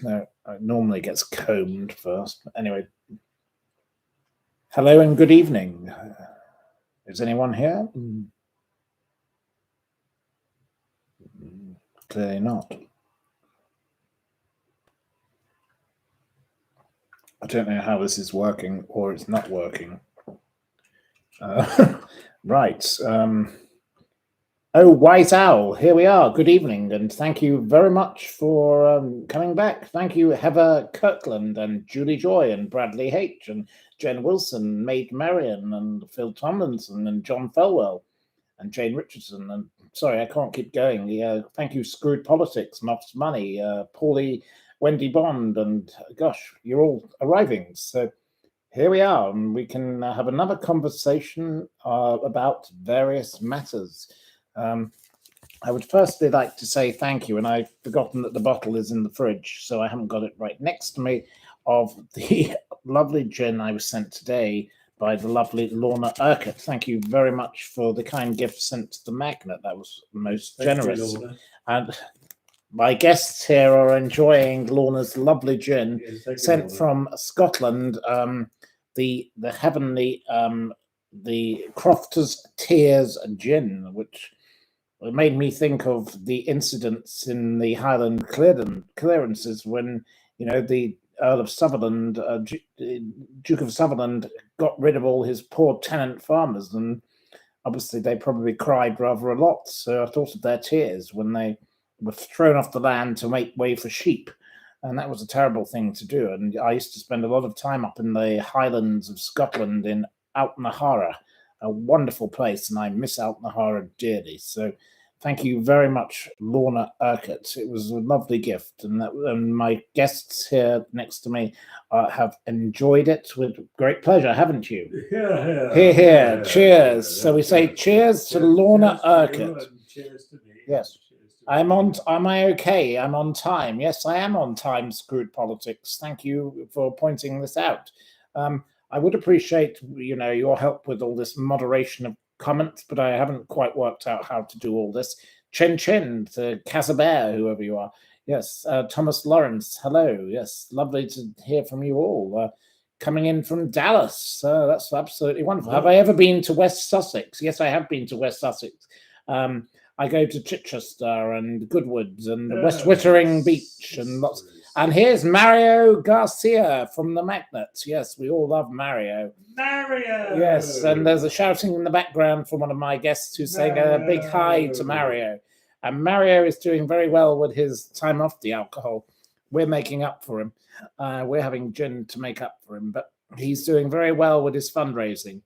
No, it normally gets combed first. Anyway, hello and good evening. Is anyone here? Clearly not. I don't know how this is working or it's not working. Right. Oh, White Owl, here we are. Good evening, and thank you very much for coming back. Thank you, Heather Kirkland and Julie Joy and Bradley H. and Jen Wilson, Maid Marion and Phil Tomlinson and John Felwell and Jane Richardson. And sorry, I can't keep going. Thank you, Screwed Politics, Muffs Money, Paulie, Wendy Bond, and gosh, you're all arriving. So here we are, and we can have another conversation about various matters. I would firstly like to say thank you, and I've forgotten that the bottle is in the fridge, so I haven't got it right next to me, of the lovely gin I was sent today by the lovely Lorna Urquhart. Thank you very much for the kind gift sent to the Magnet. That was most generous. And my guests here are enjoying Lorna's lovely gin, sent from Scotland, the heavenly, the Crofters Tears gin, which it made me think of the incidents in the Highland clearances when, the Earl of Sutherland, Duke of Sutherland, got rid of all his poor tenant farmers, and obviously they probably cried rather a lot. So I thought of their tears when they were thrown off the land to make way for sheep, and that was a terrible thing to do. And I used to spend a lot of time up in the Highlands of Scotland in Outnahara, a wonderful place, and I miss Outnahara dearly. So thank you very much, Lorna Urquhart. It was a lovely gift, and my guests here next to me have enjoyed it with great pleasure, haven't you? Here. Cheers. So we say cheers to Lorna Urquhart. Cheers to me. Yes. Am I okay? I'm on time. Yes, I am on time, Screwed Politics. Thank you for pointing this out. I would appreciate, your help with all this moderation of comments, but I haven't quite worked out how to do all this. Chen to Casabear, whoever you are. Yes, Thomas Lawrence, hello. Yes, lovely to hear from you all. Coming in from Dallas. That's absolutely wonderful. Have I ever been to West Sussex? Yes, I have been to West Sussex. I go to Chitter-chatter and Goodwoods and West Wittering Beach and lots. And here's Mario Garcia from the Magnets. Yes, we all love Mario. Mario! Yes, and there's a shouting in the background from one of my guests who's saying a big hi to Mario. And Mario is doing very well with his time off the alcohol. We're making up for him. We're having gin to make up for him, but he's doing very well with his fundraising.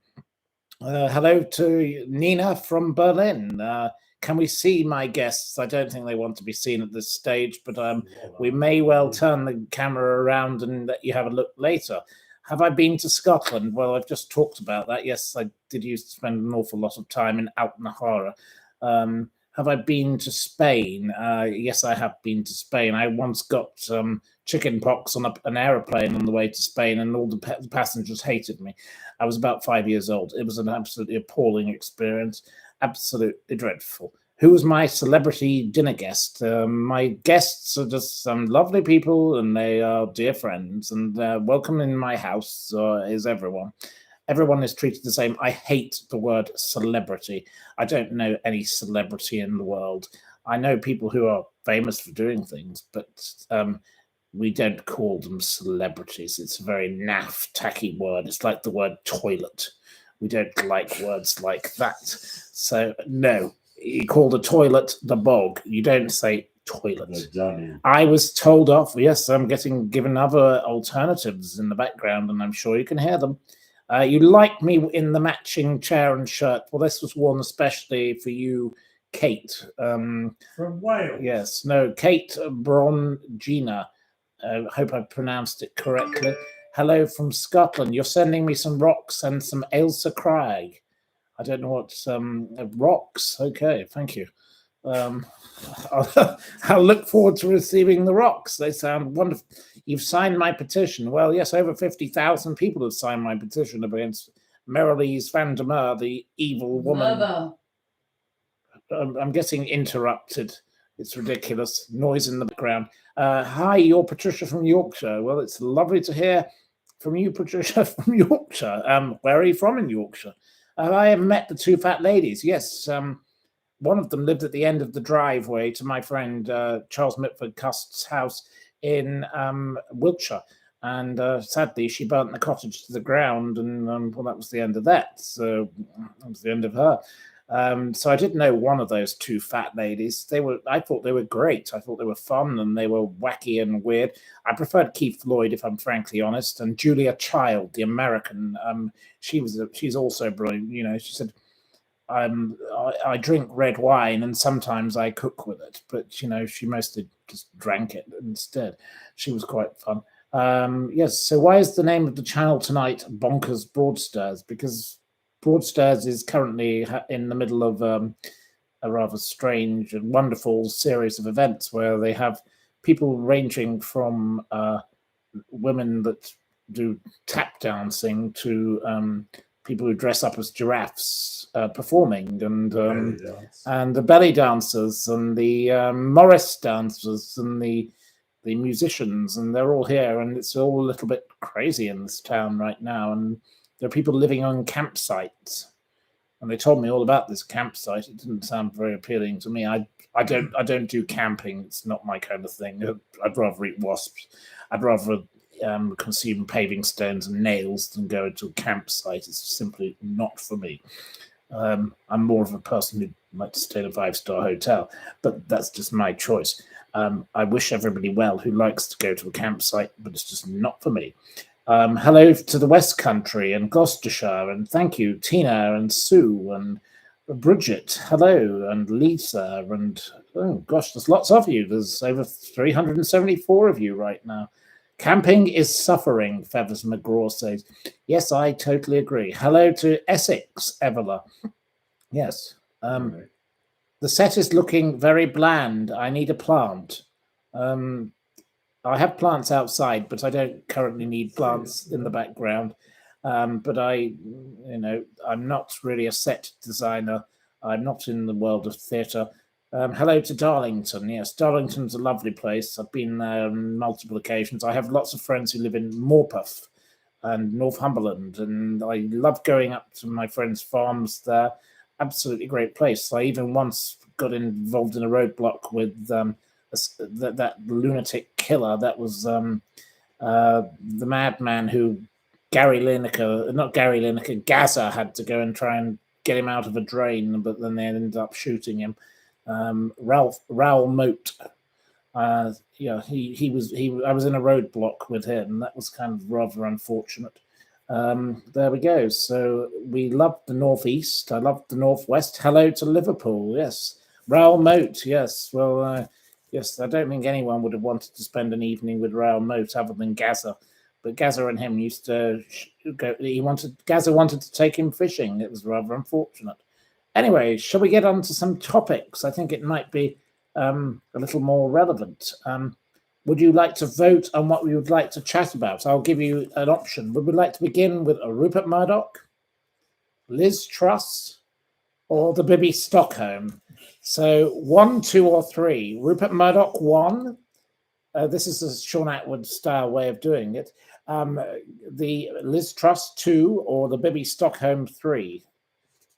Hello to Nina from Berlin. Can we see my guests? I don't think they want to be seen at this stage, but we may well turn the camera around and let you have a look later. Have I been to Scotland? Well, I've just talked about that. Yes, I did used to spend an awful lot of time in Outnahara. Have I been to Spain? Yes, I have been to Spain. I once got chicken pox on an aeroplane on the way to Spain, and all the passengers hated me. I was about 5 years old. It was an absolutely appalling experience. Absolutely dreadful. Who was my celebrity dinner guest? My guests are just some lovely people, and they are dear friends, and welcome in my house is everyone. Everyone is treated the same. I hate the word celebrity. I don't know any celebrity in the world. I know people who are famous for doing things, but we don't call them celebrities. It's a very naff, tacky word. It's like the word toilet. We don't like words like that. So, no, you call the toilet the bog. You don't say toilet. I was told off. Yes, I'm getting given other alternatives in the background, and I'm sure you can hear them. You like me in the matching chair and shirt. Well, this was worn especially for you, Kate. From Wales. Yes, no, Kate Brongina. I hope I pronounced it correctly. Hello from Scotland. You're sending me some rocks and some Ailsa Craig. I don't know what rocks. Okay, thank you. I'll look forward to receiving the rocks. They sound wonderful. You've signed my petition. Well, yes, over 50,000 people have signed my petition against Merrilies van der Meer, the evil woman. I'm getting interrupted. It's ridiculous. Noise in the background. Hi, you're Patricia from Yorkshire. Well, it's lovely to hear from you, Patricia from Yorkshire. Where are you from in Yorkshire? Have I ever met the two fat ladies? Yes. One of them lived at the end of the driveway to my friend Charles Mitford Cust's house in Wiltshire. And sadly, she burnt the cottage to the ground, and well, that was the end of that. So that was the end of her. So I did know one of those two fat ladies. I thought they were great. I thought they were fun and they were wacky and weird. I preferred Keith Lloyd, if I'm frankly honest, and Julia Child, the American. She's also brilliant. You know, she said, I drink red wine and sometimes I cook with it, but you know, she mostly just drank it instead. She was quite fun. Yes. So why is the name of the channel tonight Bonkers Broadstairs? Because Broadstairs is currently in the middle of a rather strange and wonderful series of events where they have people ranging from women that do tap dancing to people who dress up as giraffes performing, and the belly dancers and the Morris dancers and the musicians, and they're all here, and it's all a little bit crazy in this town right now. And there are people living on campsites, and they told me all about this campsite. It didn't sound very appealing to me. I don't do camping. It's not my kind of thing. I'd rather eat wasps. I'd rather consume paving stones and nails than go into a campsite. It's simply not for me. I'm more of a person who'd like to stay in a 5-star hotel, but that's just my choice. I wish everybody well who likes to go to a campsite, but it's just not for me. Hello to the West Country and Gloucestershire, and thank you, Tina and Sue and Bridget. Hello, and Lisa, and oh gosh, there's lots of you. There's over 374 of you right now. Camping is suffering, Feathers McGraw says. Yes, I totally agree. Hello to Essex, Evola. Yes. The set is looking very bland. I need a plant. I have plants outside, but I don't currently need plants in the background. But I'm not really a set designer. I'm not in the world of theatre. Hello to Darlington. Yes, Darlington's a lovely place. I've been there on multiple occasions. I have lots of friends who live in Morpeth and Northumberland, and I love going up to my friends' farms there. Absolutely great place. I even once got involved in a roadblock with that lunatic killer. That was the madman who Gaza had to go and try and get him out of a drain, but then they ended up shooting him. Raoul Moat. I was in a roadblock with him. That was kind of rather unfortunate. There we go. So we love the Northeast. I love the Northwest. Hello to Liverpool. Yes. Raoul Moat. Yes. Well, yes, I don't think anyone would have wanted to spend an evening with Raoul Moat other than Gaza. But Gaza and him used to go. Gaza wanted to take him fishing. It was rather unfortunate. Anyway, shall we get on to some topics? I think it might be a little more relevant. Would you like to vote on what we would like to chat about? I'll give you an option. Would we like to begin with Rupert Murdoch, Liz Truss, or the Bibby Stockholm? So 1, 2, or 3. Rupert Murdoch 1. This is a Sean Atwood style way of doing it. The Liz Truss 2, or the Bibby Stockholm 3.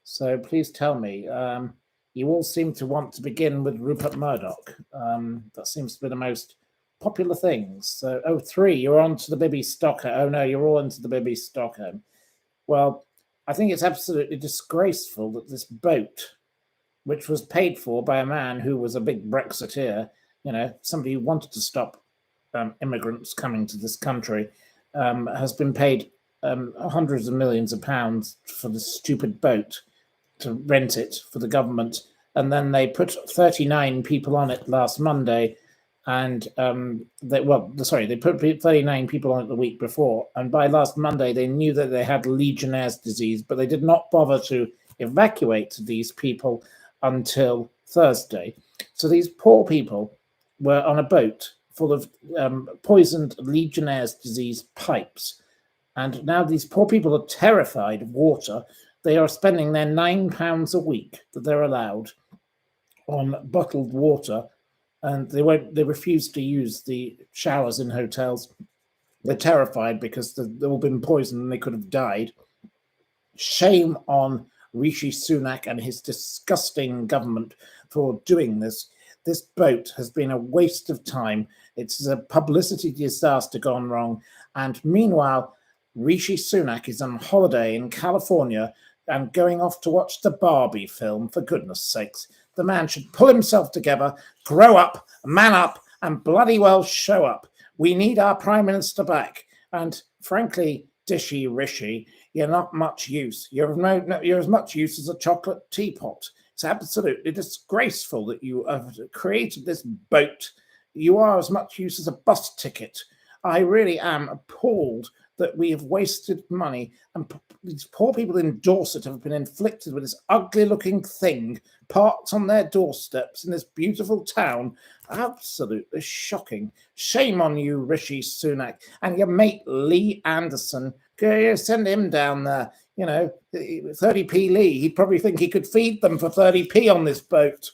So please tell me. You all seem to want to begin with Rupert Murdoch. That seems to be the most popular things. So, 3, you're on to the Bibby Stockholm. Oh no, you're all into the Bibby Stockholm. Well, I think it's absolutely disgraceful that this boat, which was paid for by a man who was a big Brexiteer, somebody who wanted to stop immigrants coming to this country, has been paid hundreds of millions of pounds for this stupid boat to rent it for the government. And then they put 39 people on it last Monday. And they put 39 people on it the week before. And by last Monday, they knew that they had Legionnaire's disease, but they did not bother to evacuate these people until Thursday. So these poor people were on a boat full of poisoned Legionnaire's disease pipes. And now these poor people are terrified of water. They are spending their £9 a week that they're allowed on bottled water and they refuse to use the showers in hotels. They're terrified because they've all been poisoned and they could have died. Shame on Rishi Sunak and his disgusting government for doing this. This boat has been a waste of time. It's a publicity disaster gone wrong. And meanwhile, Rishi Sunak is on holiday in California and going off to watch the Barbie film, for goodness sakes. The man should pull himself together, grow up, man up, and bloody well show up. We need our Prime Minister back. And frankly, Dishy Rishi, you're not much use. You're as much use as a chocolate teapot. It's absolutely disgraceful that you have created this boat. You are as much use as a bus ticket. I really am appalled that we have wasted money, and these poor people in Dorset have been inflicted with this ugly-looking thing parked on their doorsteps in this beautiful town. Absolutely shocking. Shame on you, Rishi Sunak, and your mate Lee Anderson. Go send him down there. 30p Lee. He'd probably think he could feed them for 30p on this boat.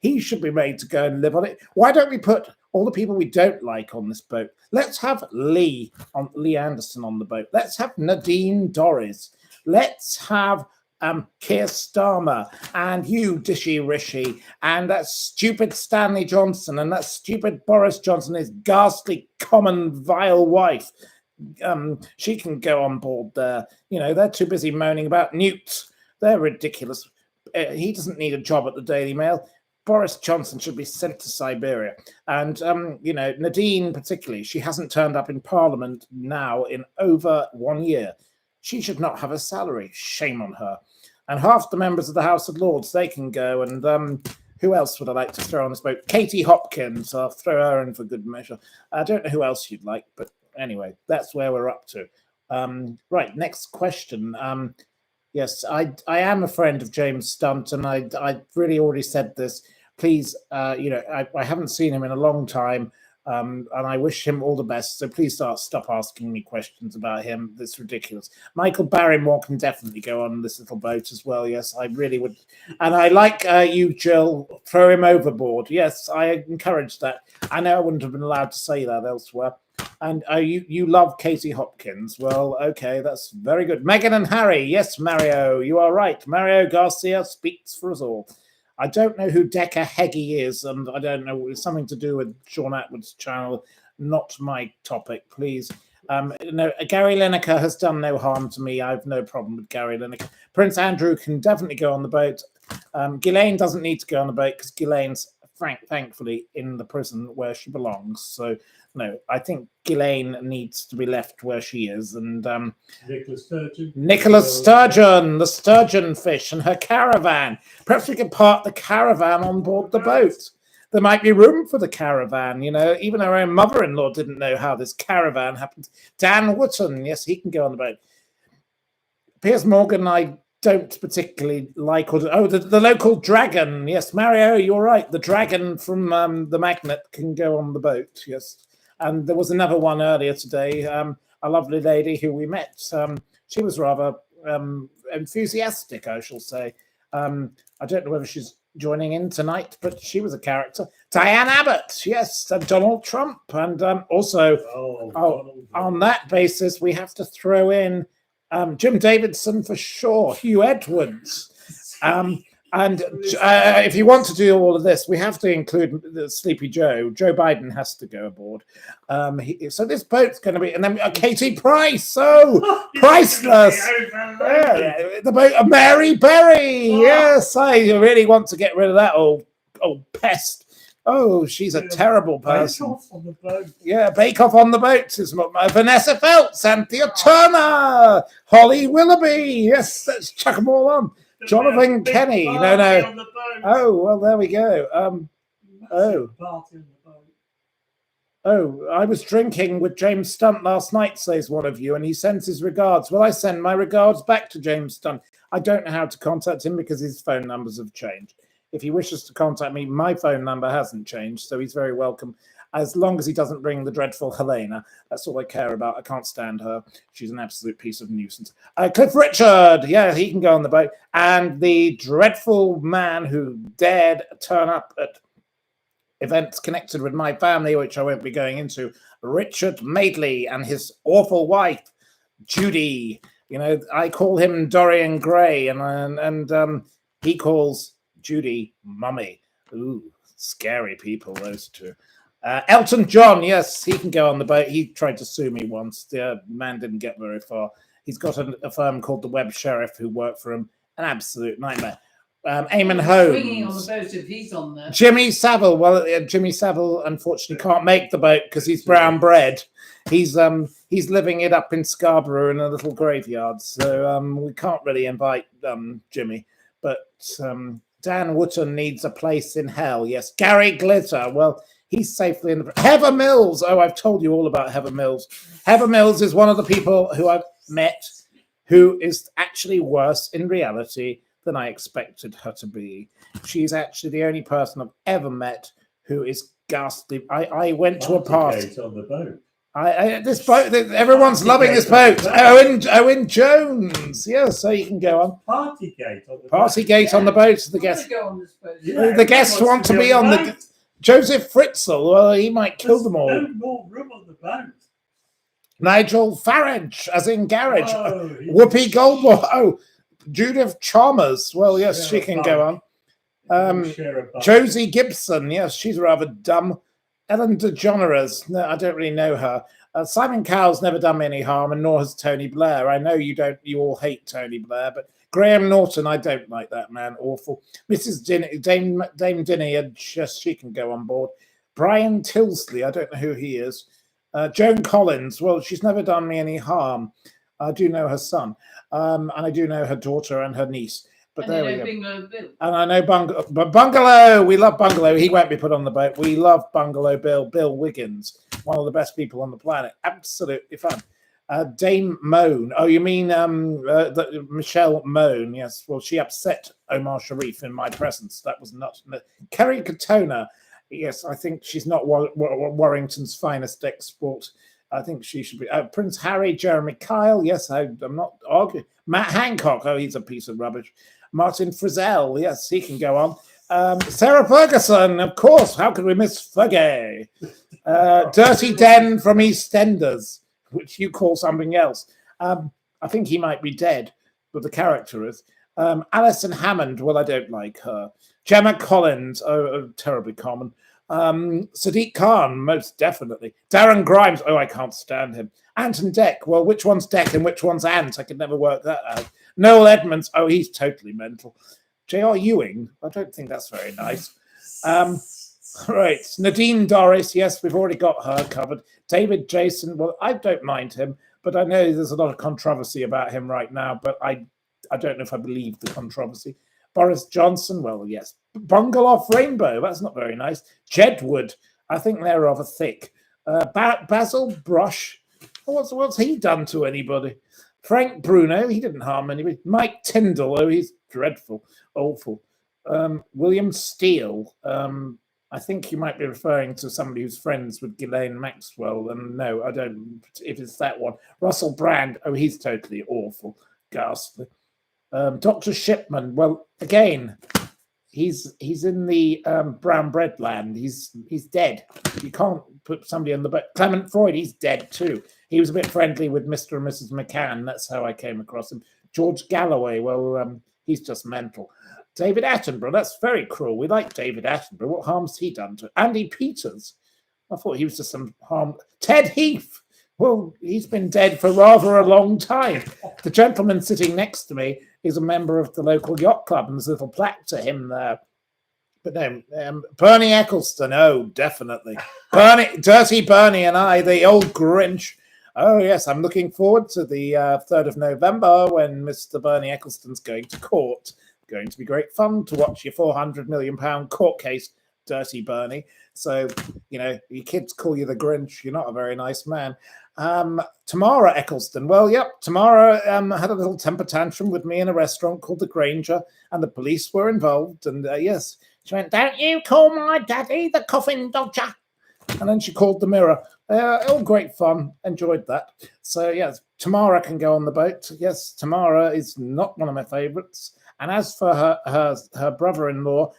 He should be made to go and live on it. Why don't we put all the people we don't like on this boat? Let's have Lee Anderson on the boat. Let's have Nadine Dorries. Let's have Keir Starmer and you, Dishy Rishi, and that stupid Stanley Johnson and that stupid Boris Johnson, his ghastly, common, vile wife. She can go on board there. They're too busy moaning about newts. They're ridiculous. He doesn't need a job at the Daily Mail. Boris Johnson should be sent to Siberia. And, Nadine particularly, she hasn't turned up in Parliament now in over 1 year. She should not have a salary. Shame on her. And half the members of the House of Lords, they can go. And who else would I like to throw on this boat? Katie Hopkins. I'll throw her in for good measure. I don't know who else you'd like, but anyway, that's where we're up to. Right, next question. Yes, I am a friend of James Stunt, and I really already said this. Please, I haven't seen him in a long time, and I wish him all the best. So please stop asking me questions about him. That's ridiculous. Michael Barrymore can definitely go on this little boat as well. Yes, I really would. And I like you, Jill. Throw him overboard. Yes, I encourage that. I know I wouldn't have been allowed to say that elsewhere. And you love Katie Hopkins. Well, okay, that's very good. Meghan and Harry. Yes, Mario, you are right. Mario Garcia speaks for us all. I don't know who Decca Heggie is, and I don't know. It's something to do with Sean Atwood's channel. Not my topic, please. Gary Lineker has done no harm to me. I have no problem with Gary Lineker. Prince Andrew can definitely go on the boat. Ghislaine doesn't need to go on the boat because Ghislaine's thankfully in the prison where she belongs. So no, I think Ghislaine needs to be left where she is. And Nicola Sturgeon, the sturgeon fish, and her caravan. Perhaps we could park the caravan on board the boat. There might be room for the caravan. Even our own mother-in-law didn't know how this caravan happened. Dan Wootton, yes, he can go on the boat. Piers Morgan, I don't particularly like. The local dragon. Yes, Mario, you're right. The dragon from the Magnet can go on the boat. Yes. And there was another one earlier today, a lovely lady who we met. She was rather enthusiastic, I shall say. I don't know whether she's joining in tonight, but she was a character. Diane Abbott, yes, and Donald Trump. And also, on that basis, we have to throw in Jim Davidson for sure, Hugh Edwards. And if you want to do all of this, we have to include the Sleepy Joe. Joe Biden has to go aboard. So this boat's going to be, and then Katie Price. Oh, priceless! Yeah, the boat, Mary Berry. Yes, I really want to get rid of that old pest. Oh, she's a terrible person. Bake Off on the boat. Yeah, Bake Off on the boat is Vanessa Feltz, Anthea Turner, Holly Willoughby. Yes, let's chuck them all on. Jonathan Kenny. No. Oh, well, there we go. I was drinking with James Stunt last night, says one of you, and he sends his regards. Well, I send my regards back to James Stunt. I don't know how to contact him because his phone numbers have changed. If he wishes to contact me, my phone number hasn't changed, so he's very welcome. As long as he doesn't bring the dreadful Helena. That's all I care about. I can't stand her. She's an absolute piece of nuisance. Cliff Richard. Yeah, he can go on the boat. And the dreadful man who dared turn up at events connected with my family, which I won't be going into. Richard Madeley and his awful wife, Judy. You know, I call him Dorian Gray, and he calls Judy Mummy. Ooh, scary people, those two. Elton John, yes, he can go on the boat. He tried to sue me once. The man didn't get very far. He's got a firm called the Web Sheriff who work for him. An absolute nightmare. Eamon Holmes. Swinging on the boat if he's on there. Jimmy Savile. Well, Jimmy Savile unfortunately can't make the boat because he's brown bread. He's living it up in Scarborough in a little graveyard, so we can't really invite Jimmy. But Dan Wootton needs a place in hell. Yes, Gary Glitter. Well, he's safely in the... Heather Mills. Oh, I've told you all about Heather Mills. Heather Mills is one of the people who I've met who is actually worse in reality than I expected her to be. She's actually the only person I've ever met who is ghastly. I went to a party on the boat. This boat, everyone's loving this boat. Owen Jones. Yeah, so you can go on. Partygate on the Partygate on the boat. The guests. Go on this boat. Yeah, The guests want to be on the. Joseph Fritzl. Well, he might kill them all. No more room on the boat. Nigel Farage, as in garage. Whoa, Whoopi Goldberg. Oh, Judith Chalmers. Well, yes, she can go on. Josie Gibson. Yes, she's rather dumb. Ellen DeGeneres. No, I don't really know her. Simon Cowell's never done me any harm, and nor has Tony Blair. I know you don't. You all hate Tony Blair, but Graham Norton, I don't like that man. Awful. Mrs. Dame Dinny, just she can go on board. Brian Tilsley. I don't know who he is. Joan Collins. Well, she's never done me any harm. I do know her son, and I do know her daughter and her niece. But And there you we know go. Bingo Bill. And I know Bungalow. We love Bungalow. He won't be put on the boat. We love Bungalow Bill Wiggins, one of the best people on the planet. Absolutely fun. Dame Moan. Oh, you mean Michelle Moan? Yes. Well, she upset Omar Sharif in my presence. That was not. Kerry Katona. Yes, I think she's not Warrington's finest export. I think she should be. Prince Harry, Jeremy Kyle. Yes, I'm not arguing. Matt Hancock. Oh, he's a piece of rubbish. Martin Frizzell. Yes, he can go on. Sarah Ferguson, of course. How could we miss Fergie? Dirty Den from EastEnders, which you call something else. I think he might be dead, but the character is. Alison Hammond. Well, I don't like her. Gemma Collins. Oh, terribly common. Sadiq Khan, most definitely. Darren Grimes. Oh, I can't stand him. Anton Deck. Well, which one's Deck and which one's Ant? I could never work that out. Noel Edmonds. Oh, he's totally mental. J.R. Ewing. I don't think that's very nice. Right. Nadine Dorris. Yes, we've already got her covered. David Jason. Well, I don't mind him, but I know there's a lot of controversy about him right now, but I don't know if I believe the controversy. Boris Johnson. Well, yes. Bungalow Rainbow. That's not very nice. Jedwood. I think they're rather thick. Basil Brush. What's he done to anybody? Frank Bruno. He didn't harm anybody. Mike Tyndall. Oh, he's dreadful. Awful. William Steele. I think you might be referring to somebody who's friends with Ghislaine Maxwell. And no, I don't. If it's that one. Russell Brand. Oh, he's totally awful. Ghastly. Dr. Shipman. Well, again, he's in the brown bread land. He's dead. You can't put somebody on the boat. Clement Freud, he's dead too. He was a bit friendly with Mr. and Mrs. McCann. That's how I came across him. George Galloway, well, he's just mental. David Attenborough, that's very cruel. We like David Attenborough. What harm's he done to Andy Peters? I thought he was just some harm. Ted Heath. Well, he's been dead for rather a long time. The gentleman sitting next to me is a member of the local yacht club, and there's a little plaque to him there. But no, Bernie Eccleston. Oh, definitely. Dirty Bernie and I, the old Grinch. Oh, yes, I'm looking forward to the 3rd of November when Mr. Bernie Eccleston's going to court. Going to be great fun to watch your £400 million court case, Dirty Bernie. So, you know, your kids call you the Grinch. You're not a very nice man. Tamara Eccleston. Well, yep, Tamara had a little temper tantrum with me in a restaurant called the Granger, and the police were involved. And yes, she went, "Don't you call my daddy the coffin dodger?" And then she called the Mirror. All great fun. Enjoyed that. So, yes, Tamara can go on the boat. Yes, Tamara is not one of my favourites. And as for her brother-in-law,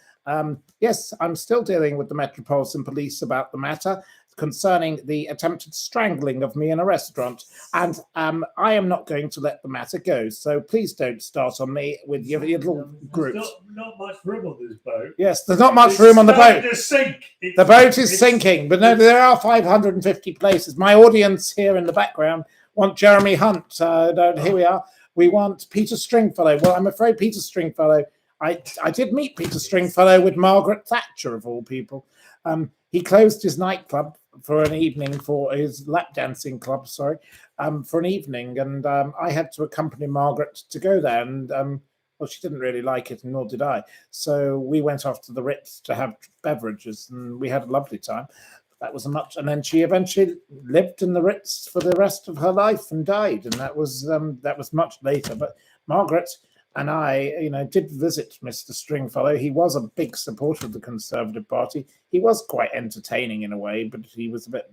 Yes, I'm still dealing with the Metropolitan Police about the matter concerning the attempted strangling of me in a restaurant, and I am not going to let the matter go. So please don't start on me with your little groups. There's not much room on this boat. Yes, there's not much room on the boat. To sink. The boat is sinking, but no, there are 550 places. My audience here in the background want Jeremy Hunt. Here we are. We want Peter Stringfellow. Well, I'm afraid Peter Stringfellow. I did meet Peter Stringfellow with Margaret Thatcher, of all people. He closed his nightclub for an evening, for his lap dancing club, for an evening, and I had to accompany Margaret to go there, and well, she didn't really like it, and nor did I. So we went off to the Ritz to have beverages, and we had a lovely time. That was and then she eventually lived in the Ritz for the rest of her life and died, and that was much later. But Margaret and I, did visit Mr. Stringfellow. He was a big supporter of the Conservative Party. He was quite entertaining in a way, but he was a bit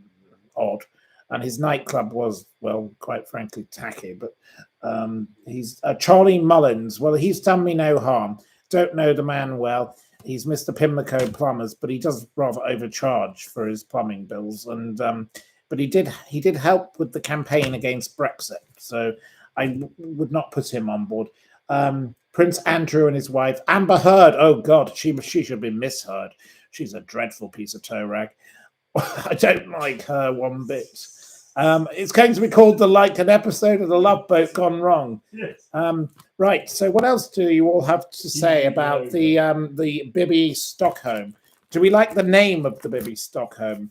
odd. And his nightclub was, well, quite frankly, tacky. But he's Charlie Mullins. Well, he's done me no harm. Don't know the man well. He's Mr. Pimlico Plumbers, but he does rather overcharge for his plumbing bills. And but he did help with the campaign against Brexit. So I would not put him on board. Prince Andrew and his wife, Amber Heard. Oh God, she should be misheard. She's a dreadful piece of toe rag. I don't like her one bit. It's going to be called an episode of The Love Boat Gone Wrong. Yes. Right. So what else do you all have to say about the Bibby Stockholm? Do we like the name of the Bibby Stockholm?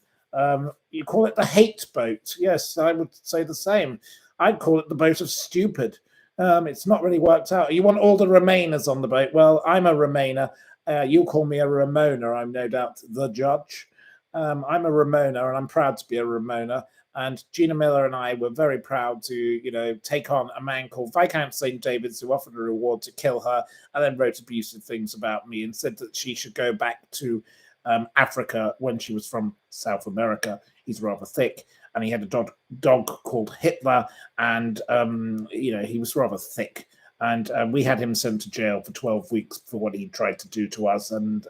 You call it the hate boat. Yes, I would say the same. I'd call it the boat of stupid. It's not really worked out. You want all the Remainers on the boat. Well, I'm a Remainer. You call me a Ramona. I'm no doubt the judge. I'm a Ramona, and I'm proud to be a Ramona. And Gina Miller and I were very proud to, take on a man called Viscount St. David's, who offered a reward to kill her, and then wrote abusive things about me and said that she should go back to Africa when she was from South America. He's rather thick, and he had a dog called Hitler, and he was rather thick, and we had him sent to jail for 12 weeks for what he tried to do to us. And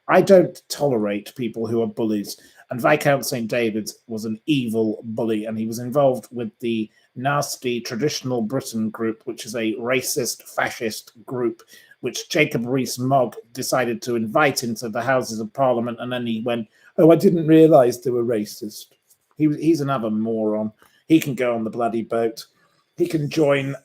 I don't tolerate people who are bullies, and Viscount St. David's was an evil bully, and he was involved with the nasty Traditional Britain group, which is a racist, fascist group, which Jacob Rees-Mogg decided to invite into the Houses of Parliament, and then he went, "Oh, I didn't realise they were racist." He's another moron. He can go on the bloody boat. He can join.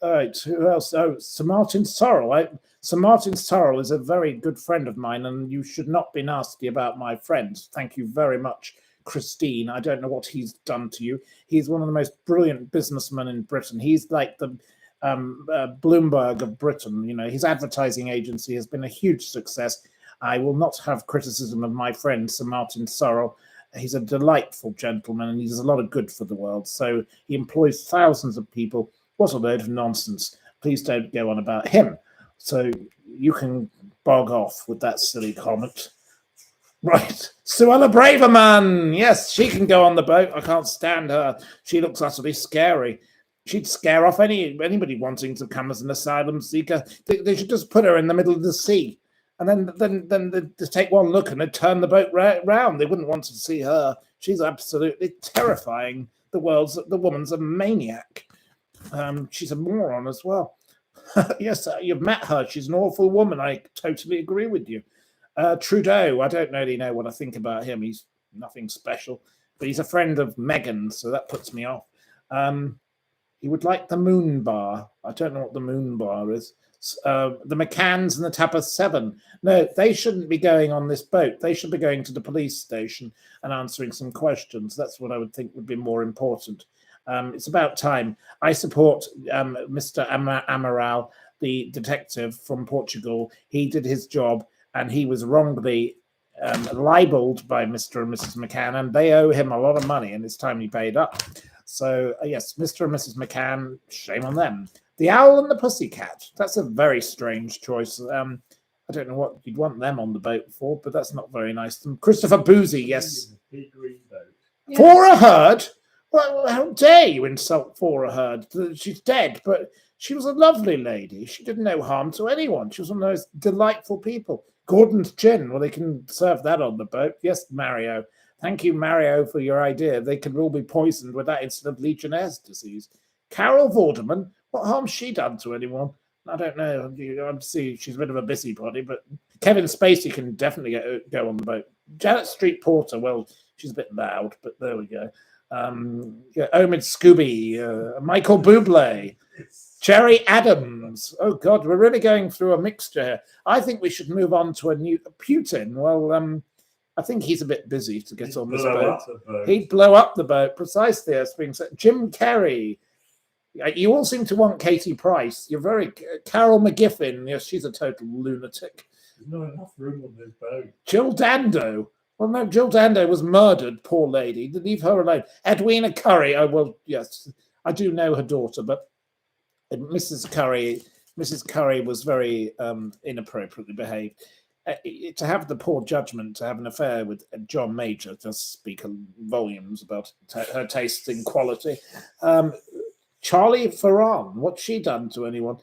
All right, who else? Oh, Sir Martin Sorrell. Sir Martin Sorrell is a very good friend of mine, and you should not be nasty about my friends. Thank you very much, Christine. I don't know what he's done to you. He's one of the most brilliant businessmen in Britain. He's like the Bloomberg of Britain. His advertising agency has been a huge success. I will not have criticism of my friend, Sir Martin Sorrell. He's a delightful gentleman, and he does a lot of good for the world. So he employs thousands of people. What a load of nonsense. Please don't go on about him. So you can bog off with that silly comment. Right. Suella Braverman. Yes, she can go on the boat. I can't stand her. She looks utterly scary. She'd scare off anybody wanting to come as an asylum seeker. They should just put her in the middle of the sea. And then they take one look and they turn the boat round. They wouldn't want to see her. She's absolutely terrifying. The woman's a maniac. She's a moron as well. Yes, you've met her. She's an awful woman. I totally agree with you. Trudeau, I don't really know what I think about him. He's nothing special, but he's a friend of Meghan, so that puts me off. He would like the moon bar. I don't know what the moon bar is. The McCanns and the Tapper 7. No, they shouldn't be going on this boat. They should be going to the police station and answering some questions. That's what I would think would be more important. It's about time. I support Mr. Amaral, the detective from Portugal. He did his job, and he was wrongly libeled by Mr. and Mrs. McCann, and they owe him a lot of money, and it's time he paid up. So, yes, Mr. and Mrs. McCann, shame on them. The Owl and the Pussycat. That's a very strange choice. I don't know what you'd want them on the boat for, but that's not very nice. Christopher Boozy, yes. Big green boat. Yes. For a Herd? Well, how dare you insult Fora Herd? She's dead, but She was a lovely lady. She did no harm to anyone. She was one of those delightful people. Gordon's gin, well, they can serve that on the boat. Yes, Mario. Thank you, Mario, for your idea. They could all be poisoned with that instead of Legionnaire's disease. Carol Vorderman, what harm's she done to anyone? I don't know. Obviously, she's a bit of a busybody, but Kevin Spacey can definitely go on the boat. Janet Street Porter, well, she's a bit loud, but there we go. Omid Scooby, Michael Bublé, Cherry Adams. Oh, God, we're really going through a mixture here. I think we should move on to a new Putin. Well, I think he's a bit busy to get on this boat. He'd blow up the boat, precisely as being said. Jim Carrey. You all seem to want Katie Price. You're very... Carol McGiffin. Yes, she's a total lunatic. There's not enough room on this boat. Jill Dando. Well, no, Jill Dando was murdered, poor lady. Leave her alone. Edwina Curry. Oh, well, yes. I do know her daughter, but Mrs. Curry was very inappropriately behaved. To have the poor judgment to have an affair with John Major does speak volumes about her taste in quality. Charlie Ferran, what's she done to anyone?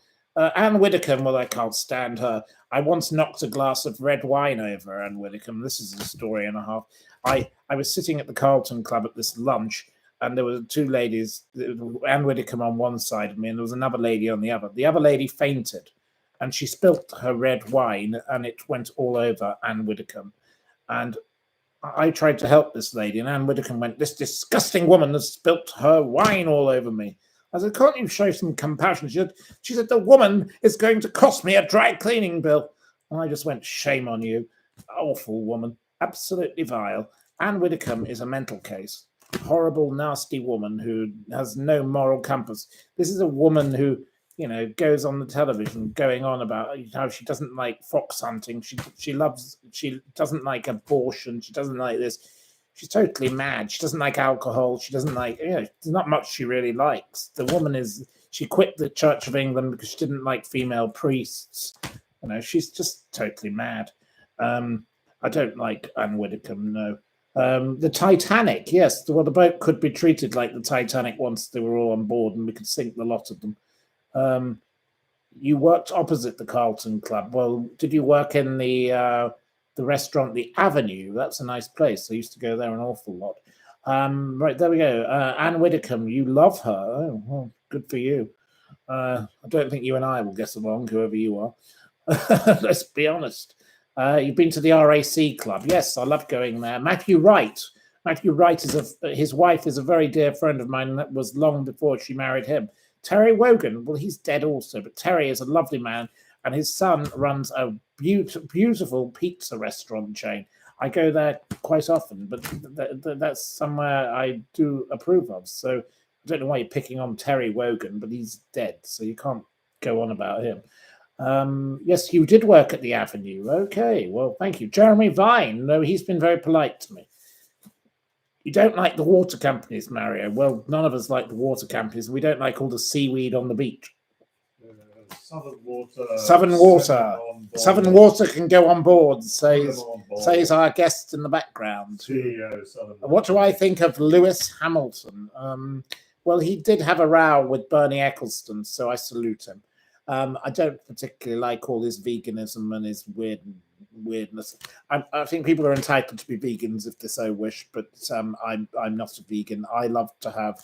Anne Widdecombe, well, I can't stand her. I once knocked a glass of red wine over Anne Widdecombe. This is a story and a half. I was sitting at the Carlton Club at this lunch, and there were two ladies, Anne Widdecombe on one side of me, and there was another lady on the other. The other lady fainted, and she spilt her red wine, and it went all over Anne Widdecombe. And I tried to help this lady, and Anne Widdecombe went, "This disgusting woman has spilt her wine all over me." I said, "Can't you show some compassion?" She said, "The woman is going to cost me a dry cleaning bill." And I just went, "Shame on you. Awful woman. Absolutely vile." Anne Widdecombe is a mental case. Horrible, nasty woman who has no moral compass. This is a woman who, goes on the television going on about how she doesn't like fox hunting. She doesn't like abortion. She doesn't like this. She's totally mad. She doesn't like alcohol. She doesn't like, there's not much she really likes. The woman she quit the Church of England because she didn't like female priests. She's just totally mad. I don't like Anne Widdecombe, no. The Titanic, yes. The boat could be treated like the Titanic once they were all on board and we could sink the lot of them. You worked opposite the Carlton Club. Well, did you work in the restaurant, the Avenue? That's a nice place. I used to go there an awful lot. Right, there we go. Anne Widdecombe, you love her. Oh, well, good for you. I don't think you and I will get along, whoever you are. Let's be honest. You've been to the RAC Club. Yes, I love going there. Matthew Wright. Matthew Wright his wife is a very dear friend of mine. That was long before she married him. Terry Wogan, well, he's dead also, but Terry is a lovely man, and his son runs a beautiful pizza restaurant chain. I go there quite often, but that's somewhere I do approve of. So I don't know why you're picking on Terry Wogan, but he's dead, so you can't go on about him. Yes, you did work at the Avenue. Okay, well, thank you. Jeremy Vine, no, he's been very polite to me. You don't like the water companies, Mario. Well, none of us like the water companies. We don't like all the seaweed on the beach. Southern Water. Southern Water can go on board, says our guest in the background. What do I think of Lewis Hamilton? Well, he did have a row with Bernie Ecclestone, so I salute him. I don't particularly like all his veganism and his weirdness. I think people are entitled to be vegans if they so wish, but I'm not a vegan. I love to have,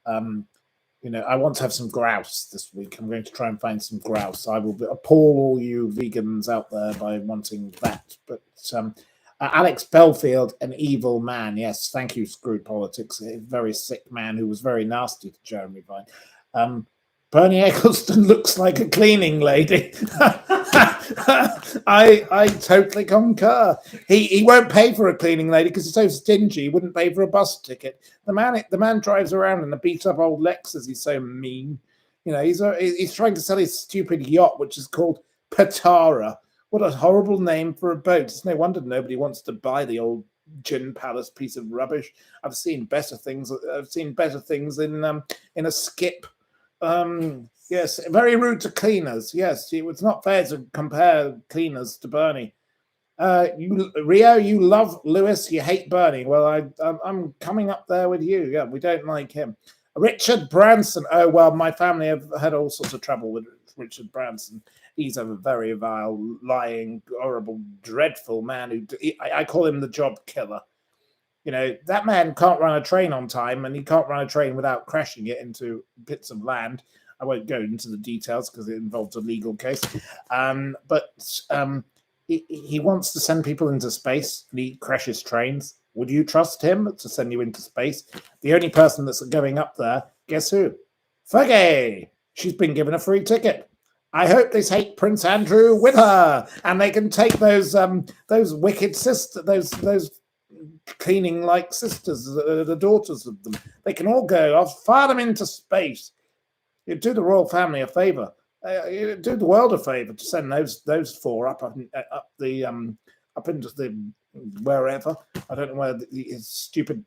I want to have some grouse this week. I'm going to try and find some grouse. I will appall all you vegans out there by wanting that. But Alex Belfield, an evil man. Yes, thank you, Screw Politics. A very sick man who was very nasty to Jeremy Vine. Bernie Ecclestone looks like a cleaning lady. I totally concur. He won't pay for a cleaning lady because he's so stingy. He wouldn't pay for a bus ticket. The man drives around in a beat up old Lexus. He's so mean. He's trying to sell his stupid yacht, which is called Patara. What a horrible name for a boat. It's no wonder nobody wants to buy the old Gin Palace piece of rubbish. I've seen better things. I've seen better things in a skip. Yes, very rude to cleaners. Yes, it's not fair to compare cleaners to Bernie. Rio, you love Lewis, you hate Bernie. Well, I'm coming up there with you. Yeah, we don't like him. Richard Branson. Oh, well, my family have had all sorts of trouble with Richard Branson. He's a very vile, lying, horrible, dreadful man. I call him the job killer. You know, that man can't run a train on time, and he can't run a train without crashing it into bits of land. I won't go into the details because it involves a legal case. He wants to send people into space, and he crashes trains. Would you trust him to send you into space? The only person that's going up there, guess who? Fergie! She's been given a free ticket. I hope they take Prince Andrew with her, and they can take those wicked sisters, those cleaning like sisters, the daughters of them. They can all go. I'll fire them into space. You do the royal family a favor. You do the world a favor to send those four up into the wherever. I don't know where the stupid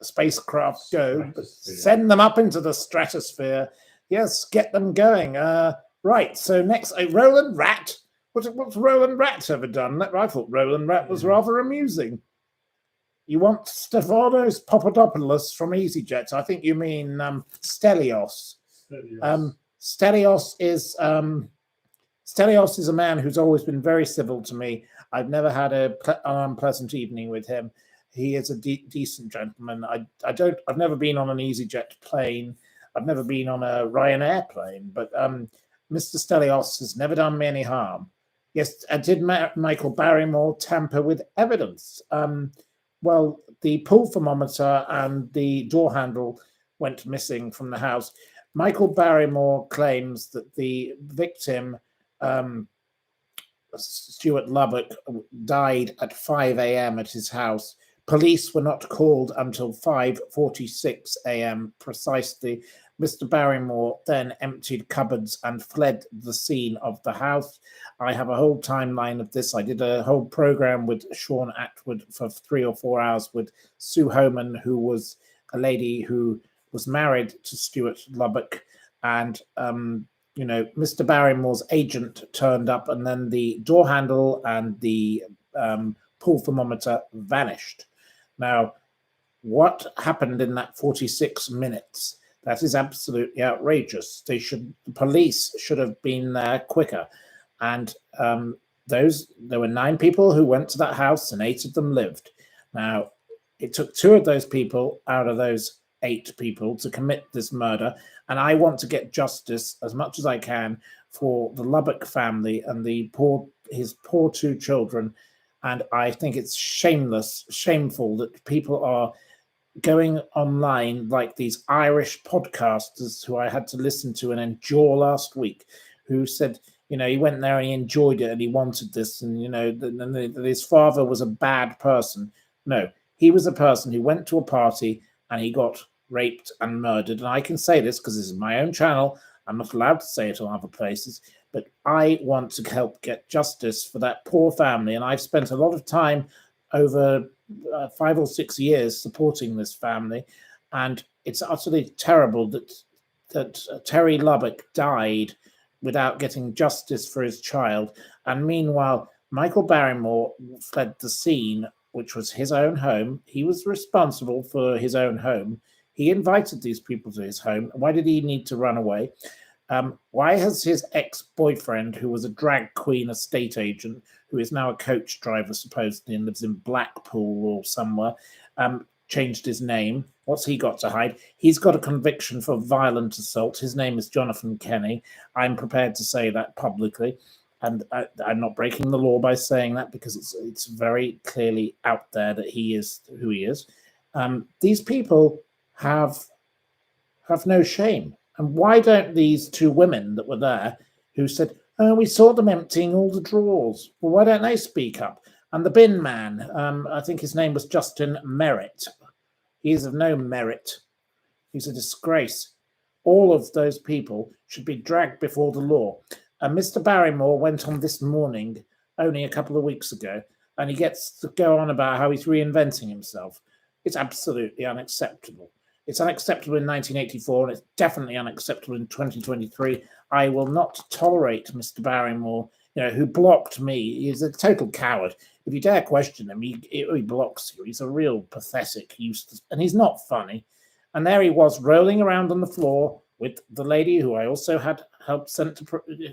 spacecraft go. But send them up into the stratosphere. Yes, get them going. Right. So next, Roland Rat. What's Roland Rat ever done? I thought Roland Rat was rather amusing. You want Stefanos Papadopoulos from EasyJet? I think you mean Stelios. Stelios is a man who's always been very civil to me. I've never had an unpleasant evening with him. He is a decent gentleman. I've never been on an EasyJet plane. I've never been on a Ryanair plane, but Mr. Stelios has never done me any harm. Yes, did Michael Barrymore tamper with evidence? Well, the pull thermometer and the door handle went missing from the house. Michael Barrymore claims that the victim, Stuart Lubbock, died at 5 a.m. at his house. Police were not called until 5:46 a.m. precisely. Mr. Barrymore then emptied cupboards and fled the scene of the house. I have a whole timeline of this. I did a whole program with Sean Atwood for 3 or 4 hours with Sue Homan, who was a lady who was married to Stuart Lubbock. And, Mr. Barrymore's agent turned up, and then the door handle and the pull thermometer vanished. Now, what happened in that 46 minutes? That is absolutely outrageous. The police should have been there quicker. And there were 9 people who went to that house, and 8 of them lived. Now, it took 2 of those people out of those 8 people to commit this murder. And I want to get justice as much as I can for the Lubbock family and his poor 2 children. And I think it's shameful that people are going online like these Irish podcasters who I had to listen to and endure last week, who said, he went there and he enjoyed it and he wanted this, and, that his father was a bad person. No, he was a person who went to a party and he got raped and murdered. And I can say this because this is my own channel. I'm not allowed to say it on other places, but I want to help get justice for that poor family. And I've spent a lot of time over 5 or 6 years supporting this family, and it's utterly terrible that Terry Lubbock died without getting justice for his child. And meanwhile, Michael Barrymore fled the scene, which was his own home. He was responsible for his own home. He invited these people to his home. Why did he need to run away? Why has his ex-boyfriend, who was a drag queen estate agent, who is now a coach driver supposedly and lives in Blackpool or somewhere, changed his name? What's he got to hide? He's got a conviction for violent assault. His name is Jonathan Kenny. I'm prepared to say that publicly. And I'm not breaking the law by saying that, because it's very clearly out there that he is who he is. These people have no shame. And why don't these 2 women that were there, who said, "Oh, we saw them emptying all the drawers," well, why don't they speak up? And the bin man, I think his name was Justin Merritt. He is of no merit. He's a disgrace. All of those people should be dragged before the law. And Mr. Barrymore went on this morning, only a couple of weeks ago, and he gets to go on about how he's reinventing himself. It's absolutely unacceptable. It's unacceptable in 1984, and it's definitely unacceptable in 2023. I will not tolerate Mr. Barrymore, who blocked me. He's a total coward. If you dare question him, he blocks you. He's a real pathetic, useless, and he's not funny. And there he was, rolling around on the floor with the lady who I also had helped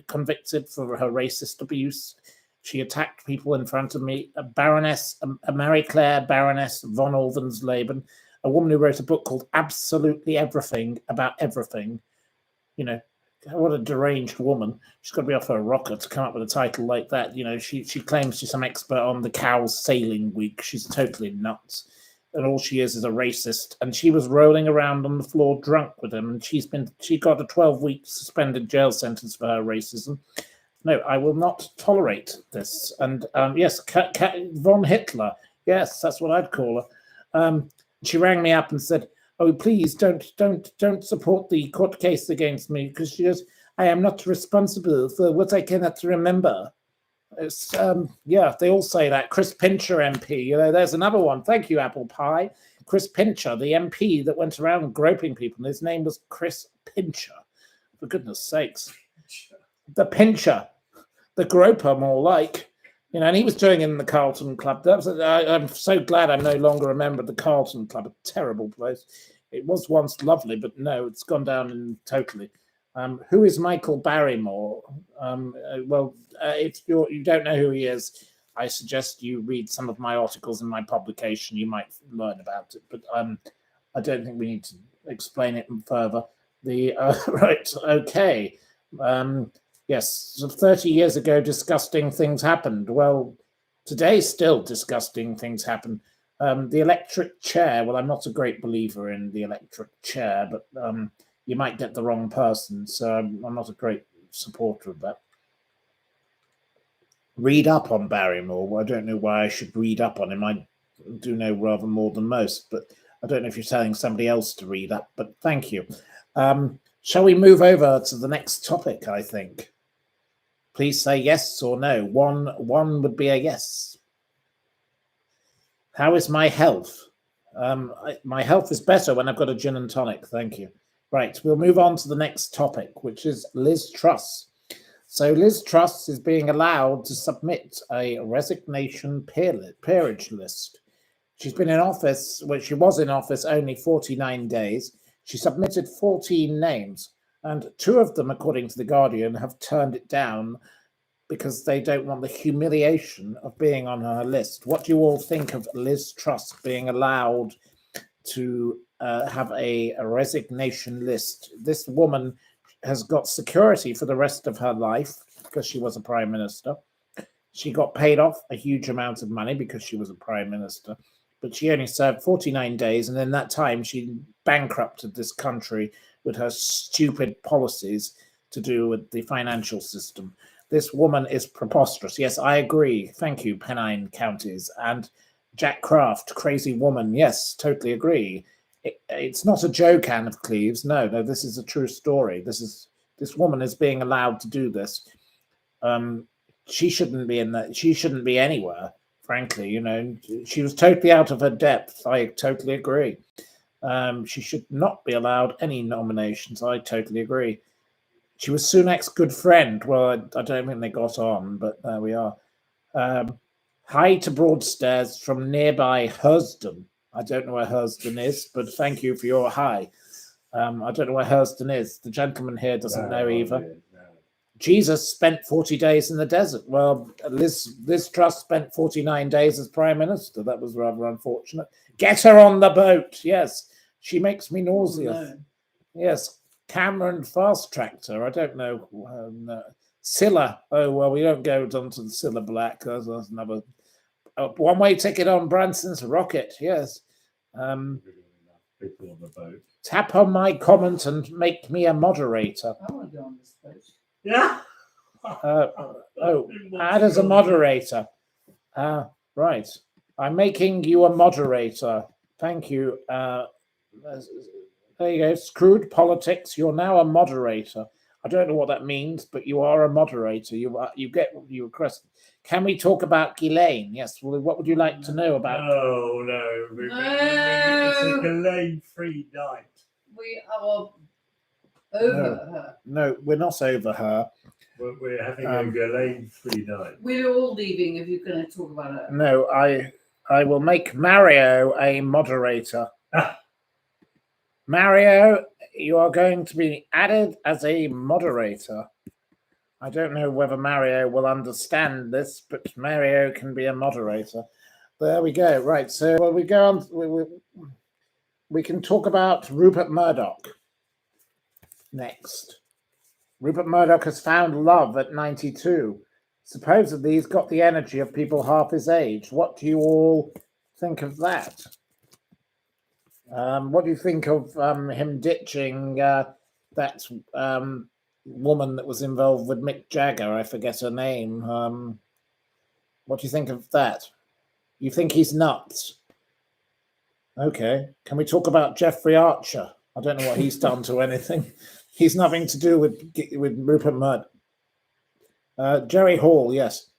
convicted for her racist abuse. She attacked people in front of me. A Mary Claire Baroness von Olvensleben, a woman who wrote a book called Absolutely Everything About Everything. You know, what a deranged woman. She's got to be off her rocker to come up with a title like that. You know, she claims she's some expert on the Cowes Sailing Week. She's totally nuts. And all she is a racist. And she was rolling around on the floor drunk with him. And she got a 12-week suspended jail sentence for her racism. No, I will not tolerate this. And yes, von Hitler. Yes, that's what I'd call her. She rang me up and said, "Oh, please don't support the court case against me," because she goes, "I am not responsible for what I cannot remember." It's yeah, they all say that. Chris Pincher MP, you know, there's another one. Thank you, Apple Pie. Chris Pincher, the MP that went around groping people, and his name was Chris Pincher. For goodness sakes, the Pincher, the groper, more like. You know, and he was doing it in the Carlton Club. I'm so glad I'm no longer a member of the Carlton Club. A terrible place. It was once lovely, but no, it's gone down totally. Who is Michael Barrymore? If you don't know who he is, I suggest you read some of my articles in my publication. You might learn about it, but I don't think we need to explain it further. Right, okay. Yes, so 30 years ago, disgusting things happened. Well, today, still disgusting things happen. The electric chair, well, I'm not a great believer in the electric chair, but you might get the wrong person, so I'm not a great supporter of that. Read up on Barrymore. Well, I don't know why I should read up on him. I do know rather more than most, but I don't know if you're telling somebody else to read up, but thank you. Shall we move over to the next topic, I think? Please say yes or no. One would be a yes. How is my health? My health is better when I've got a gin and tonic. Thank you. Right, we'll move on to the next topic, which is Liz Truss. So Liz Truss is being allowed to submit a resignation peerage list. She's been in office, well, she was in office only 49 days. She submitted 14 names, and 2 of them, according to The Guardian, have turned it down because they don't want the humiliation of being on her list. What do you all think of Liz Truss being allowed to have a resignation list? This woman has got security for the rest of her life because she was a prime minister. She got paid off a huge amount of money because she was a prime minister, but she only served 49 days, and in that time she bankrupted this country with her stupid policies to do with the financial system. This woman is preposterous. Yes, I agree. Thank you, Pennine Counties. And Jack Craft, crazy woman. Yes, totally agree. It's not a joke, Anne of Cleves. No, this is a true story. This woman is being allowed to do this. She shouldn't be in that. She shouldn't be anywhere, frankly. You know, she was totally out of her depth. I totally agree. She should not be allowed any nominations. I totally agree. She was Sunak's good friend. Well, I don't think they got on, but there we are. Hi to Broadstairs from nearby Hurston. I don't know where Hurston is, but thank you for your hi. I don't know where Hurston is. The gentleman here doesn't know either. No. Jesus spent 40 days in the desert. Well, Liz Truss spent 49 days as prime minister. That was rather unfortunate. Get her on the boat. Yes, she makes me nauseous. Oh, no. Yes, Cameron fast tracked her. I don't know. Scylla. Oh, well, we don't go on to the Scylla Black. That's another one-way ticket on Branson's rocket. Yes. People on the boat. Tap on my comment and make me a moderator. I want to go on this boat. Yeah. Add as a moderator. Right. I'm making you a moderator. Thank you. There you go. Screwed politics. You're now a moderator. I don't know what that means, but you are a moderator. You get what you request. Can we talk about Ghislaine? Yes. Well, what would you like to know about? No. It's a Ghislaine-free night. We are over her. No, we're not over her. We're having a Ghislaine-free night. We're all leaving if you're going to talk about her. No, I will make Mario a moderator. Mario, you are going to be added as a moderator. I don't know whether Mario will understand this, but Mario can be a moderator. There we go. Right. So we go on. We can talk about Rupert Murdoch next. Rupert Murdoch has found love at 92. Supposedly, he's got the energy of people half his age. What do you all think of that? What do you think of him ditching that woman that was involved with Mick Jagger? I forget her name. What do you think of that? You think he's nuts? Okay. Can we talk about Jeffrey Archer? I don't know what he's done to anything. He's nothing to do with Rupert Murdoch. Jerry Hall, yes.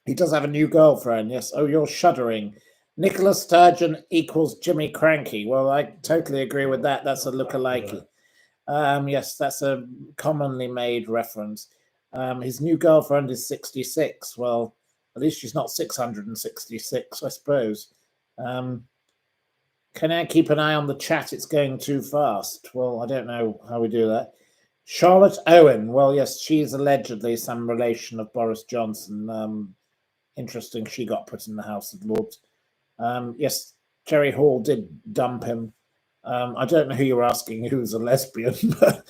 He does have a new girlfriend, yes. Oh, you're shuddering. Nicola Sturgeon equals Jimmy Cranky. Well, I totally agree with that. That's a lookalike. Yes, that's a commonly made reference. His new girlfriend is 66. Well, at least she's not 666, I suppose. Can I keep an eye on the chat? It's going too fast. Well, I don't know how we do that. Charlotte Owen. Well, yes, she's allegedly some relation of Boris Johnson. Interesting, she got put in the House of Lords. Yes, Jerry Hall did dump him. I don't know who you're asking who's a lesbian, but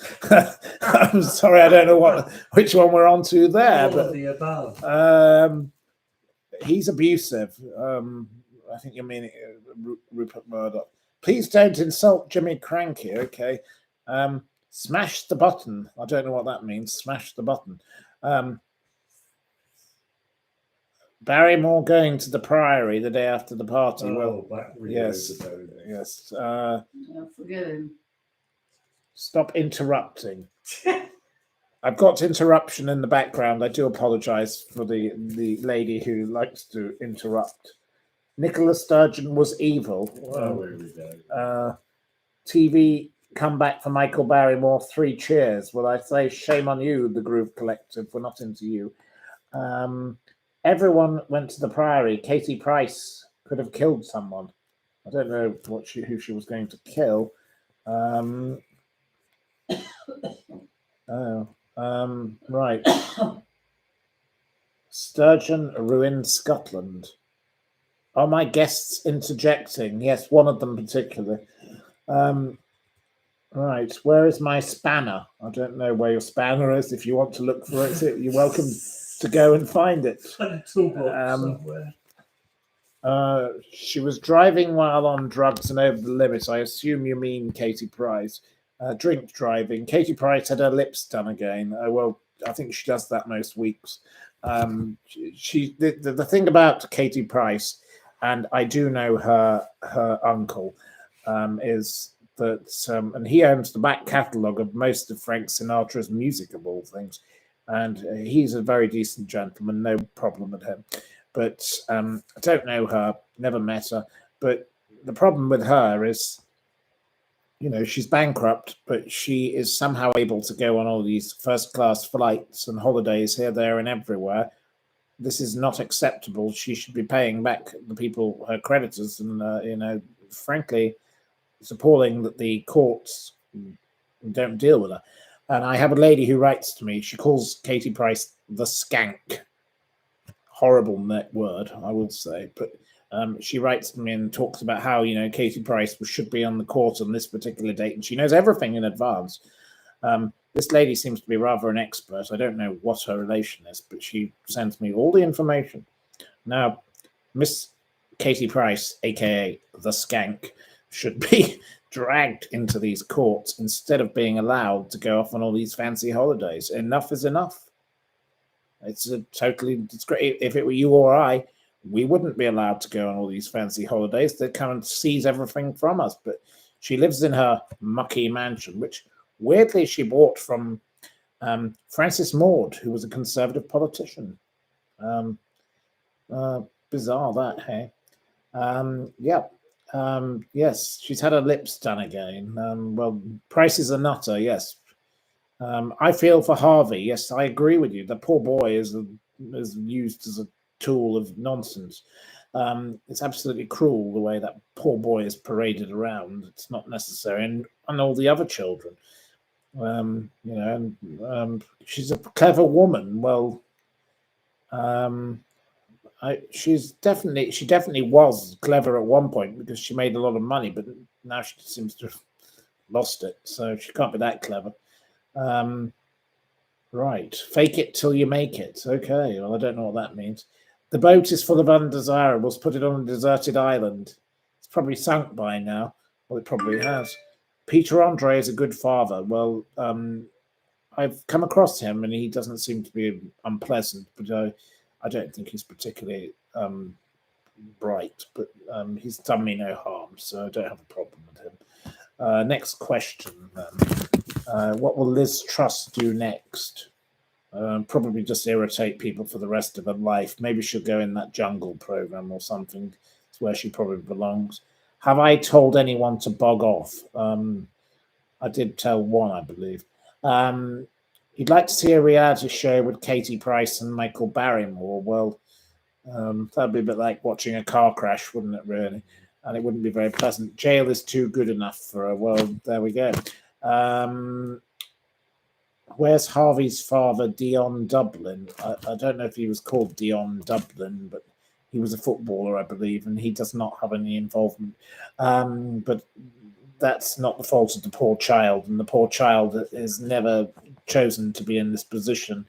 I'm sorry, I don't know which one we're on to there. All but of the above. He's abusive. I think you mean Rupert Murdoch. Please don't insult Jimmy Cranky, okay? Smash the button. I don't know what that means. Smash the button. Barrymore going to the Priory the day after the party. Oh, well, yes. Yes. Forget him. Stop interrupting. I've got interruption in the background. I do apologise for the lady who likes to interrupt. Nicola Sturgeon was evil. Oh, here we go. TV comeback for Michael Barrymore, 3 cheers. Well, I say shame on you, the Groove Collective. We're not into you. Everyone went to the Priory. Katie Price could have killed someone. I don't know who she was going to kill. Right. Sturgeon ruined Scotland. Are my guests interjecting? Yes, one of them particularly. Right, where is my spanner? I don't know where your spanner is. If you want to look for it, you're welcome to go and find it. She was driving while on drugs and over the limit. I assume you mean Katie Price. Drink driving. Katie Price had her lips done again. Well, I think she does that most weeks. The thing about Katie Price, and I do know her uncle, is that, and he owns the back catalogue of most of Frank Sinatra's music, of all things. And he's a very decent gentleman, no problem with him. But I don't know her, never met her. But the problem with her is, she's bankrupt, but she is somehow able to go on all these first-class flights and holidays here, there, and everywhere. This is not acceptable. She should be paying back the people, her creditors, and, frankly, it's appalling that the courts don't deal with her. And I have a lady who writes to me. She calls Katie Price the skank. Horrible word, I will say. But she writes to me and talks about how, Katie Price should be on the court on this particular date. And she knows everything in advance. This lady seems to be rather an expert. I don't know what her relation is, but she sends me all the information. Now, Miss Katie Price, a.k.a. the skank, should be dragged into these courts instead of being allowed to go off on all these fancy holidays. Enough is enough. It's great. If it were you or I, we wouldn't be allowed to go on all these fancy holidays. They'd come and seize everything from us. But she lives in her mucky mansion, which weirdly she bought from Francis Maud, who was a Conservative politician. Bizarre that, hey? Yes, she's had her lips done again. Well, Price is a nutter, yes. I feel for Harvey. Yes, I agree with you. The poor boy is used as a tool of nonsense. It's absolutely cruel the way that poor boy is paraded around. It's not necessary, and all the other children. She's a clever woman. Well, she definitely was clever at one point because she made a lot of money, but now she seems to have lost it. So she can't be that clever. Right, fake it till you make it. Okay, well, I don't know what that means. The boat is full of undesirables. Put it on a deserted island. It's probably sunk by now. Well, it probably has. Peter Andre is a good father. Well, I've come across him, and he doesn't seem to be unpleasant, but I don't think he's particularly bright. But he's done me no harm, so I don't have a problem with him. Next question, then. What will Liz Truss do next? Probably just irritate people for the rest of her life. Maybe she'll go in that jungle program or something. It's where she probably belongs. Have I told anyone to bog off? I did tell one, I believe. You'd like to see a reality show with Katie Price and Michael Barrymore? Well, that'd be a bit like watching a car crash, wouldn't it, really? And it wouldn't be very pleasant. Jail is too good enough for her. Well, there we go. Where's Harvey's father, Dion Dublin? I don't know if he was called Dion Dublin, but he was a footballer, I believe, and he does not have any involvement. But that's not the fault of the poor child, and the poor child is never chosen to be in this position.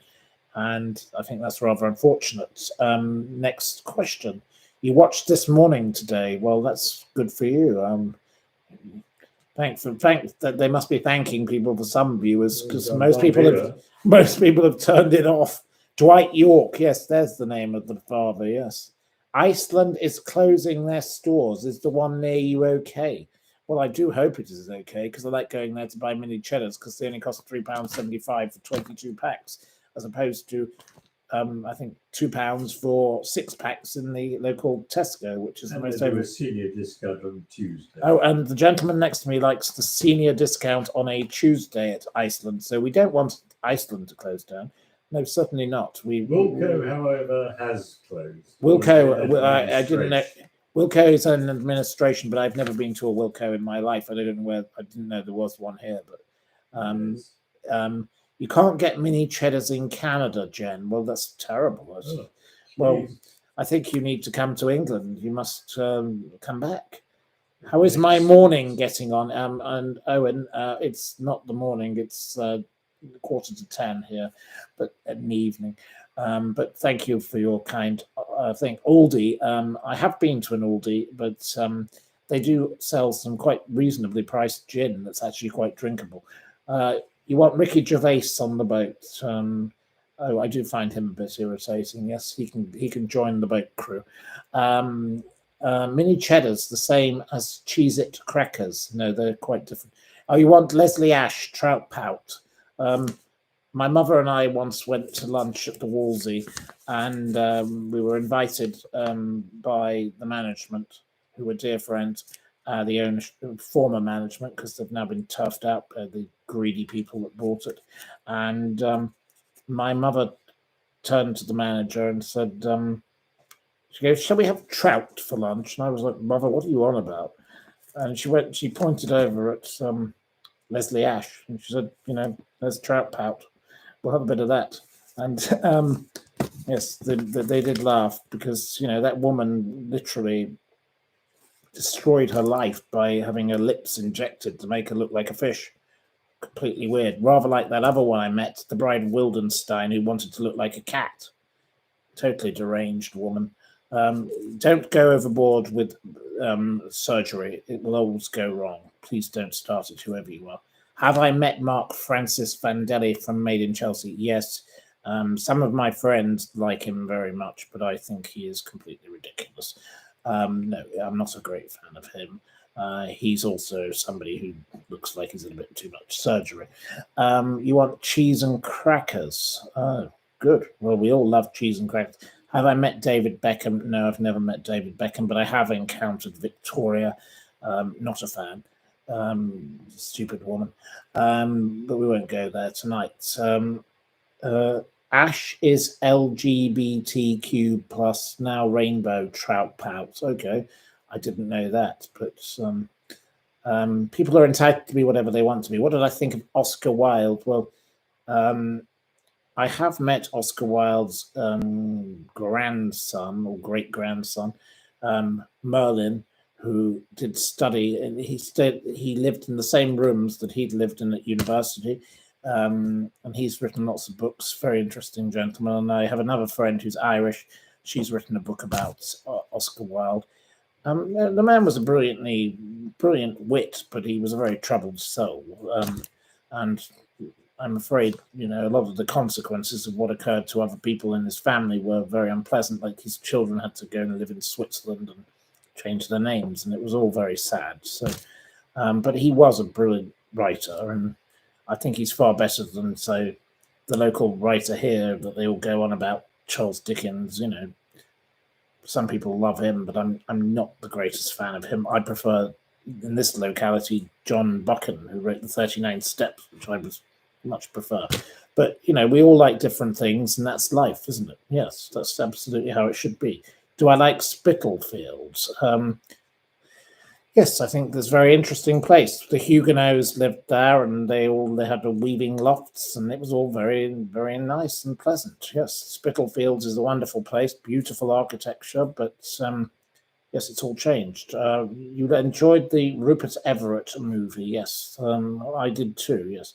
And I think that's rather unfortunate. Next question. You watched This Morning today. Well, that's good for you. Thanks that they must be thanking people for some viewers, because most people have turned it off. Dwight York, yes, there's the name of the father. Yes, Iceland is closing their stores. Is the one near you okay? Well, I do hope it is okay, because I like going there to buy mini cheddars, because they only cost £3.75 for 22 packs, as opposed to I think £2 for 6 packs in the local Tesco, which is the most over. A senior discount on Tuesday. Oh, and the gentleman next to me likes the senior discount on a Tuesday at Iceland. So we don't want Iceland to close down. No, certainly not. Wilko, however, has closed. Wilko, I didn't know. Wilko is an administration, but I've never been to a Wilko in my life. I didn't know there was one here, but you can't get mini cheddars in Canada, Jen. Well, that's terrible. Well, I think you need to come to England. You must come back. How is my morning getting on? And Owen, it's not the morning. It's 9:45 here, but in the evening. But thank you for your kind thing. Aldi, I have been to an Aldi, but they do sell some quite reasonably priced gin that's actually quite drinkable. You want Ricky Gervais on the boat. I do find him a bit irritating. Yes, he can join the boat crew. Mini cheddars, the same as Cheez-It crackers. No, they're quite different. Oh, you want Leslie Ash trout pout. My mother and I once went to lunch at the Wolsey, and we were invited by the management, who were dear friends, the owner, former management, because they've now been turfed out by the greedy people that bought it. And my mother turned to the manager and said, she goes, "Shall we have trout for lunch?" And I was like, "Mother, what are you on about?" And she pointed over at Leslie Ash, and she said, "There's trout pout. We'll have a bit of that." And yes, they did laugh, because that woman literally destroyed her life by having her lips injected to make her look like a fish. Completely weird. Rather like that other one I met, the Bride of Wildenstein, who wanted to look like a cat. Totally deranged woman. Don't go overboard with surgery. It will always go wrong. Please don't start it, whoever you are. Have I met Mark Francis Vandelli from Made in Chelsea? Yes. Some of my friends like him very much, but I think he is completely ridiculous. No, I'm not a great fan of him. He's also somebody who looks like he's in a bit too much surgery. You want cheese and crackers? Oh, good. Well, we all love cheese and crackers. Have I met David Beckham? No, I've never met David Beckham, but I have encountered Victoria. Not a fan. Stupid woman. But we won't go there tonight. Ash is LGBTQ plus, now rainbow trout pouts. Okay, I didn't know that, but people are entitled to be whatever they want to be. What did I think of Oscar Wilde? Well, I have met Oscar Wilde's grandson or great grandson, Merlin, who did study, and he lived in the same rooms that he'd lived in at university. And he's written lots of books, very interesting gentleman. And I have another friend who's Irish. She's written a book about Oscar Wilde. The man was a brilliant wit, but he was a very troubled soul. And I'm afraid, a lot of the consequences of what occurred to other people in his family were very unpleasant. Like his children had to go and live in Switzerland and change their names, and it was all very sad. So, but he was a brilliant writer, and I think he's far better than, say, the local writer here that they all go on about, Charles Dickens. Some people love him, but I'm not the greatest fan of him. I prefer, in this locality, John Buchan, who wrote the 39 Steps, which I was much prefer. But, we all like different things, and that's life, isn't it? Yes, that's absolutely how it should be. Do I like Spitalfields? Yes, I think there's a very interesting place. The Huguenots lived there, and they had the weaving lofts, and it was all very, very nice and pleasant. Yes, Spitalfields is a wonderful place, beautiful architecture, but yes, it's all changed. You enjoyed the Rupert Everett movie, yes. I did too, yes.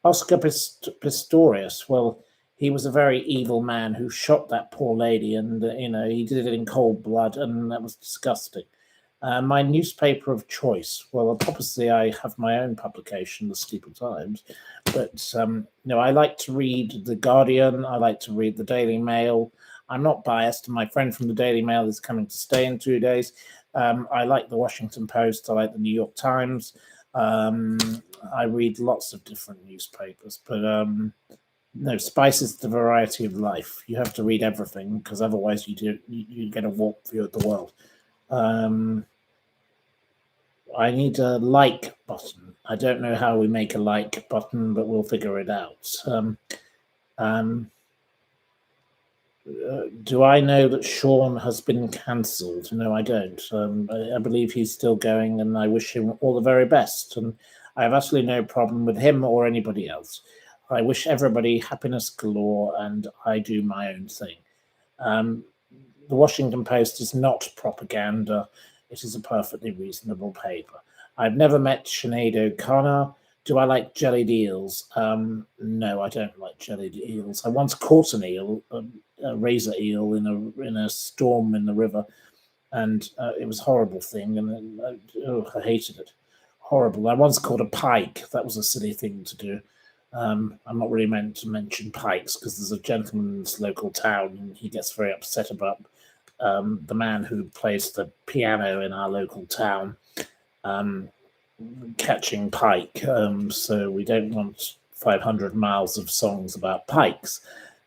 Oscar Pistorius, well, he was a very evil man who shot that poor lady, and, he did it in cold blood, and that was disgusting. My newspaper of choice, well, obviously I have my own publication, the Steeple Times, but I like to read The Guardian, I like to read the Daily Mail. I'm not biased, and my friend from the Daily Mail is coming to stay in 2 days. I like the Washington Post, I like the New York Times. I read lots of different newspapers, but no, spice is the variety of life. You have to read everything, because otherwise you get a warped view of the world. I need a like button. I don't know how we make a like button, but we'll figure it out. Do I know that Sean has been cancelled? No, I don't. I believe he's still going, and I wish him all the very best. And I have absolutely no problem with him or anybody else. I wish everybody happiness galore, and I do my own thing. The Washington Post is not propaganda. It is a perfectly reasonable paper. I've never met Sinead O'Connor. Do I like jellied eels? No, I don't like jellied eels. I once caught an eel, a razor eel, in a storm in the river, and it was a horrible thing, and I hated it. Horrible. I once caught a pike. That was a silly thing to do. I'm not really meant to mention pikes, because there's a gentleman in this local town, and he gets very upset about the man who plays the piano in our local town catching pike. So we don't want 500 miles of songs about pikes.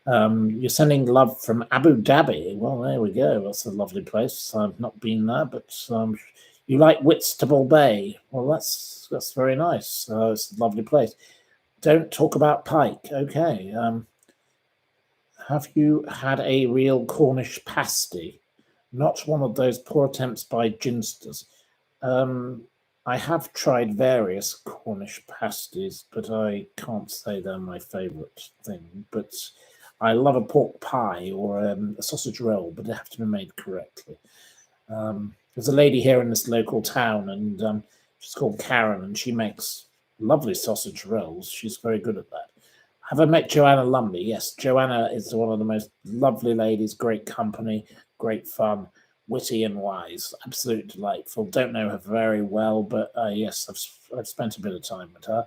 You're sending love from Abu Dhabi. Well, there we go. That's a lovely place. I've not been there, but you like Whitstable Bay. Well, that's very nice. It's a lovely place. Don't talk about pike. Okay. Have you had a real Cornish pasty? Not one of those poor attempts by ginsters. I have tried various Cornish pasties, but I can't say they're my favourite thing. But I love a pork pie or a sausage roll, but they have to be made correctly. There's a lady here in this local town, and she's called Karen, and she makes lovely sausage rolls. She's very good at that. Have I met Joanna Lumley? Yes, Joanna is one of the most lovely ladies, great company, great fun, witty and wise, absolutely delightful. Don't know her very well, but yes, I've spent a bit of time with her.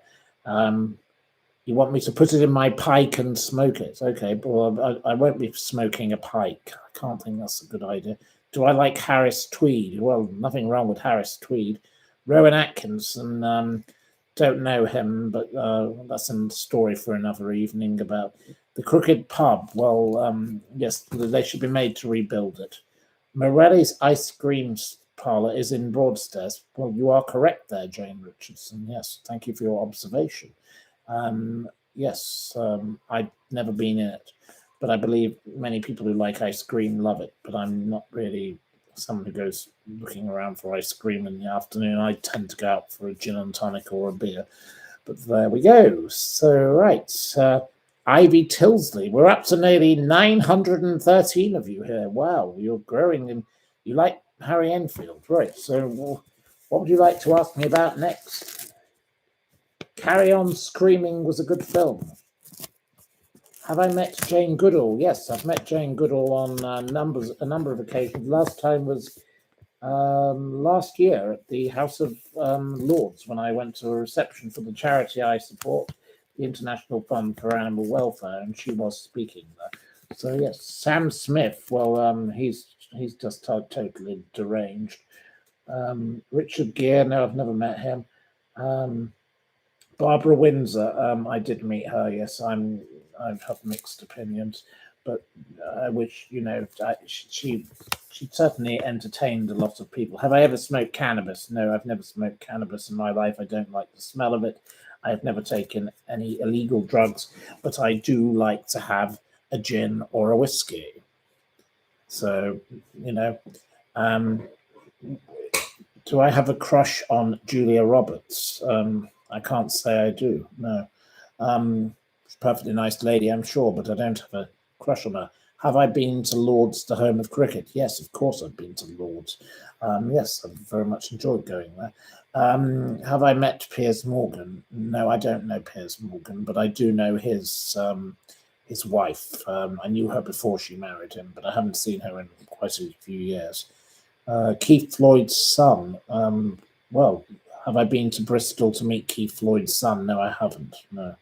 You want me to put it in my pike and smoke it? Okay, but I won't be smoking a pike. I can't think that's a good idea. Do I like Harris Tweed? Well, nothing wrong with Harris Tweed. Rowan Atkinson, don't know him, but that's a story for another evening. About the Crooked Pub. Well, yes, they should be made to rebuild it. Morelli's Ice Cream Parlour is in Broadstairs. Well, you are correct there, Jane Richardson. Yes, thank you for your observation. yes, I've never been in it, but I believe many people who like ice cream love it. But I'm not really someone who goes looking around for ice cream in the afternoon. I tend to go out for a gin and tonic or a beer. But there we go. So, right. Ivy Tilsley. We're up to nearly 913 of you here. Wow, you're growing and you like Harry Enfield. Right. So, what would you like to ask me about next? Carry On Screaming was a good film. Have I met Jane Goodall? Yes, I've met Jane Goodall on a number of occasions. Last time was last year at the House of Lords when I went to a reception for the charity I support, the International Fund for Animal Welfare, and she was speaking there. So yes, Sam Smith. Well, he's just totally deranged. Richard Gere. No, I've never met him. Barbara Windsor. I did meet her. Yes, I have mixed opinions, but I wish she certainly entertained a lot of people. Have I ever smoked cannabis? No, I've never smoked cannabis in my life. I don't like the smell of it. I've never taken any illegal drugs, but I do like to have a gin or a whiskey. So, do I have a crush on Julia Roberts? I can't say I do. No. She's a perfectly nice lady, I'm sure, but I don't have a crush on her. Have I been to Lords, the home of cricket? Yes, of course I've been to Lords. Yes, I've very much enjoyed going there. Have I met Piers Morgan? No, I don't know Piers Morgan, but I do know his wife. I knew her before she married him, but I haven't seen her in quite a few years. Keith Floyd's son. Well, have I been to Bristol to meet Keith Floyd's son? No, I haven't. No.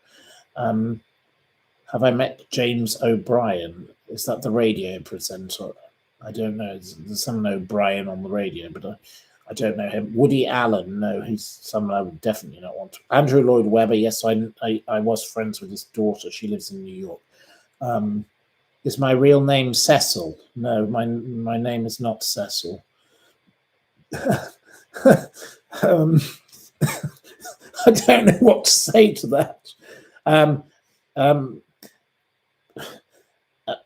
Have I met James O'Brien? Is that the radio presenter? I don't know. There's someone O'Brien on the radio, but I don't know him. Woody Allen? No, he's someone I would definitely not want to. Andrew Lloyd Webber? Yes, I was friends with his daughter. She lives in New York. Is my real name Cecil? No, my name is not Cecil. I don't know what to say to that.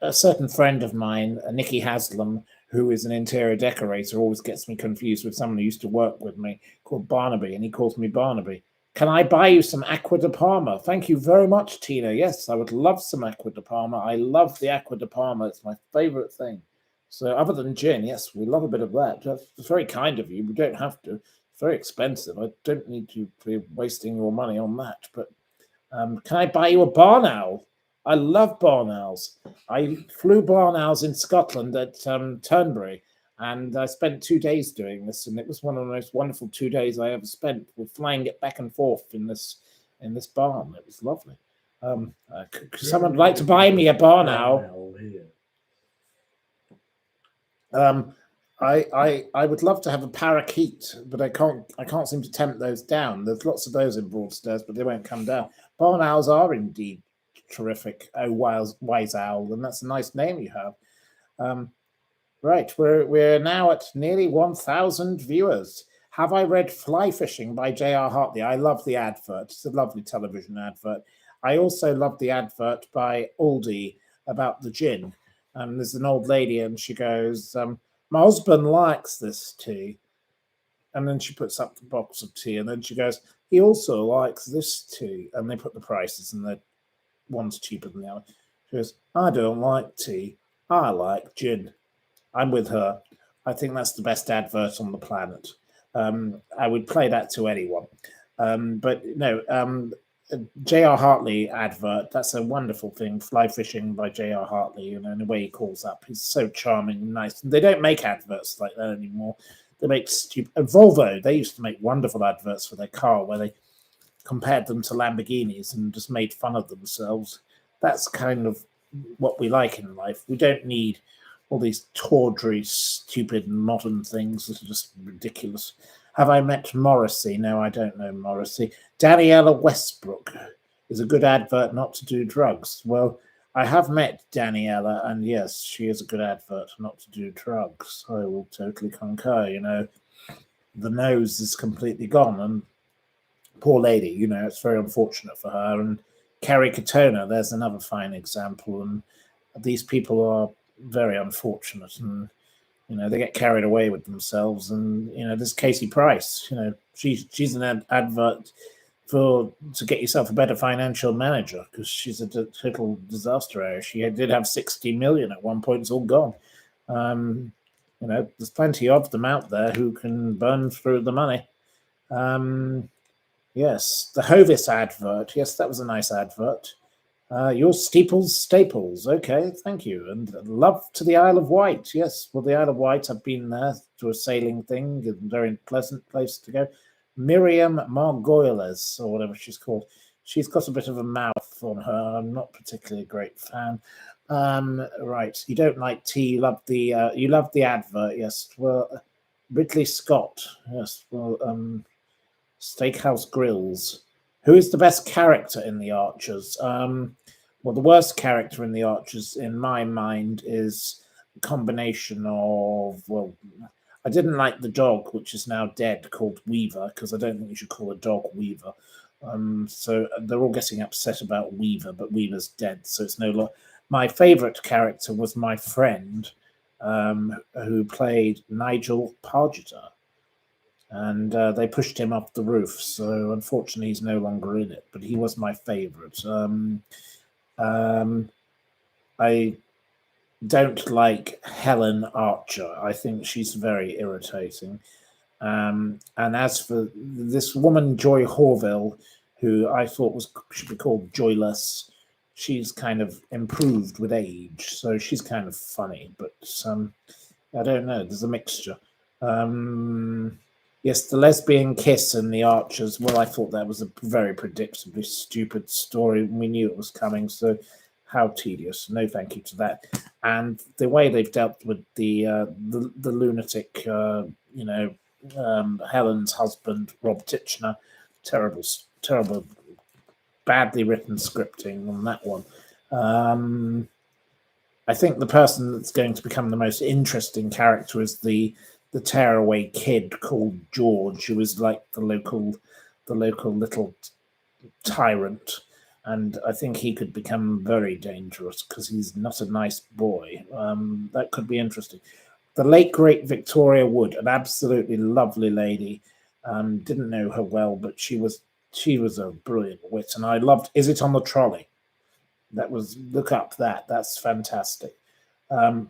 A certain friend of mine, Nicky Haslam, who is an interior decorator, always gets me confused with someone who used to work with me called Barnaby, and he calls me Barnaby. Can I buy you some Aqua de Parma? Thank you very much, Tina. Yes, I would love some Aqua de Parma. I love the Aqua de Parma. It's my favorite thing. So other than gin, yes, we love a bit of that. That's very kind of you. We don't have to. It's very expensive. I don't need you to be wasting your money on that. But can I buy you a barn owl? I love barn owls. I flew barn owls in Scotland at Turnberry, and I spent 2 days doing this, and it was one of the most wonderful 2 days I ever spent with flying it back and forth in this barn. It was lovely. Could someone like to buy me a barn owl? I would love to have a parakeet, but I can't seem to tempt those down. There's lots of those in Broadstairs, but they won't come down. Barn owls are indeed terrific. Oh, wise owl, and that's a nice name you have. Right, we're now at nearly 1,000 viewers. Have I read Fly Fishing by J.R. Hartley? I love the advert. It's a lovely television advert. I also love the advert by Aldi about the gin. There's an old lady, and she goes, my husband likes this tea. And then she puts up the box of tea, and then she goes, he also likes this tea. And they put the prices, and one's cheaper than the other. She goes, I don't like tea. I like gin. I'm with her. I think that's the best advert on the planet. I would play that to anyone. But no, J.R. Hartley advert, that's a wonderful thing. Fly Fishing by J.R. Hartley, in the way he calls up. He's so charming and nice. They don't make adverts like that anymore. They make stupid. Volvo, they used to make wonderful adverts for their car where they compared them to Lamborghinis and just made fun of themselves. That's kind of what we like in life. We don't need all these tawdry, stupid, modern things that are just ridiculous. Have I met Morrissey? No, I don't know Morrissey. Daniela Westbrook is a good advert not to do drugs. Well, I have met Daniela, and yes, she is a good advert not to do drugs. I will totally concur. The nose is completely gone, and poor lady, it's very unfortunate for her. And Kerry Katona, there's another fine example. And these people are very unfortunate, and they get carried away with themselves. And there's Casey Price. She's an advert to get yourself a better financial manager, because she's a total disaster area. She did have 60 million at one point. It's all gone. There's plenty of them out there who can burn through the money. Yes, the Hovis advert. Yes, that was a nice advert. Your steeples staples. Okay, thank you. And love to the Isle of Wight. Yes, well, the Isle of Wight, I've been there to a sailing thing. A very pleasant place to go. Miriam Margoyles, or whatever she's called. She's got a bit of a mouth on her. I'm not particularly a great fan. Right, you don't like tea. You love the advert. Yes, well, Ridley Scott. Yes, well, Steakhouse Grills. Who is the best character in The Archers? Well, the worst character in The Archers, in my mind, is a combination of, well, I didn't like the dog, which is now dead, called Weaver, because I don't think you should call a dog Weaver. So they're all getting upset about Weaver, but Weaver's dead, so it's no longer. My favourite character was my friend, who played Nigel Pargeter. And they pushed him off the roof, so unfortunately he's no longer in it, but he was my favourite. I don't like Helen Archer. I think she's very irritating. And as for this woman, Joy Horville, who I thought should be called Joyless, she's kind of improved with age, so she's kind of funny, but I don't know, there's a mixture. Yes, the lesbian kiss in The Archers. Well, I thought that was a very predictably stupid story. We knew it was coming, so how tedious. No thank you to that. And the way they've dealt with the lunatic, Helen's husband, Rob Titchener, terrible, badly written scripting on that one. I think the person that's going to become the most interesting character is the tearaway kid called George, who is like the local little tyrant, and I think he could become very dangerous because he's not a nice boy. That could be interesting. The late great Victoria Wood, an absolutely lovely lady. Didn't know her well, but she was a brilliant wit, and I loved Is It on the Trolley? Look up that. That's fantastic.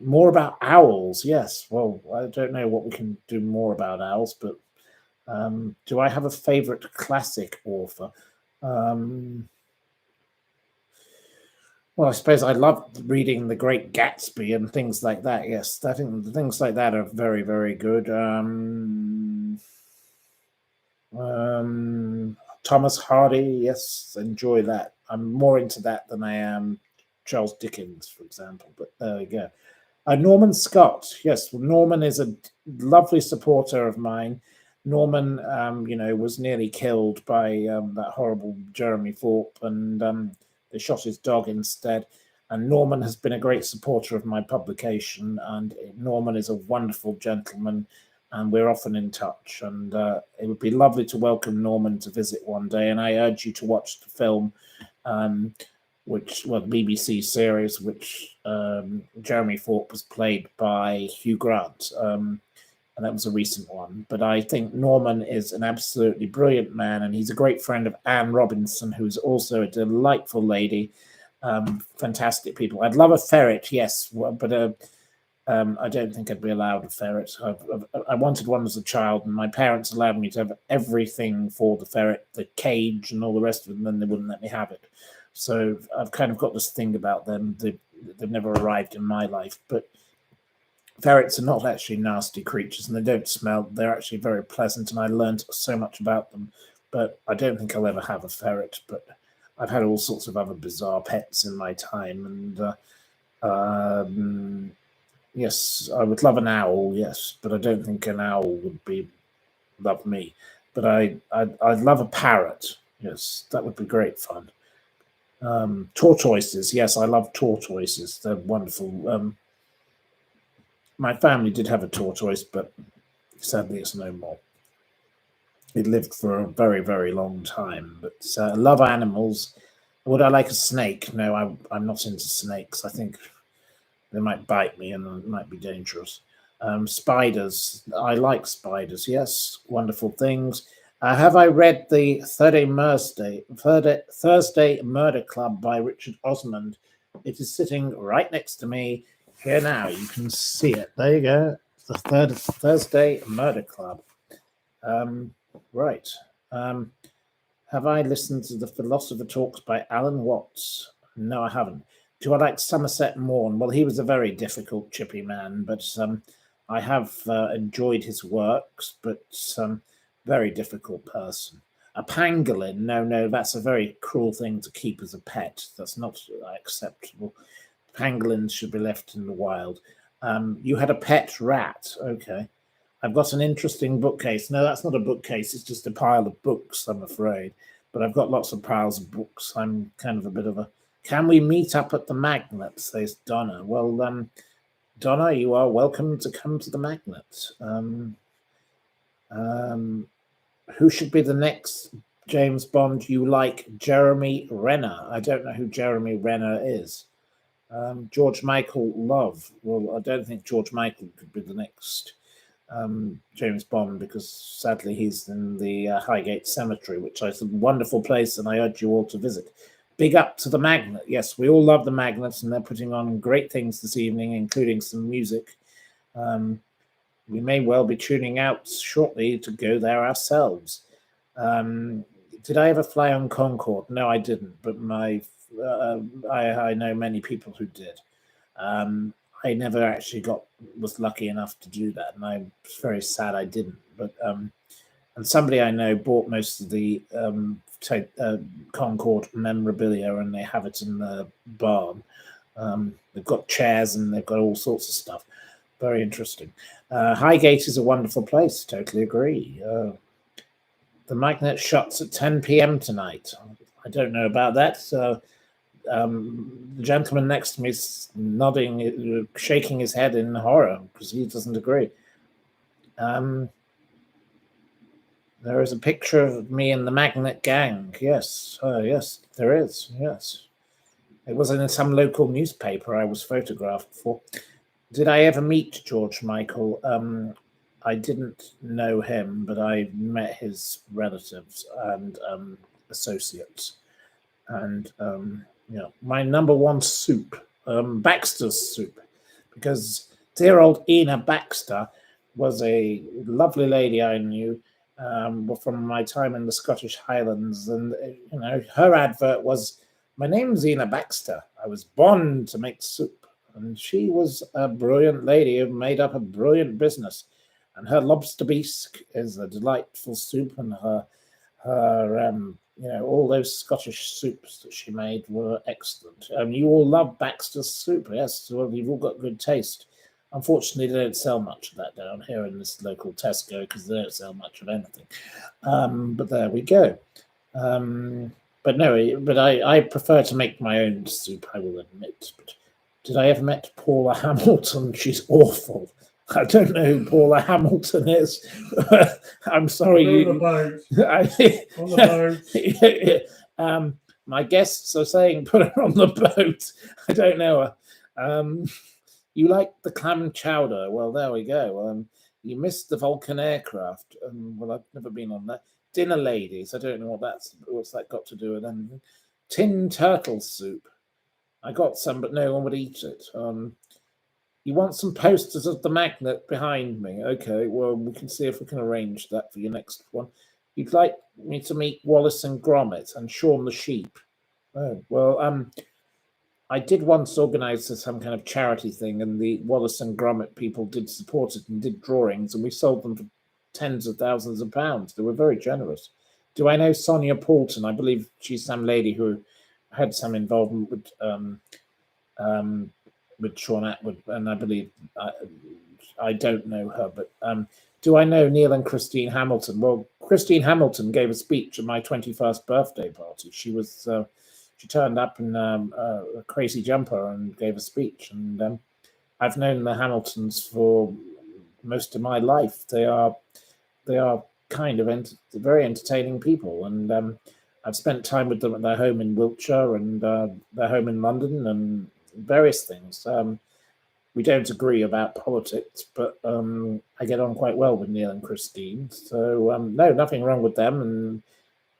More about owls. Yes. Well, I don't know what we can do more about owls, but do I have a favorite classic author? Well, I suppose I loved reading The Great Gatsby and things like that. Yes, I think things like that are very, very good. Thomas Hardy. Yes, enjoy that. I'm more into that than I am Charles Dickens, for example, but there we go. Norman Scott. Yes, Norman is a lovely supporter of mine. Norman, was nearly killed by that horrible Jeremy Thorpe, and they shot his dog instead. And Norman has been a great supporter of my publication, and Norman is a wonderful gentleman, and we're often in touch. And it would be lovely to welcome Norman to visit one day, and I urge you to watch the film, BBC series, which Jeremy Thorpe was played by Hugh Grant, and that was a recent one. But I think Norman is an absolutely brilliant man, and he's a great friend of Anne Robinson, who's also a delightful lady. Fantastic people. I'd love a ferret, yes, but I don't think I'd be allowed a ferret. I wanted one as a child, and my parents allowed me to have everything for the ferret, the cage and all the rest of it, and then they wouldn't let me have it. So I've kind of got this thing about them. They've never arrived in my life, but ferrets are not actually nasty creatures, and they don't smell. They're actually very pleasant, and I learned so much about them. But I don't think I'll ever have a ferret. But I've had all sorts of other bizarre pets in my time, and yes, I would love an owl. Yes, but I don't think an owl would love me. But I'd love a parrot. Yes, that would be great fun. Tortoises. Yes, I love tortoises. They're wonderful. My family did have a tortoise, but sadly it's no more. It lived for a very, very long time. But I love animals. Would I like a snake? No, I'm not into snakes. I think they might bite me and it might be dangerous. Spiders. I like spiders. Yes, wonderful things. Have I read the Thursday Murder Club by Richard Osmond? It is sitting right next to me here now. You can see it. There you go. The Thursday Murder Club. Right. Have I listened to the Philosopher Talks by Alan Watts? No, I haven't. Do I like Somerset Maugham? Well, he was a very difficult, chippy man, but I have enjoyed his works, but very difficult person. A pangolin? No, that's a very cruel thing to keep as a pet. That's not acceptable. Pangolins should be left in the wild. You had a pet rat. Okay. I've got an interesting bookcase. No, that's not a bookcase. It's just a pile of books, I'm afraid. But I've got lots of piles of books. I'm kind of a bit of a... Can we meet up at the Magnet, says Donna. Well, Donna, you are welcome to come to the Magnet. Who should be the next James Bond you like? Jeremy Renner. I don't know who Jeremy Renner is. George Michael Love. Well, I don't think George Michael could be the next James Bond, because sadly he's in the Highgate Cemetery, which is a wonderful place and I urge you all to visit. Big up to the Magnet. Yes, we all love the Magnet and they're putting on great things this evening, including some music. We may well be tuning out shortly to go there ourselves. Did I ever fly on Concorde? No, I didn't, but I know many people who did. I never actually was lucky enough to do that, and I'm very sad I didn't. But and somebody I know bought most of the Concorde memorabilia, and they have it in the barn. They've got chairs and they've got all sorts of stuff. Very interesting. Highgate is a wonderful place. Totally agree. The Magnet shuts at 10 p.m. tonight. I don't know about that. The gentleman next to me is nodding, shaking his head in horror because he doesn't agree. There is a picture of me in the Magnet gang. Yes, yes, there is. Yes, it was in some local newspaper I was photographed for. Did I ever meet George Michael? I didn't know him, but I met his relatives and associates. And my number one soup, Baxter's soup, because dear old Ina Baxter was a lovely lady I knew from my time in the Scottish Highlands. And, her advert was, "My name's Ina Baxter. I was born to make soup." And she was a brilliant lady who made up a brilliant business. And her lobster bisque is a delightful soup, and her all those Scottish soups that she made were excellent. You all love Baxter's soup, yes? Well, you've all got good taste. Unfortunately, they don't sell much of that down here in this local Tesco because they don't sell much of anything. But there we go. But I prefer to make my own soup, I will admit. But did I ever met Paula Hamilton? She's awful. I don't know who Paula Hamilton is. I'm sorry. On the boat. My guests are saying put her on the boat. I don't know her. You like the clam chowder? Well, there we go. You missed the Vulcan aircraft. Well, I've never been on that. Dinner ladies. I don't know what's that got to do with anything. Tin turtle soup. I got some, but no one would eat it. You want some posters of the Magnet behind me? Okay, well, we can see if we can arrange that for your next one. You'd like me to meet Wallace and Gromit and Shaun the Sheep? Oh, well, I did once organise some kind of charity thing, and the Wallace and Gromit people did support it and did drawings, and we sold them for tens of thousands of pounds. They were very generous. Do I know Sonia Poulton? I believe she's some lady who had some involvement with Sean Atwood, and I believe I don't know her, but do I know Neil and Christine Hamilton? Well, Christine Hamilton gave a speech at my 21st birthday party. She turned up in a crazy jumper and gave a speech, and I've known the Hamiltons for most of my life. They are kind of very entertaining people, and I've spent time with them at their home in Wiltshire and their home in London and various things. We don't agree about politics, but I get on quite well with Neil and Christine. So no, nothing wrong with them.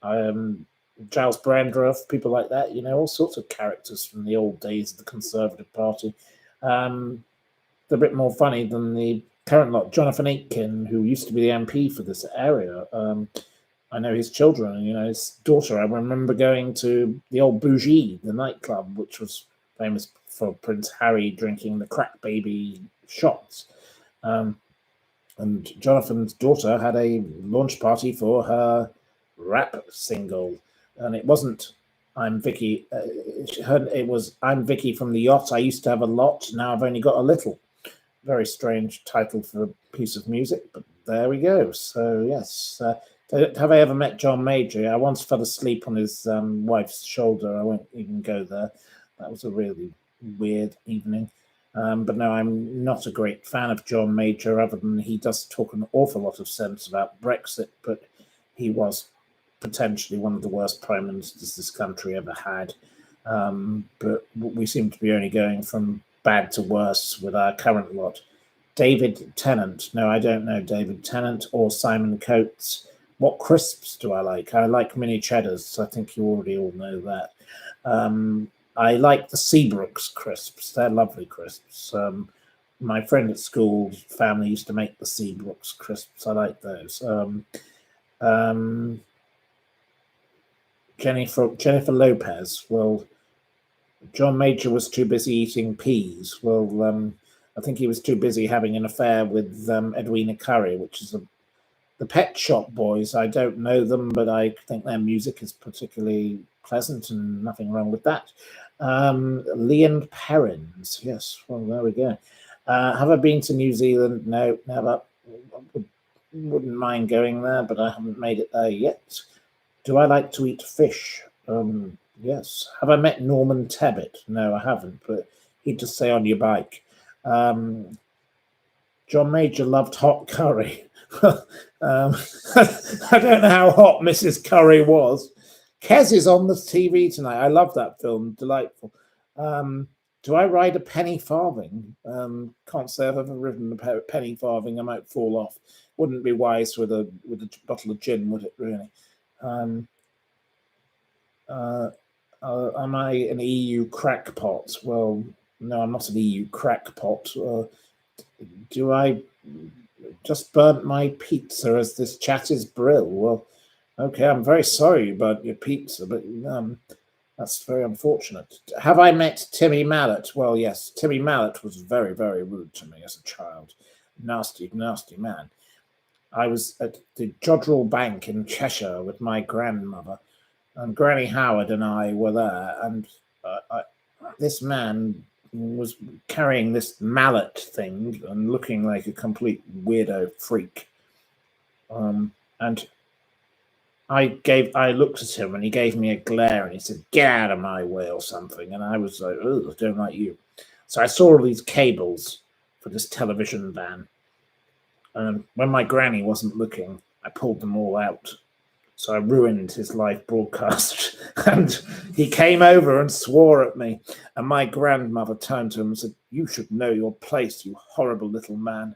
And Giles Brandreth, people like that, all sorts of characters from the old days of the Conservative Party. They're a bit more funny than the current lot. Jonathan Aitken, who used to be the MP for this area. I know his children, his daughter. I remember going to the old Bougie, the nightclub, which was famous for Prince Harry drinking the crack baby shots. And Jonathan's daughter had a launch party for her rap single. And it wasn't I'm Vicky. It was I'm Vicky from the yacht. I used to have a lot. Now I've only got a little. Very strange title for a piece of music, but there we go. So, yes. Have I ever met John Major? I once fell asleep on his wife's shoulder. I won't even go there. That was a really weird evening. But no, I'm not a great fan of John Major, other than he does talk an awful lot of sense about Brexit, but he was potentially one of the worst prime ministers this country ever had. But we seem to be only going from bad to worse with our current lot. David Tennant. No, I don't know David Tennant or Simon Coates. What crisps do I like? I like mini cheddars. I think you already all know that. I like the Seabrooks crisps. They're lovely crisps. My friend at school, family used to make the Seabrooks crisps. I like those. Jennifer Lopez. Well, John Major was too busy eating peas. Well, I think he was too busy having an affair with Edwina Currie, which is the Pet Shop Boys. I don't know them, but I think their music is particularly pleasant and nothing wrong with that. Leon Perrins. Yes, well, there we go. Have I been to New Zealand? No, never. Wouldn't mind going there, but I haven't made it there yet. Do I like to eat fish? Yes. Have I met Norman Tebbit? No, I haven't, but he'd just say on your bike. John Major loved hot curry. I don't know how hot Mrs. Curry was. Kes is on the TV tonight. I love that film. Delightful. Do I ride a penny farthing? Can't say I've ever ridden a penny farthing. I might fall off. Wouldn't be wise with a bottle of gin, would it, really? Am I an EU crackpot? Well, no, I'm not an EU crackpot. Do I just burnt my pizza as this chat is brill? Well, okay, I'm very sorry about your pizza, but that's very unfortunate. Have I met Timmy Mallet? Well, yes, Timmy Mallet was very, very rude to me as a child. Nasty, nasty man. I was at the Jodrell Bank in Cheshire with my grandmother, and Granny Howard and I were there, and this man was carrying this mallet thing and looking like a complete weirdo freak. And I looked at him and he gave me a glare and he said, "Get out of my way," or something. And I was like, "Oh, I don't like you." So I saw all these cables for this television van. And when my granny wasn't looking, I pulled them all out. So I ruined his live broadcast. And he came over and swore at me. And my grandmother turned to him and said, "You should know your place, you horrible little man."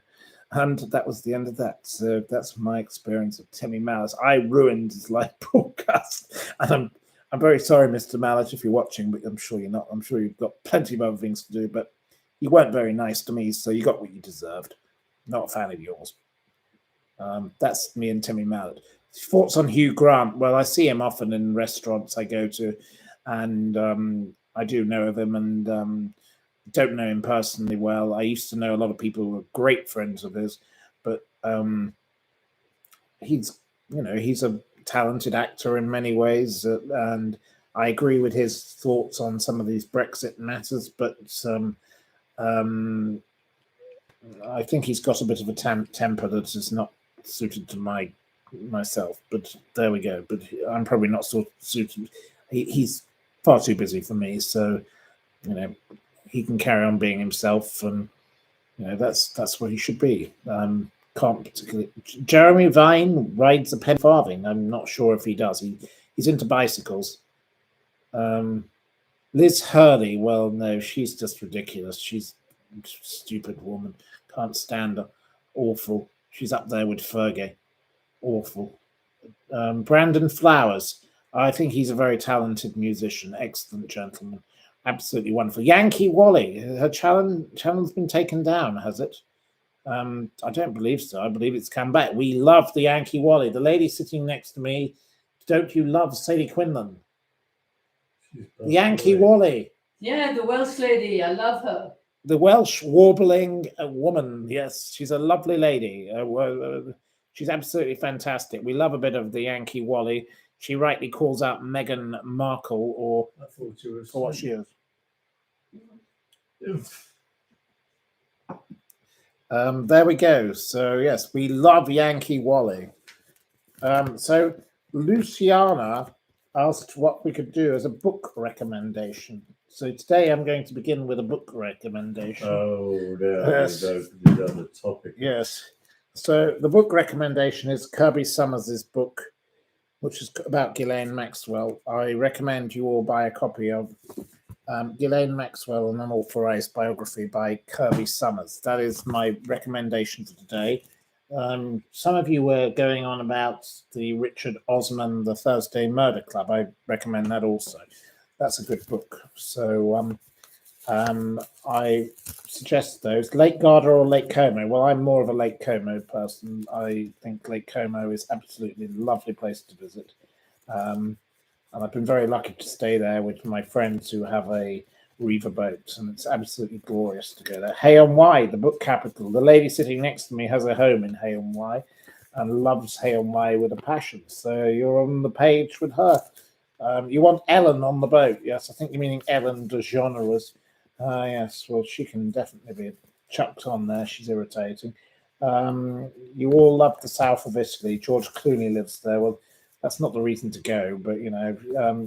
And that was the end of that. So that's my experience of Timmy Mallet. I ruined his live broadcast. And I'm very sorry, Mr. Mallet, if you're watching, but I'm sure you're not. I'm sure you've got plenty of other things to do. But you weren't very nice to me, so you got what you deserved. Not a fan of yours. That's me and Timmy Mallet. Thoughts on Hugh Grant? Well, I see him often in restaurants I go to, and I do know of him, and don't know him personally well. I used to know a lot of people who were great friends of his, but he's a talented actor in many ways, and I agree with his thoughts on some of these Brexit matters, but I think he's got a bit of a temper that is not suited to myself, but there we go. But I'm probably not so suited. He's far too busy for me, so he can carry on being himself, and that's what he should be. Can't particularly. Jeremy Vine rides a penny farthing. I'm not sure if he does. He He's into bicycles. Liz Hurley, well, no, she's just ridiculous. She's a stupid woman. Can't stand her. Awful. She's up there with Fergie. Awful. Brandon Flowers. I think he's a very talented musician. Excellent gentleman. Absolutely wonderful. Yankee Wally. Her channel's been taken down, has it? I don't believe so. I believe it's come back. We love the Yankee Wally. The lady sitting next to me. Don't you love Sadie Quinlan? The Yankee Wally. Yeah, the Welsh lady. I love her. The Welsh warbling woman. Yes, she's a lovely lady. She's absolutely fantastic. We love a bit of the Yankee Wally. She rightly calls out Meghan Markle, or I thought you were for what she is. There we go. So yes, we love Yankee Wally. So Luciana asked what we could do as a book recommendation. So today I'm going to begin with a book recommendation. Oh, no, Yes. we've opened another topic. Yes. So the book recommendation is Kirby Summers's book, which is about Ghislaine Maxwell. I recommend you all buy a copy of Ghislaine Maxwell, an unauthorized biography by Kirby Summers. That is my recommendation for today. Some of you were going on about the Richard Osman, The Thursday Murder Club. I recommend that also. That's a good book. So I suggest those. Lake Garda or Lake Como? Well, I'm more of a Lake Como person. I think Lake Como is absolutely a lovely place to visit. And I've been very lucky to stay there with my friends who have a reefer boat, and it's absolutely glorious to go there. Hay-on-Wye, the book capital. The lady sitting next to me has a home in Hay-on-Wye and loves Hay-on-Wye with a passion. So you're on the page with her. You want Ellen on the boat. Yes, I think you're meaning Ellen DeGeneres. Yes, well, she can definitely be chucked on there. She's irritating. You all love the south of Italy. George Clooney lives there. Well, that's not the reason to go, but you know,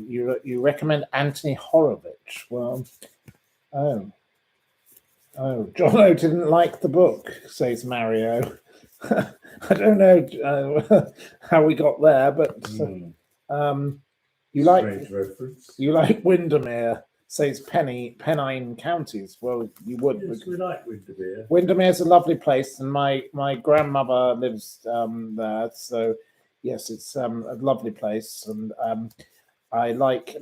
you recommend Anthony Horowitz. Well, oh, Jono didn't like the book, says Mario. I don't know how we got there, but you like Windermere, says Pennine Counties. Well, you would. Yes, we like Windermere. Windermere's a lovely place, and my grandmother lives there, so. Yes, it's a lovely place, and I like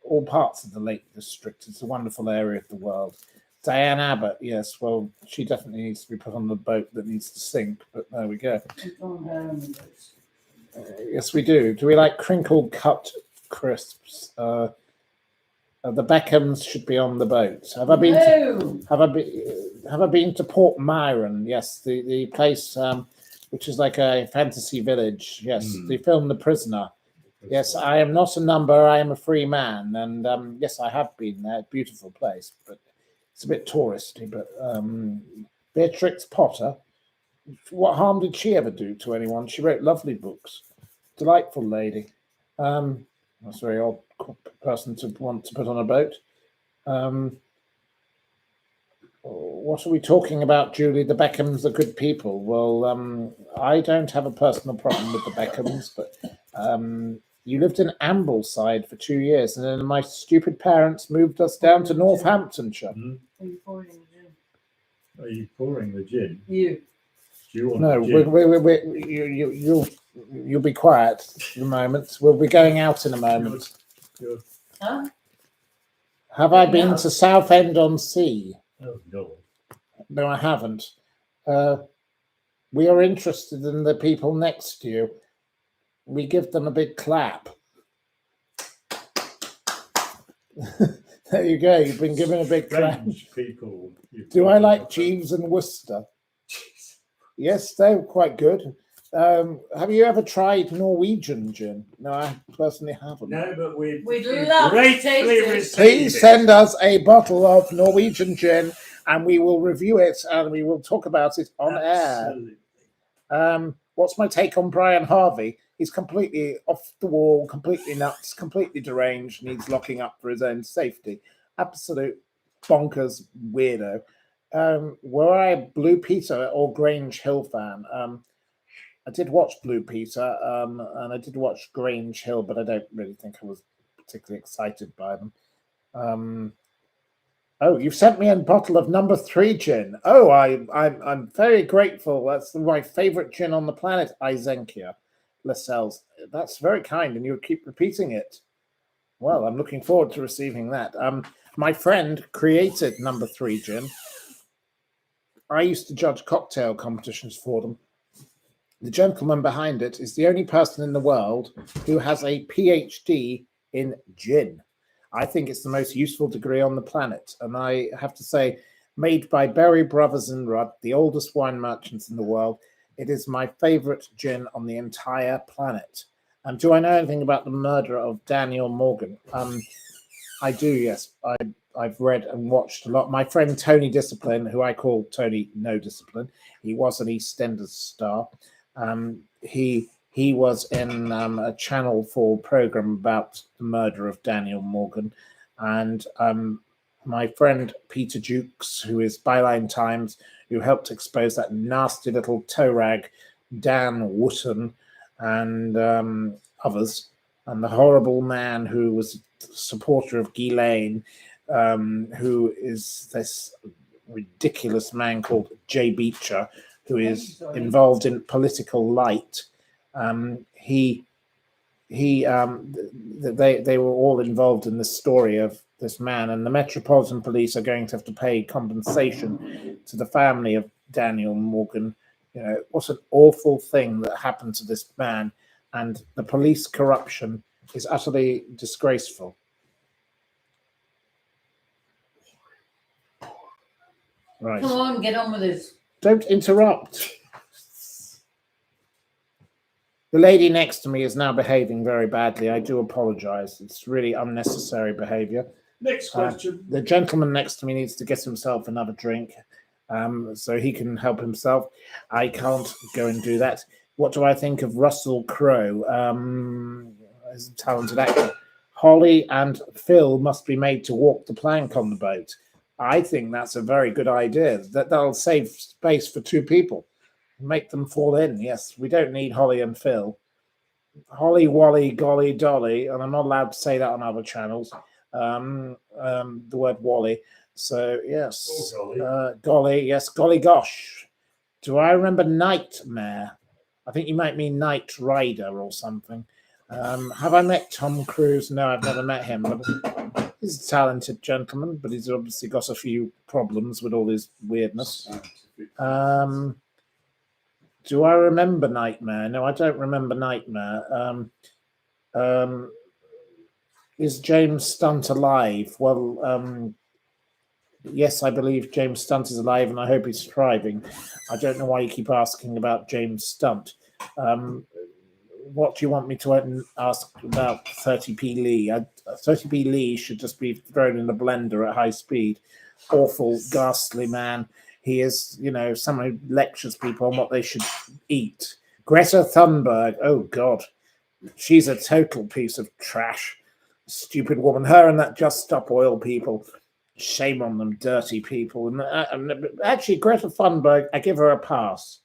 all parts of the Lake District. It's a wonderful area of the world. Diane Abbott, yes, well, she definitely needs to be put on the boat that needs to sink, but there we go. Yes, we do. Do we like crinkle cut crisps? The Beckhams should be on the boat. Have I been to Port Myron? Yes, the place. Which is like a fantasy village. Yes, they filmed The Prisoner. Yes, I am not a number, I am a free man. And yes, I have been there. Beautiful place, but it's a bit touristy. But Beatrix Potter, what harm did she ever do to anyone? She wrote lovely books. Delightful lady. That's a very odd person to want to put on a boat. What are we talking about, Julie? The Beckhams are good people. Well, I don't have a personal problem with the Beckhams, but you lived in Ambleside for 2 years, and then my stupid parents moved us down to Northamptonshire. Are you pouring the gin? Are you pouring the gin? You. Do you want No, gin? you'll be quiet for the moment. We'll be going out in a moment. Good. Huh? Have I been to Southend-on-Sea? Oh, no. No, I haven't. We are interested in the people next to you. We give them a big clap. There you go. You've been given a big clap. People. Do I like Jeeves and Worcester? Yes, they're quite good. Have you ever tried Norwegian gin? No, I personally haven't. No, but we'd love to gratefully taste it. receive Please it. send us a bottle of Norwegian gin, and we will review it and we will talk about it on Absolutely. air. What's my take on Brian Harvey? He's completely off the wall, completely nuts, completely deranged, needs locking up for his own safety. Absolute bonkers weirdo. Were I a Blue Peter or Grange Hill fan? I did watch Blue Peter, and I did watch Grange Hill, but I don't really think I was particularly excited by them. Oh, you've sent me a bottle of number 3 gin. Oh, I'm very grateful. That's my favourite gin on the planet, Isenkia Lascelles. That's very kind, and you keep repeating it. Well, I'm looking forward to receiving that. My friend created number 3 gin. I used to judge cocktail competitions for them. The gentleman behind it is the only person in the world who has a PhD in gin. I think it's the most useful degree on the planet. And I have to say, made by Berry Brothers and Rudd, the oldest wine merchants in the world, it is my favorite gin on the entire planet. Do I know anything about the murder of Daniel Morgan? I do, yes. I've read and watched a lot. My friend Tony Discipline, who I call Tony No Discipline, he was an EastEnders star. He was in a Channel 4 program about the murder of Daniel Morgan. And my friend Peter Jukes, who is Byline Times, who helped expose that nasty little toe rag, Dan Wootton, and others, and the horrible man who was a supporter of Ghislaine, who is this ridiculous man called Jay Beecher, who is involved in political light. They were all involved in the story of this man, and the Metropolitan Police are going to have to pay compensation to the family of Daniel Morgan. You know, what an awful thing that happened to this man, and the police corruption is utterly disgraceful. Right. Come on, get on with this. Don't interrupt. The lady next to me is now behaving very badly. I do apologize. It's really unnecessary behavior. Next question. The gentleman next to me needs to get himself another drink so he can help himself. I can't go and do that. What do I think of Russell Crowe as a talented actor? Holly and Phil must be made to walk the plank on the boat. I think that's a very good idea. That'll save space for 2 people. Make them fall in. Yes, we don't need Holly and Phil. Holly, Wally, Golly, Dolly, and I'm not allowed to say that on other channels. The word Wally. So yes, Golly, yes, Golly gosh. Do I remember Nightmare? I think you might mean Knight Rider or something. Have I met Tom Cruise? No, I've never met him, but he's a talented gentleman, but he's obviously got a few problems with all his weirdness. Do I remember Nightmare? No, I don't remember Nightmare. Is James Stunt alive? Well, yes, I believe James Stunt is alive, and I hope he's thriving. I don't know why you keep asking about James Stunt. What do you want me to ask about 30p Lee? 30p Lee should just be thrown in the blender at high speed. Awful, ghastly man. He is, someone who lectures people on what they should eat. Greta Thunberg, oh God, she's a total piece of trash. Stupid woman. Her and that Just Stop Oil people. Shame on them, dirty people. And actually, Greta Thunberg, I give her a pass.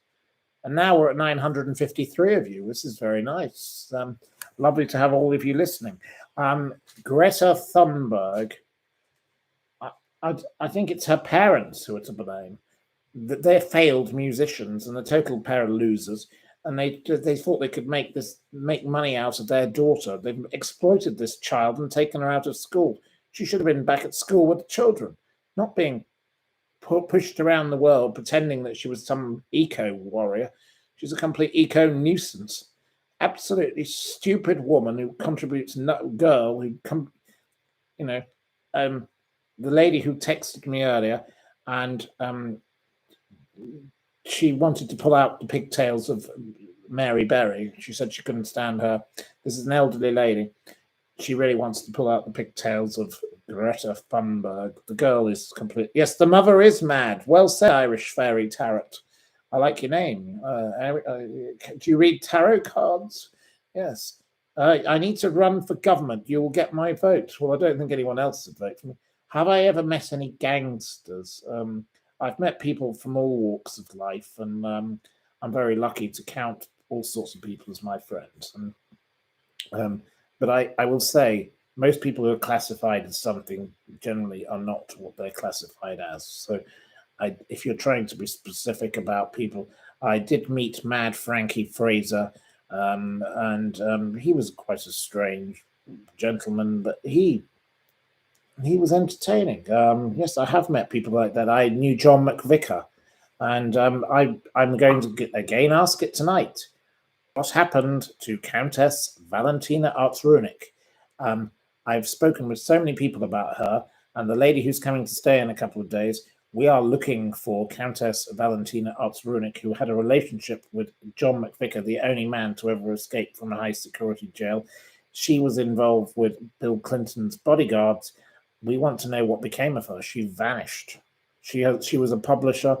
And now we're at 953 of you. This is very nice. Lovely to have all of you listening. Greta Thunberg, I think it's her parents who are to blame. They're failed musicians and a total pair of losers. And they thought they could make money out of their daughter. They've exploited this child and taken her out of school. She should have been back at school with the children, not being pushed around the world pretending that she was some eco warrior. She's a complete eco nuisance. Absolutely stupid woman who contributes girl who the lady who texted me earlier, and she wanted to pull out the pigtails of Mary Berry. She said she couldn't stand her. This is an elderly lady. She really wants to pull out the pigtails of Greta Thunberg. The girl is complete. Yes, the mother is mad. Well said, Irish Fairy Tarot. I like your name. Do you read tarot cards? Yes. I need to run for government. You will get my vote. Well, I don't think anyone else would vote for me. Have I ever met any gangsters? I've met people from all walks of life, and I'm very lucky to count all sorts of people as my friends. But I will say, most people who are classified as something generally are not what they're classified as. So if you're trying to be specific about people, I did meet Mad Frankie Fraser, and he was quite a strange gentleman, but he was entertaining. Yes, I have met people like that. I knew John McVicker, and I'm going to again ask it tonight. What happened to Countess Valentina Artsrunik? I've spoken with so many people about her, and the lady who's coming to stay in a couple of days. We are looking for Countess Valentina Artsrunik, who had a relationship with John McVicker, the only man to ever escape from a high-security jail. She was involved with Bill Clinton's bodyguards. We want to know what became of her. She vanished. She was a publisher,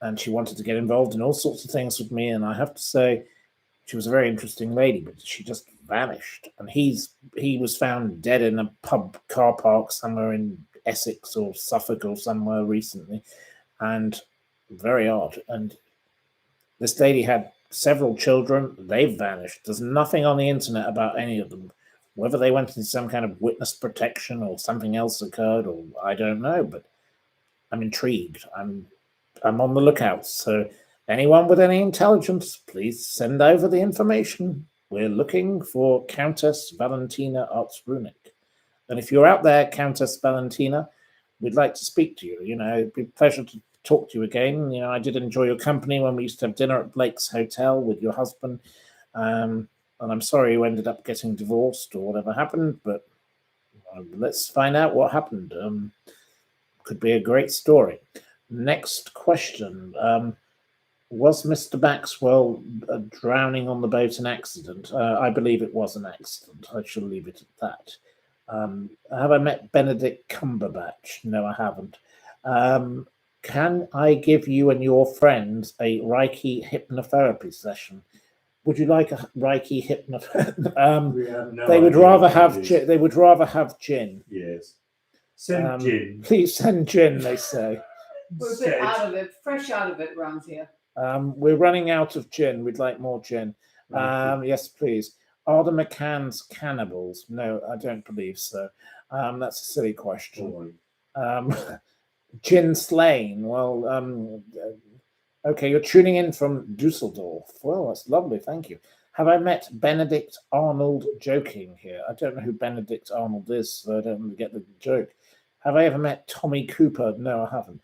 and she wanted to get involved in all sorts of things with me, and I have to say, she was a very interesting lady, but she just vanished. And he was found dead in a pub car park somewhere in Essex or Suffolk or somewhere recently, and very odd. And this lady had several children. They've vanished. There's nothing on the internet about any of them. Whether they went into some kind of witness protection or something else occurred, or I don't know, but I'm intrigued. I'm on the lookout. So anyone with any intelligence, please send over the information. We're looking for Countess Valentina Artsrunik. And if you're out there, Countess Valentina, we'd like to speak to you. You know, it'd be a pleasure to talk to you again. You know, I did enjoy your company when we used to have dinner at Blake's Hotel with your husband. And I'm sorry you ended up getting divorced or whatever happened, but let's find out what happened. Could be a great story. Next question. Was Mr. Maxwell drowning on the boat an accident? I believe it was an accident. I shall leave it at that. Have I met Benedict Cumberbatch? No, I haven't. Can I give you and your friends a Reiki hypnotherapy session? Would you like a Reiki hypnotherapy? They would rather have gin. They would rather have gin. Yes. Send gin. Please send gin, they say. We're a bit out of it, fresh out of it around here. We're running out of gin. We'd like more gin. Yes, please. Are the McCanns cannibals? No, I don't believe so. That's a silly question. Gin Slane. Well, okay, you're tuning in from Dusseldorf. Well, that's lovely. Thank you. Have I met Benedict Arnold joking here? I don't know who Benedict Arnold is, so I don't really get the joke. Have I ever met Tommy Cooper? No, I haven't.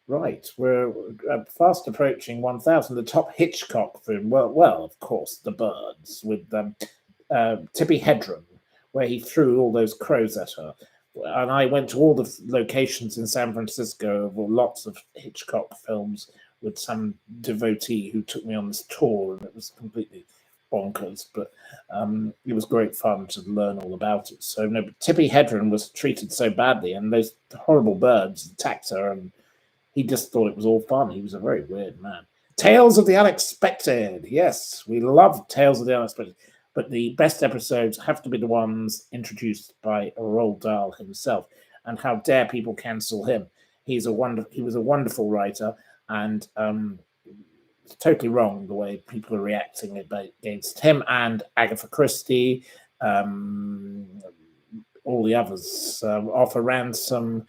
Right, we're fast approaching 1,000. The top Hitchcock film, well, of course, The Birds, with Tippi Hedren, where he threw all those crows at her. And I went to all the locations in San Francisco of lots of Hitchcock films with some devotee who took me on this tour, and it was completely bonkers, but it was great fun to learn all about it. So, no, but Tippi Hedren was treated so badly, and those horrible birds attacked her, and he just thought it was all fun. He was a very weird man. Tales of the Unexpected. Yes, we love Tales of the Unexpected. But the best episodes have to be the ones introduced by Roald Dahl himself. And how dare people cancel him? He was a wonderful writer, and it's totally wrong the way people are reacting against him and Agatha Christie, all the others, Arthur Ransom,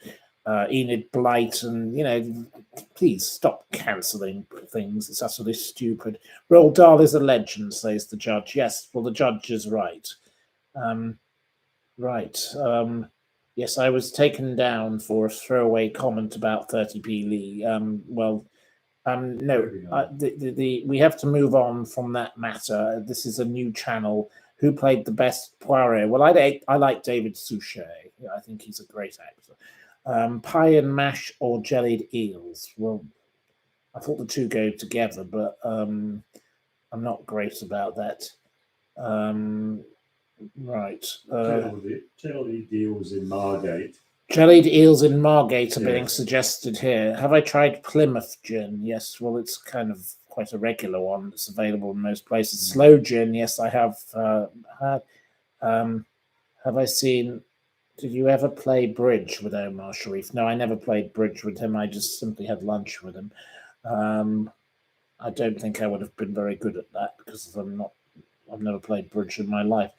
Enid Blight, and please stop cancelling things. It's utterly stupid. Roald Dahl is a legend, says the judge. Yes, well, the judge is right. Yes, I was taken down for a throwaway comment about 30p Lee. No, we have to move on from that matter. This is a new channel. Who played the best Poirot? Well, I like David Suchet. I think he's a great actor. Pie and mash or jellied eels? Well, I thought the two go together, but I'm not great about that. Right. Jellied eels in Margate. Jellied eels in Margate are being suggested here. Have I tried Plymouth gin? Yes. Well, it's kind of quite a regular one. It's available in most places. Slow gin. Yes, I have had. Have I seen... Did you ever play bridge with Omar Sharif? No, I never played bridge with him. I just simply had lunch with him. I don't think I would have been very good at that because I've never played bridge in my life.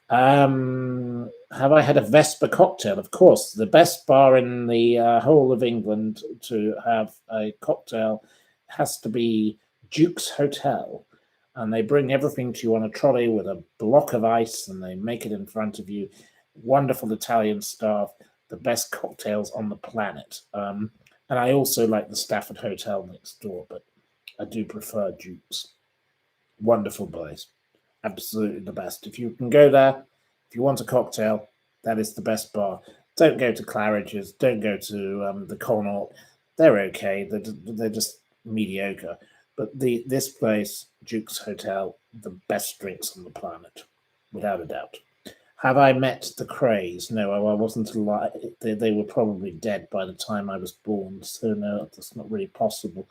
Have I had a Vesper cocktail? Of course, the best bar in the whole of England to have a cocktail has to be Duke's Hotel. And they bring everything to you on a trolley with a block of ice and they make it in front of you. Wonderful Italian staff, the best cocktails on the planet. And I also like the Stafford Hotel next door, but I do prefer Duke's. Wonderful place. Absolutely the best. If you can go there, if you want a cocktail, that is the best bar. Don't go to Claridge's. Don't go to the Connaught. They're okay. They're just mediocre. But this place, Duke's Hotel, the best drinks on the planet, without a doubt. Have I met the Crays? No, I wasn't alive. They were probably dead by the time I was born, so no, that's not really possible.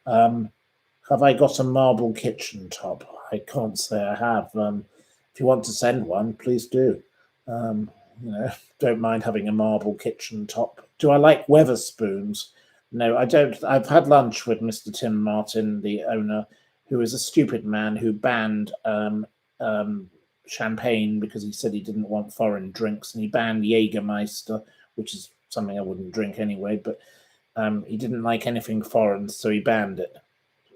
Have I got a marble kitchen top? I can't say I have. If you want to send one, please do. Don't mind having a marble kitchen top. Do I like Weatherspoons? No, I don't. I've had lunch with Mr. Tim Martin, the owner, who is a stupid man who banned champagne because he said he didn't want foreign drinks, and he banned Jägermeister, which is something I wouldn't drink anyway, but he didn't like anything foreign, so he banned it.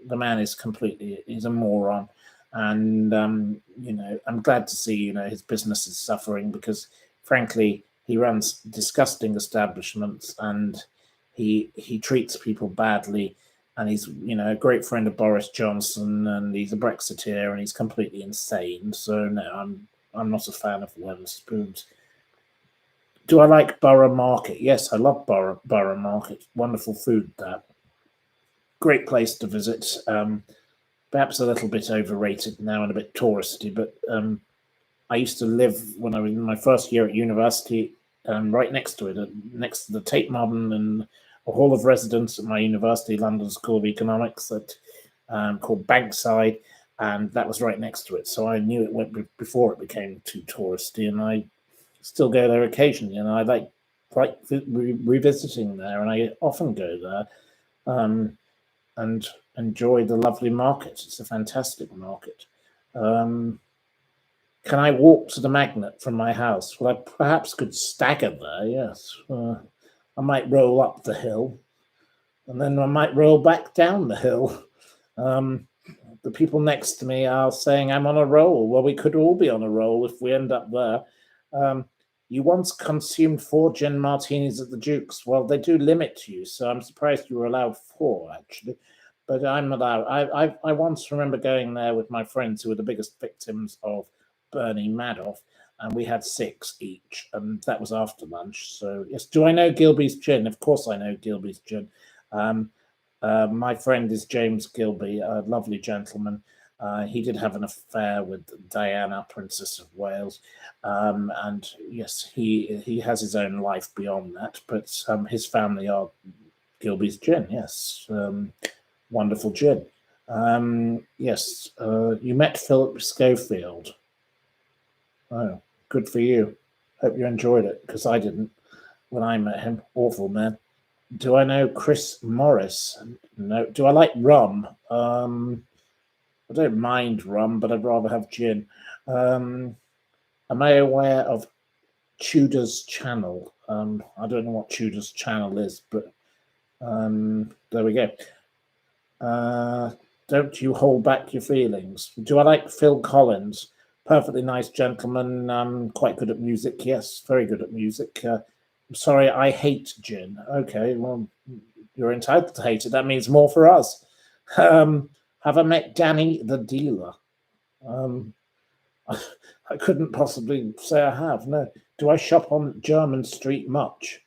The man is he's a moron. And, I'm glad to see, his business is suffering because, frankly, he runs disgusting establishments and he treats people badly. And he's, a great friend of Boris Johnson, and he's a Brexiteer, and he's completely insane. So, no, I'm not a fan of Weatherspoons. Do I like Borough Market? Yes, I love Borough Market. Wonderful food there. Great place to visit. Perhaps a little bit overrated now and a bit touristy, but I used to live when I was in my first year at university right next to it, next to the Tate Modern and a hall of residence at my university, London School of Economics, called Bankside, and that was right next to it. So I knew it went before it became too touristy, and I still go there occasionally, and I like revisiting there, and I often go there and enjoy the lovely market. It's a fantastic market. Can I walk to the Magnet from my house? Well, I perhaps could stagger there, yes. I might roll up the hill, and then I might roll back down the hill. The people next to me are saying I'm on a roll. Well, we could all be on a roll if we end up there. You once consumed 4 gin martinis at the Duke's. Well, they do limit you, so I'm surprised you were allowed 4, actually. But I'm allowed. I once remember going there with my friends who were the biggest victims of Bernie Madoff, and we had 6 each, and that was after lunch. So, yes. Do I know Gilby's gin? Of course I know Gilby's gin. My friend is James Gilby, a lovely gentleman. He did have an affair with Diana, Princess of Wales, and yes, he has his own life beyond that. But his family are Gilby's gin. Yes, wonderful gin. Yes, you met Philip Schofield. Oh, good for you. Hope you enjoyed it, because I didn't when I met him. Awful man. Do I know Chris Morris? No. Do I like rum? I don't mind rum, but I'd rather have gin. Am I aware of Tudor's Channel? I don't know what Tudor's Channel is, but there we go. Don't you hold back your feelings. Do I like Phil Collins? Perfectly nice gentleman, quite good at music. Yes, very good at music. I'm sorry, I hate gin. Okay, well, you're entitled to hate it. That means more for us. Have I met Danny the dealer? I couldn't possibly say I have. No. Do I shop on Jermyn Street much?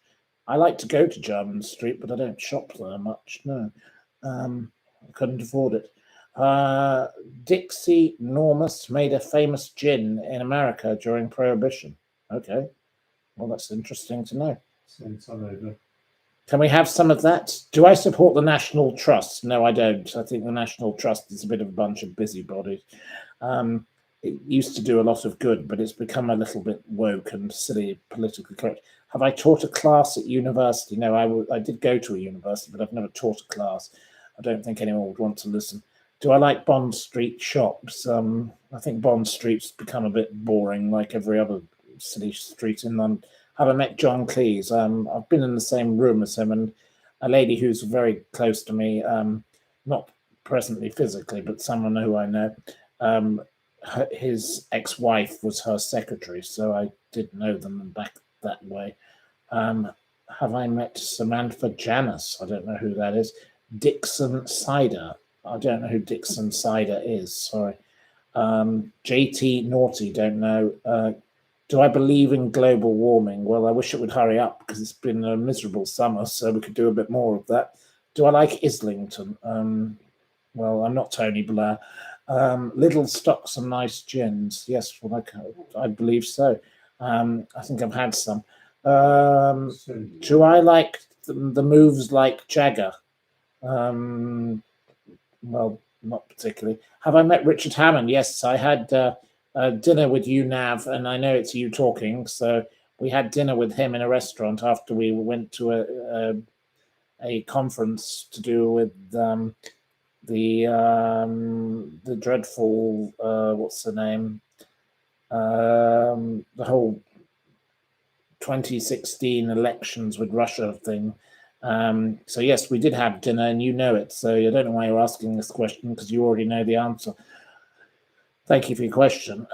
I like to go to Jermyn Street, but I don't shop there much. No. I couldn't afford it. Dixie Normus made a famous gin in America during Prohibition. Okay. Well, that's interesting to know. Send some over. Can we have some of that? Do I support the National Trust? No, I don't. I think the National Trust is a bit of a bunch of busybodies. It used to do a lot of good, but it's become a little bit woke and silly, politically correct. Have I taught a class at university? No, I did go to a university, but I've never taught a class. I don't think anyone would want to listen. Do I like Bond Street shops? I think Bond Street's become a bit boring, like every other city street in London. Have I met John Cleese? I've been in the same room as him, and a lady who's very close to me, not presently physically, but someone who I know. His ex-wife was her secretary, so I did know them back that way. Have I met Samantha Janus? I don't know who that is. Dixon Cider. I don't know who Dixon Cider is. Sorry. JT Naughty. Don't know. Do I believe in global warming? Well, I wish it would hurry up because it's been a miserable summer, so we could do a bit more of that. Do I like Islington? Well, I'm not Tony Blair. Lidl stock some nice gins. Yes, well, I believe so. I think I've had some. Do I like the moves like Jagger? Well, not particularly. Have I met Richard Hammond? Yes, I had dinner with you, Nav, and I know it's you talking. So we had dinner with him in a restaurant after we went to a conference to do with the dreadful what's the name? The whole 2016 elections with Russia thing. So yes, we did have dinner, and you know it. So I don't know why you're asking this question because you already know the answer. Thank you for your question.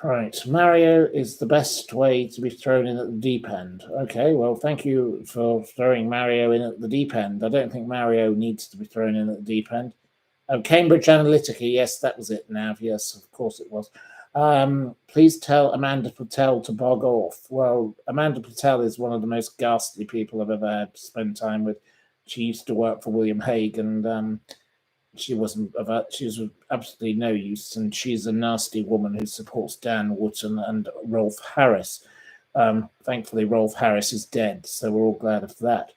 Right, Mario is the best way to be thrown in at the deep end. Okay, well, thank you for throwing Mario in at the deep end. I don't think Mario needs to be thrown in at the deep end. Oh, Cambridge Analytica, yes, that was it, Nav. Yes, of course it was. Please tell Amanda Patel to bog off. Well, Amanda Patel is one of the most ghastly people I've ever had to spend time with. She used to work for William Hague, and she was absolutely no use, and she's a nasty woman who supports Dan Wootton and Rolf Harris. Thankfully, Rolf Harris is dead, so we're all glad of that.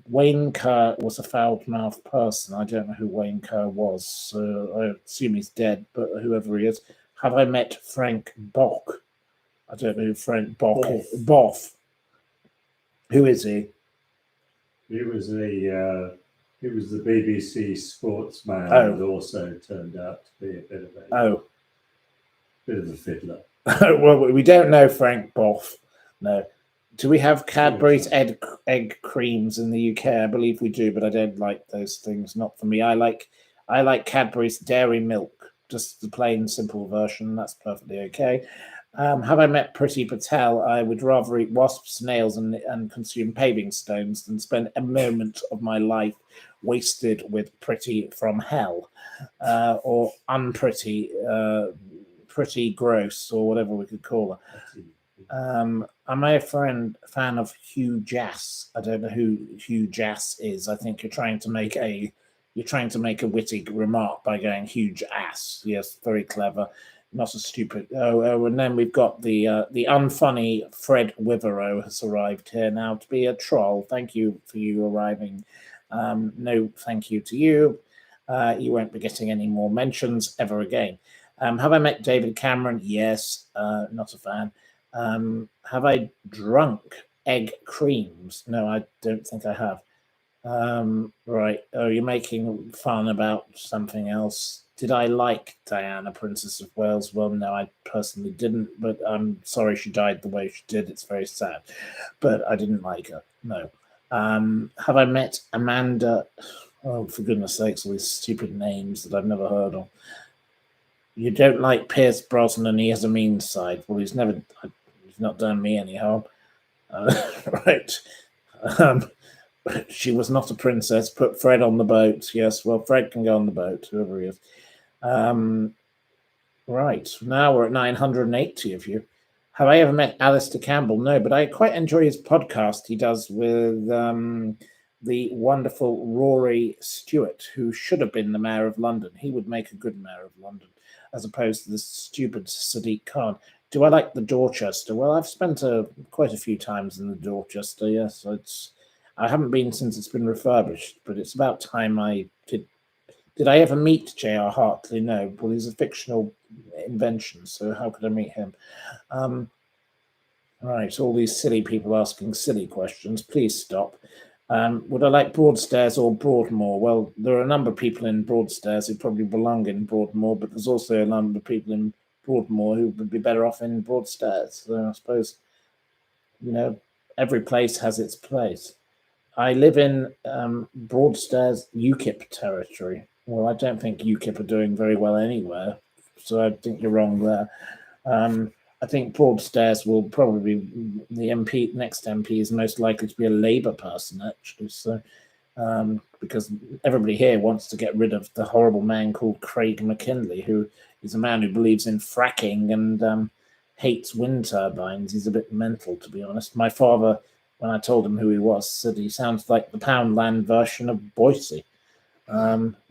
Wayne Kerr was a foul-mouthed person. I don't know who Wayne Kerr was, so I assume he's dead, but whoever he is. Have I met Frank Bock? I don't know who Frank Bock is. Boff. Who is he? He was the BBC sportsman and also turned out to be a bit of a fiddler. Well, we don't know Frank Boff. No. Do we have Cadbury's egg creams in the UK? I believe we do, but I don't like those things. Not for me. I like Cadbury's dairy milk, just the plain, simple version. That's perfectly okay. Have I met Priti Patel? I would rather eat wasps, snails, and consume paving stones than spend a moment of my life wasted with Pretty from hell, or unpretty, pretty gross, or whatever we could call her. Am I a fan of Hugh Jass? I don't know who Hugh Jass is. I think you're trying to make a witty remark by going huge ass. Yes, very clever. Not a stupid. And then we've got the unfunny Fred Witherow has arrived here now to be a troll. Thank you for you arriving. No, thank you to you. You won't be getting any more mentions ever again. Have I met David Cameron? Yes. Not a fan. Have I drunk egg creams? No, I don't think I have. Right. Oh, you're making fun about something else. Did I like Diana, Princess of Wales? Well, no, I personally didn't, but I'm sorry she died the way she did. It's very sad, but I didn't like her. No. Have I met Amanda? Oh, for goodness sakes, all these stupid names that I've never heard of. You don't like Pierce Brosnan, and he has a mean side. Well, he's not done me any harm. Right. She was not a princess. Put Fred on the boat. Yes, well, Fred can go on the boat, whoever he is. Right, now we're at 980 of you. Have I ever met Alistair Campbell? No, but I quite enjoy his podcast he does with the wonderful Rory Stuart, who should have been the mayor of London. He would make a good mayor of London, as opposed to this stupid Sadiq Khan. Do I like the Dorchester? Well, I've spent quite a few times in the Dorchester, yes. I haven't been since it's been refurbished, but it's about time I did. Did I ever meet J.R. Hartley? No. Well, he's a fictional invention, so how could I meet him? Right, all these silly people asking silly questions. Please stop. Would I like Broadstairs or Broadmoor? Well, there are a number of people in Broadstairs who probably belong in Broadmoor, but there's also a number of people in Broadmoor who would be better off in Broadstairs. So I suppose, every place has its place. I live in Broadstairs UKIP territory. Well, I don't think UKIP are doing very well anywhere, so I think you're wrong there. I think Broadstairs will probably be the next MP is most likely to be a Labour person, actually. So, because everybody here wants to get rid of the horrible man called Craig McKinley, who is a man who believes in fracking and hates wind turbines. He's a bit mental, to be honest. My father, when I told him who he was, said he sounds like the Poundland version of Boise.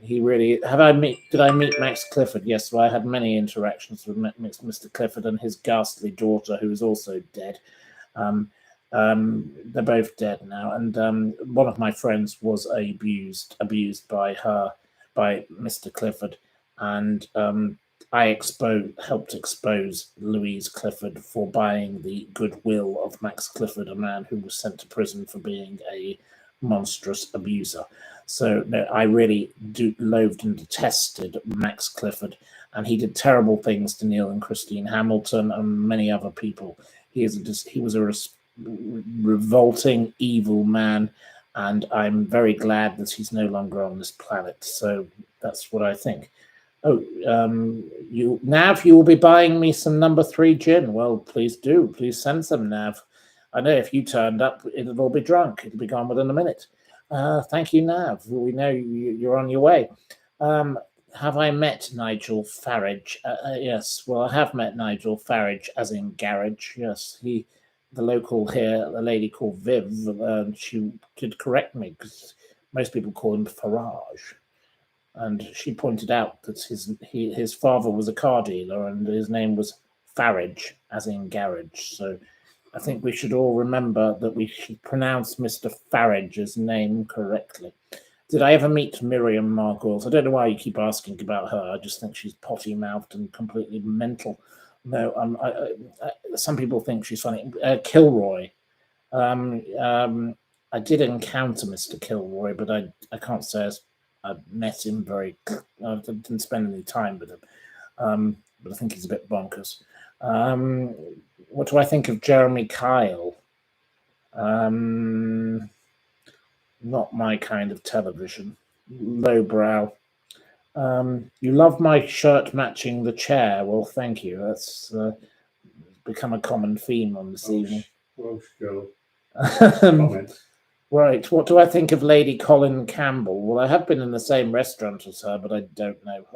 He really did I meet Max Clifford? Yes, well, I had many interactions with Mr. Clifford and his ghastly daughter, who is also dead. They're both dead now, and one of my friends was abused by Mr. Clifford, and I helped expose Louise Clifford for buying the goodwill of Max Clifford, a man who was sent to prison for being a monstrous abuser. So no, I really loathed and detested Max Clifford, and he did terrible things to Neil and Christine Hamilton and many other people. He was a revolting, evil man, and I'm very glad that he's no longer on this planet. So that's what I think. Oh, Nav, you will be buying me some number 3 gin. Well, please do. Please send some, Nav. I know if you turned up, it'll all be drunk. It'll be gone within a minute. Thank you, Nav. We know you're on your way. Have I met Nigel Farage? Yes. Well, I have met Nigel Farage, as in garage. Yes, the local here, a lady called Viv, she did correct me because most people call him Farage. And she pointed out that his father was a car dealer and his name was Farage, as in garage. So I think we should all remember that we should pronounce Mr. Farage's name correctly. Did I ever meet Miriam Margolis? I don't know why you keep asking about her. I just think she's potty-mouthed and completely mental. No, some people think she's funny. Kilroy. I did encounter Mr. Kilroy, but I can't say I met him I didn't spend any time with him. But I think he's a bit bonkers. What do I think of Jeremy Kyle? Not my kind of television. Lowbrow. You love my shirt matching the chair. Well, thank you. That's become a common theme on this evening. Welsh girl. Right. What do I think of Lady Colin Campbell? Well, I have been in the same restaurant as her, but I don't know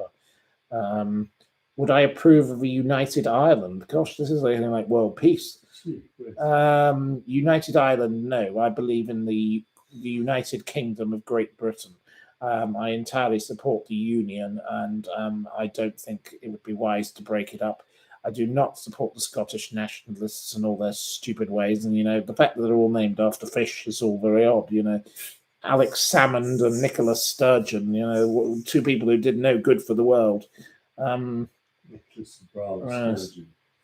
her. Would I approve of a united Ireland? Gosh, this is anything like world peace. United Ireland, no. I believe in the United Kingdom of Great Britain. I entirely support the union, and I don't think it would be wise to break it up. I do not support the Scottish nationalists and all their stupid ways. And, the fact that they're all named after fish is all very odd, Alex Salmond and Nicola Sturgeon, 2 people who did no good for the world.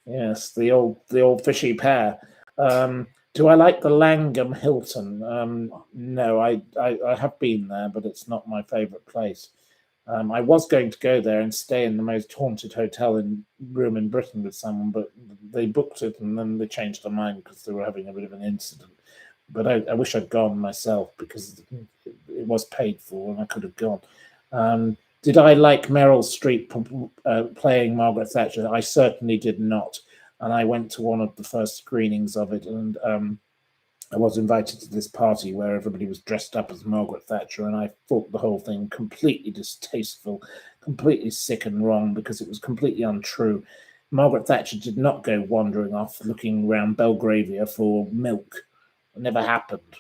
Yes, the old fishy pair. Do I like the Langham Hilton? No, I have been there, but it's not my favourite place. I was going to go there and stay in the most haunted hotel room in Britain with someone, but they booked it and then they changed their mind because they were having a bit of an incident. But I wish I'd gone myself because it was paid for and I could have gone. Did I like Meryl Streep playing Margaret Thatcher? I certainly did not. And I went to one of the first screenings of it, and I was invited to this party where everybody was dressed up as Margaret Thatcher, and I thought the whole thing completely distasteful, completely sick and wrong because it was completely untrue. Margaret Thatcher did not go wandering off looking around Belgravia for milk. It never happened.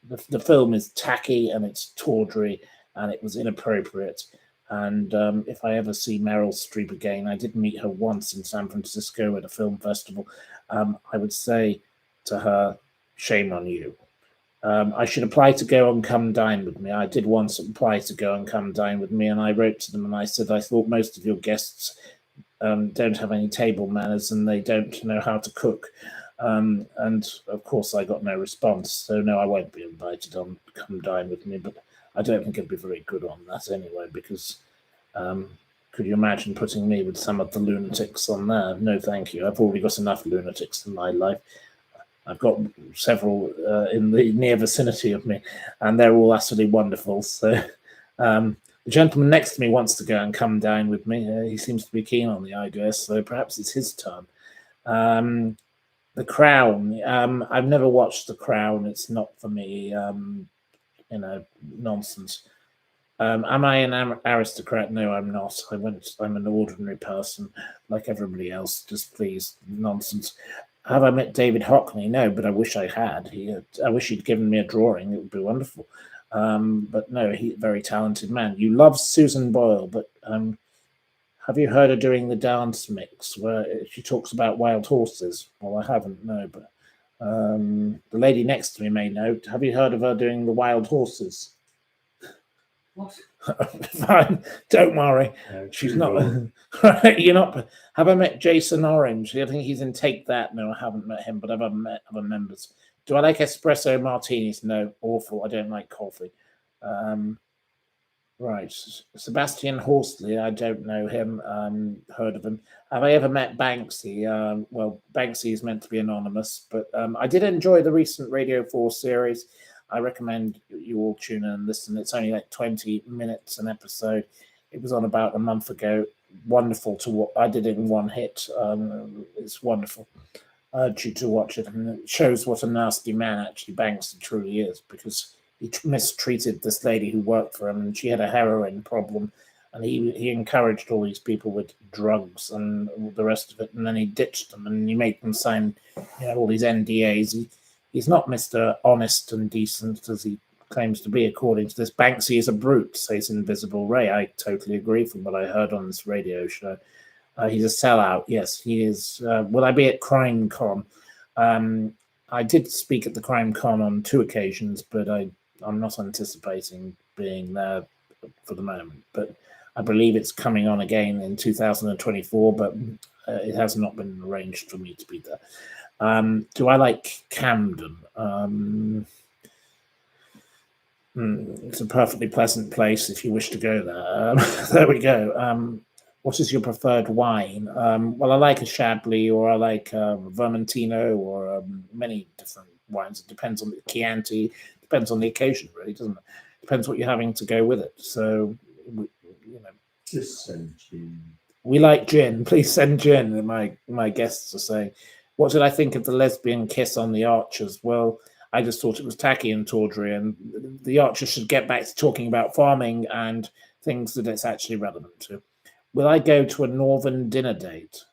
The film is tacky and it's tawdry and it was inappropriate. And if I ever see Meryl Streep again, I did meet her once in San Francisco at a film festival. I would say to her, shame on you. I should apply to go and come dine with me. I did once apply to go and come dine with me, and I wrote to them and I said, I thought most of your guests don't have any table manners and they don't know how to cook. And of course, I got no response. So no, I won't be invited on come dine with me. But I don't think I'd be very good on that anyway, because could you imagine putting me with some of the lunatics on there? No, thank you. I've already got enough lunatics in my life. I've got several in the near vicinity of me, and they're all utterly wonderful. So the gentleman next to me wants to go and come down with me. He seems to be keen on the idea, so perhaps it's his turn. The Crown. I've never watched The Crown. It's not for me. Nonsense. Am I an aristocrat? No, I'm not. I'm an ordinary person, like everybody else. Just please, nonsense. Have I met David Hockney? No, but I wish I had. I wish he'd given me a drawing. It would be wonderful. But no, he's a very talented man. You love Susan Boyle, but have you heard her doing the dance mix where she talks about wild horses? Well, I haven't, no, but the lady next to me may know. Have you heard of her doing the wild horses? What? Fine, don't worry. She's not. Right, you're not. Have I met Jason Orange? I think he's in Take That. No, I haven't met him, but I've met other members. Do I like espresso martinis? No, awful. I don't like coffee. Right, Sebastian Horsley. I don't know him. Heard of him. Have I ever met Banksy? Well, Banksy is meant to be anonymous, but I did enjoy the recent Radio 4 series. I recommend you all tune in and listen. It's only like 20 minutes an episode. It was on about a month ago. Wonderful to watch. I did it in one hit. It's wonderful. I urge you to watch it. And it shows what a nasty man actually Banksy truly is, because he mistreated this lady who worked for him, and she had a heroin problem. And he encouraged all these people with drugs and all the rest of it. And then he ditched them, and he made them sign all these NDAs. He's not Mr. Honest and Decent as he claims to be, according to this. Banksy is a brute, says Invisible Ray. I totally agree from what I heard on this radio show. He's a sellout. Yes, he is. Will I be at Crime Con? I did speak at the Crime Con on 2 occasions, but I'm not anticipating being there for the moment. But I believe it's coming on again in 2024, but it has not been arranged for me to be there. Do I like Camden? It's a perfectly pleasant place if you wish to go there. There we go. What is your preferred wine? Well, I like a Chablis, or I like Vermentino, or many different wines. It depends on the Chianti. Depends on the occasion, really, doesn't it? Depends what you're having to go with it. So, just send gin. We like gin. Please send gin. My guests are saying. What did I think of the lesbian kiss on the Archers? Well, I just thought it was tacky and tawdry, and the Archers should get back to talking about farming and things that it's actually relevant to. Will I go to a northern dinner date?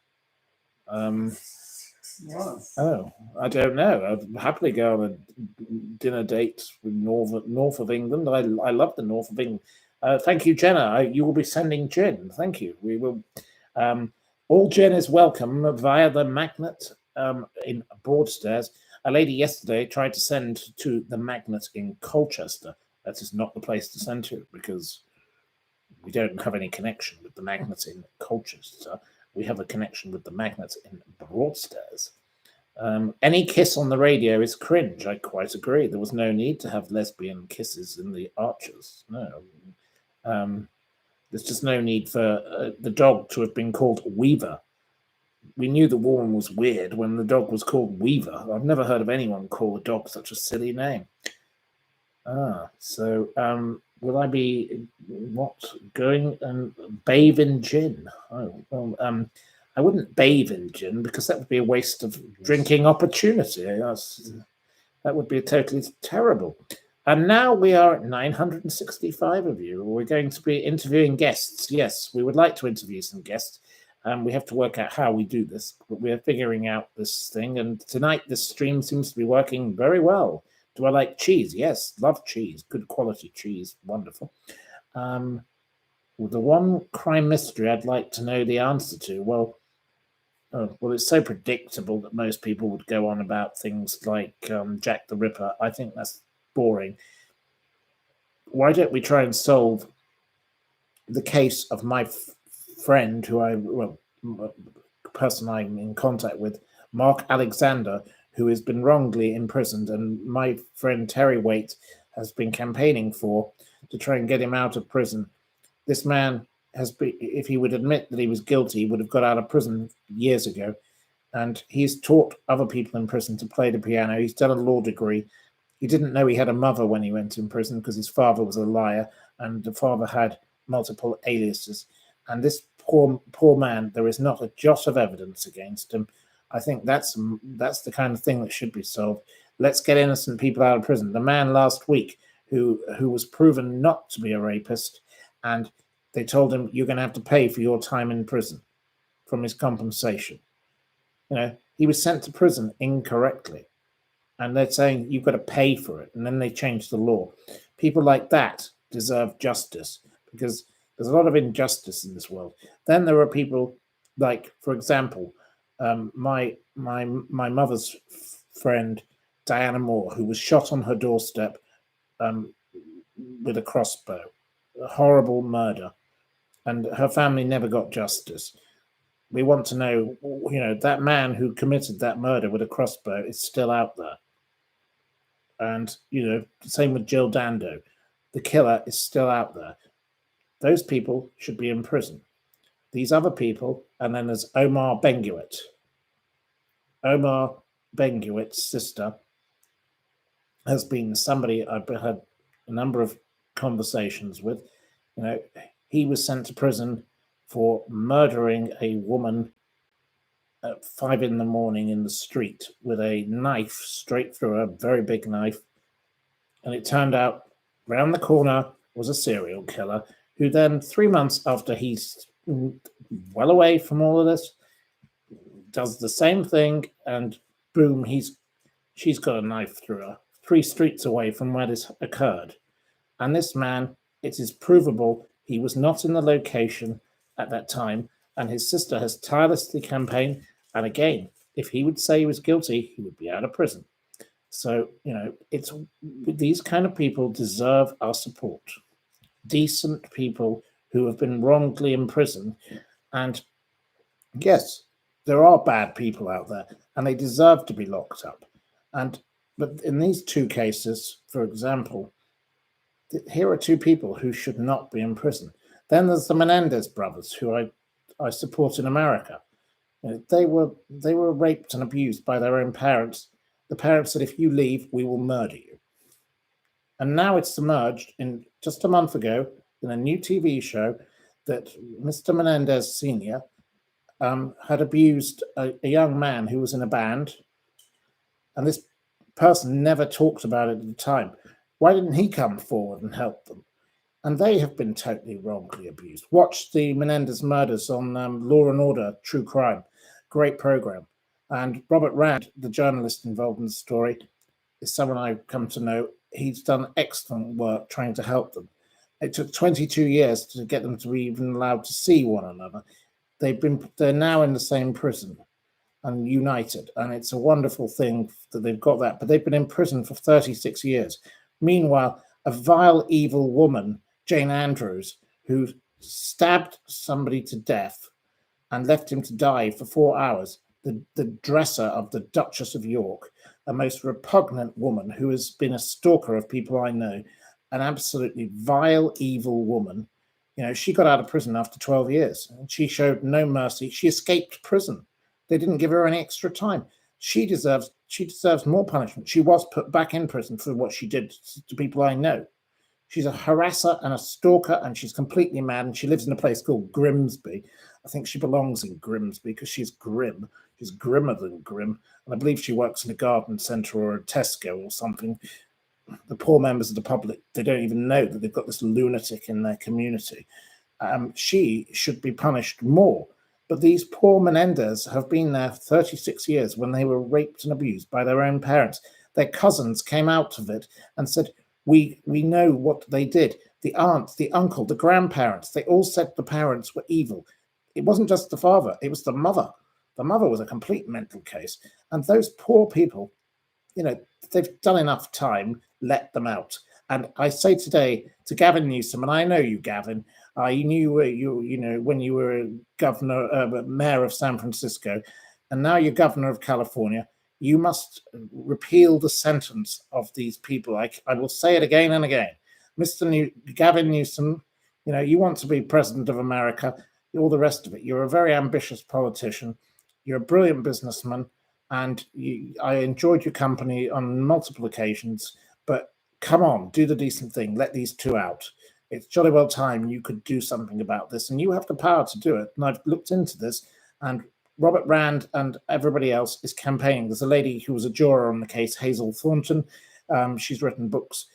Oh, I don't know. I'd happily go on a dinner date with north of England. I love the north of England. Thank you, Jenna. You will be sending gin. Thank you. We will. All gin is welcome via the Magnet in Broadstairs. A lady yesterday tried to send to the Magnet in Colchester. That is not the place to send to, because we don't have any connection with the Magnet in Colchester. We have a connection with the Magnet in Broadstairs. Any kiss on the radio is cringe. I quite agree. There was no need to have lesbian kisses in the Archers. No. There's just no need for the dog to have been called Weaver. We knew the woman was weird when the dog was called Weaver. I've never heard of anyone call a dog such a silly name. So will I be going and bathe in gin? Oh, well, I wouldn't bathe in gin, because that would be a waste of drinking opportunity. That would be totally terrible. And now we are at 965 of you. We're going to be interviewing guests. Yes, we would like to interview some guests. We have to work out how we do this, but we're figuring out this thing. And tonight, this stream seems to be working very well. Do I like cheese? Yes, love cheese. Good quality cheese. Wonderful. Well, the one crime mystery I'd like to know the answer to, well, it's so predictable that most people would go on about things like Jack the Ripper. I think that's boring. Why don't we try and solve the case of my friend, person I'm in contact with, Mark Alexander, who has been wrongly imprisoned, and my friend Terry Waite has been campaigning to try and get him out of prison. This man has been, if he would admit that he was guilty, he would have got out of prison years ago. And he's taught other people in prison to play the piano. He's done a law degree. He didn't know he had a mother when he went in prison because his father was a liar and the father had multiple aliases. And this poor man, there is not a jot of evidence against him. I think that's the kind of thing that should be solved. Let's get innocent people out of prison. The man last week who was proven not to be a rapist, and they told him, you're going to have to pay for your time in prison from his compensation. He was sent to prison incorrectly, and they're saying you've got to pay for it, and then they changed the law. People like that deserve justice because there's a lot of injustice in this world. Then there are people like, for example, my mother's friend Diana Moore, who was shot on her doorstep with a crossbow, a horrible murder, and her family never got justice. We want to know, that man who committed that murder with a crossbow is still out there. And, same with Jill Dando. The killer is still out there. Those people should be in prison. These other people, and then there's Omar Benguit. Omar Benguit's sister has been somebody I've had a number of conversations with. He was sent to prison for murdering a woman at 5 a.m. in the street with a knife straight through her, a very big knife. And it turned out round the corner was a serial killer who then 3 months after he's well away from all of this, does the same thing, and boom, she's got a knife through her 3 streets away from where this occurred. And this man, it is provable he was not in the location at that time, and his sister has tirelessly campaigned. And again, if he would say he was guilty, he would be out of prison. So, it's these kind of people deserve our support. Decent people who have been wrongly imprisoned. And yes, there are bad people out there, and they deserve to be locked up. But in these 2 cases, for example, here are 2 people who should not be in prison. Then there's the Menendez brothers, who I support in America. They were raped and abused by their own parents. The parents said, if you leave, we will murder you. And now it's emerged in just a month ago in a new TV show that Mr. Menendez Sr. Had abused a young man who was in a band. And this person never talked about it at the time. Why didn't he come forward and help them? And they have been totally wrongly abused. Watch the Menendez murders on Law and Order, True Crime. Great program. And Robert Rand, the journalist involved in the story, is someone I've come to know. He's done excellent work trying to help them. It took 22 years to get them to be even allowed to see one another. They're now in the same prison and united. And it's a wonderful thing that they've got that. But they've been in prison for 36 years. Meanwhile, a vile, evil woman, Jane Andrews, who stabbed somebody to death and left him to die for 4 hours, the dresser of the Duchess of York, a most repugnant woman who has been a stalker of people I know, an absolutely vile, evil woman. She got out of prison after 12 years, and she showed no mercy. She escaped prison. They didn't give her any extra time. She deserves more punishment. She was put back in prison for what she did to people I know. She's a harasser and a stalker, and she's completely mad, and she lives in a place called Grimsby. I think she belongs in Grimsby because she's grim. She's grimmer than grim. And I believe she works in a garden centre or a Tesco or something. The poor members of the public, they don't even know that they've got this lunatic in their community. She should be punished more. But these poor Menendez have been there 36 years when they were raped and abused by their own parents. Their cousins came out of it and said, we know what they did. The aunt, the uncle, the grandparents, they all said the parents were evil. It wasn't just the father, it was the mother. The mother was a complete mental case. And those poor people, they've done enough time, let them out. And I say today to Gavin Newsom, and I know you, Gavin, I knew you when you were mayor of San Francisco, and now you're governor of California. You must repeal the sentence of these people. I will say it again and again. Mr. Gavin Newsom, you want to be president of America, all the rest of it. You're a very ambitious politician. You're a brilliant businessman, and I enjoyed your company on multiple occasions, but come on, do the decent thing. Let these two out. It's jolly well time you could do something about this, and you have the power to do it. And I've looked into this, and Robert Rand and everybody else is campaigning. There's a lady who was a juror on the case, Hazel Thornton. She's written books.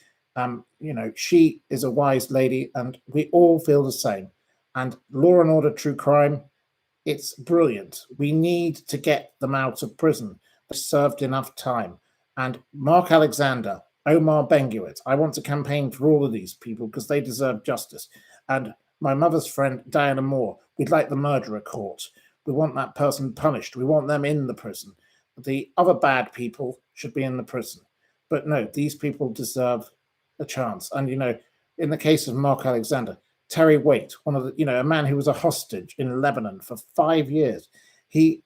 She is a wise lady, and we all feel the same. And Law and Order True Crime, it's brilliant. We need to get them out of prison. They've served enough time. And Mark Alexander, Omar Benguit, I want to campaign for all of these people because they deserve justice. And my mother's friend, Diana Moore, we'd like the murderer caught. We want that person punished. We want them in the prison. The other bad people should be in the prison. But no, these people deserve a chance. And, in the case of Mark Alexander, Terry Waite, one of the, a man who was a hostage in Lebanon for 5 years, he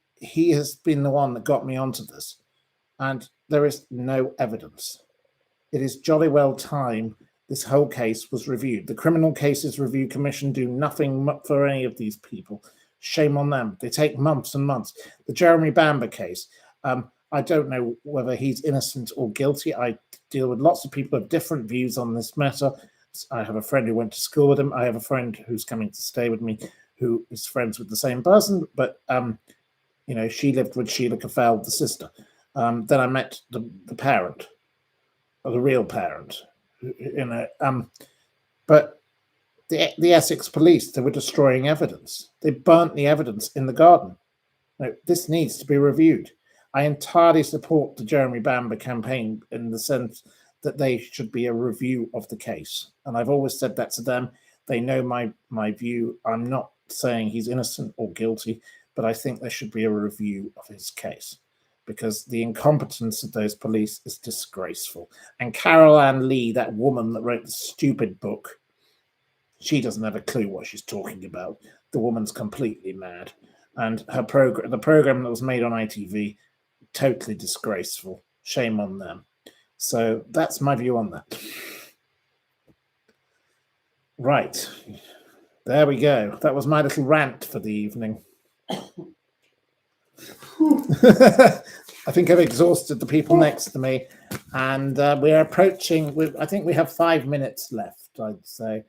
has been the one that got me onto this. And there is no evidence. It is jolly well time this whole case was reviewed. The Criminal Cases Review Commission do nothing for any of these people. Shame on them. They take months and months. The Jeremy Bamber case, I don't know whether he's innocent or guilty. I deal with lots of people who have different views on this matter. I have a friend who went to school with him. I have a friend who's coming to stay with me who is friends with the same person, but she lived with Sheila Caffell, the sister. Then I met the parent, or the real parent, but the Essex police, they were destroying evidence. They burnt the evidence in the garden. Now, this needs to be reviewed. I entirely support the Jeremy Bamber campaign in the sense that they should be a review of the case. And I've always said that to them. They know my view. I'm not saying he's innocent or guilty, but I think there should be a review of his case because the incompetence of those police is disgraceful. And Carol Ann Lee, that woman that wrote the stupid book, she doesn't have a clue what she's talking about. The woman's completely mad. And the program that was made on ITV, totally disgraceful. Shame on them. So that's my view on that. Right. There we go. That was my little rant for the evening. I think I've exhausted the people next to me. And we're approaching, I think we have 5 minutes left, I'd say.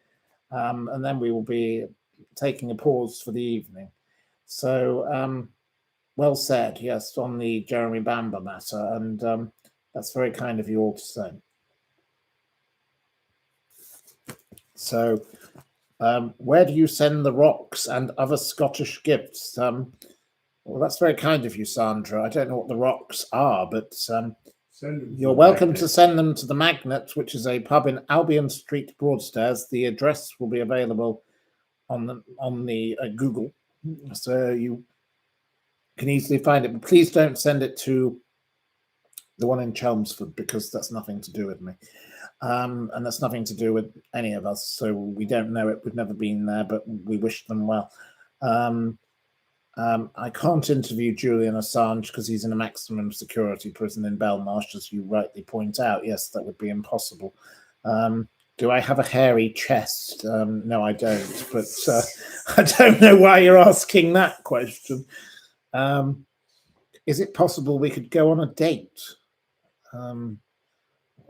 And then we will be taking a pause for the evening. So, well said, yes, on the Jeremy Bamber matter. And that's very kind of you all to say. So, where do you send the rocks and other Scottish gifts? Well, that's very kind of you, Sandra. I don't know what the rocks are, but you're welcome to send them to the Magnet, which is a pub in Albion Street, Broadstairs. The address will be available on the Google, so you can easily find it. But please don't send it to the one in Chelmsford because that's nothing to do with me, and that's nothing to do with any of us. So we don't know it. We've never been there, but we wish them well. I can't interview Julian Assange because he's in a maximum security prison in Belmarsh, as you rightly point out. Yes, that would be impossible. Do I have a hairy chest? No, I don't. But I don't know why you're asking that question. Is it possible we could go on a date?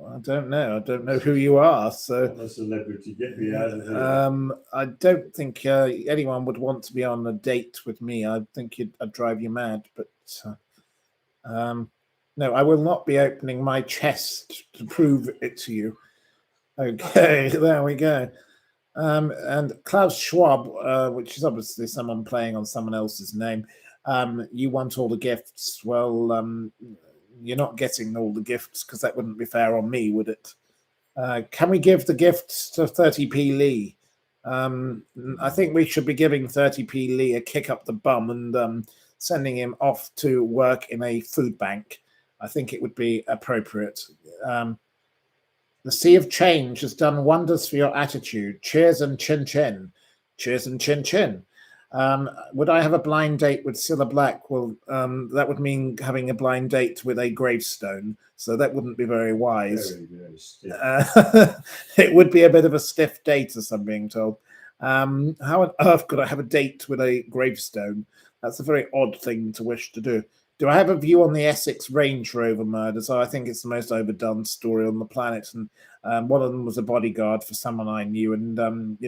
I don't know. I don't know who you are. So I'm a celebrity. Get me out of here. I don't think anyone would want to be on a date with me. I think I'd drive you mad. But no, I will not be opening my chest to prove it to you. Okay, there we go. And Klaus Schwab, which is obviously someone playing on someone else's name. You want all the gifts. Well, you're not getting all the gifts because that wouldn't be fair on me, would it? Can we give the gifts to 30p Lee? I think we should be giving 30p Lee a kick up the bum and sending him off to work in a food bank. I think it would be appropriate. The Sea of Change has done wonders for your attitude. Cheers and chin chin. Cheers and chin chin. Would I have a blind date with Cilla Black? Well, that would mean having a blind date with a gravestone, so that wouldn't be very wise. Very, very stiff. It would be a bit of a stiff date, as I'm being told. How on earth could I have a date with a gravestone? That's a very odd thing to wish to do. Do I have a view on the Essex Range Rover murders? I think it's the most overdone story on the planet. And one of them was a bodyguard for someone I knew, and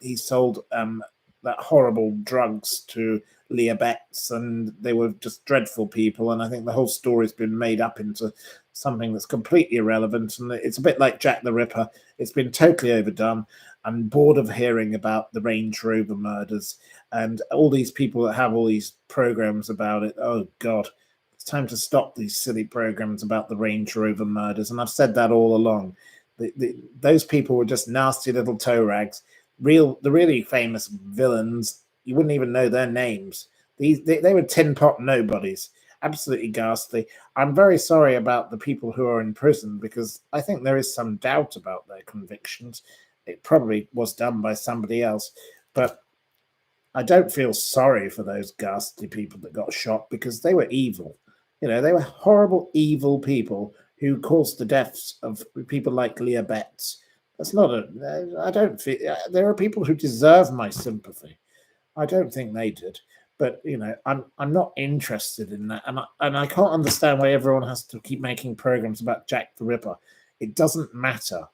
he sold that horrible drugs to Leah Betts, and they were just dreadful people. And I think the whole story's been made up into something that's completely irrelevant. And it's a bit like Jack the Ripper. It's been totally overdone. I'm bored of hearing about the Range Rover murders and all these people that have all these programs about it. Oh, God, it's time to stop these silly programs about the Range Rover murders. And I've said that all along. Those people were just nasty little toe rags. The really famous villains, you wouldn't even know their names. They were tin pot nobodies. Absolutely ghastly. I'm very sorry about the people who are in prison, because I think there is some doubt about their convictions. It probably was done by somebody else, but I don't feel sorry for those ghastly people that got shot, because they were evil. They were horrible, evil people who caused the deaths of people like Leah Betts. I don't feel, there are people who deserve my sympathy. I don't think they did. But I'm not interested in that, and I can't understand why everyone has to keep making programs about Jack the Ripper. It doesn't matter.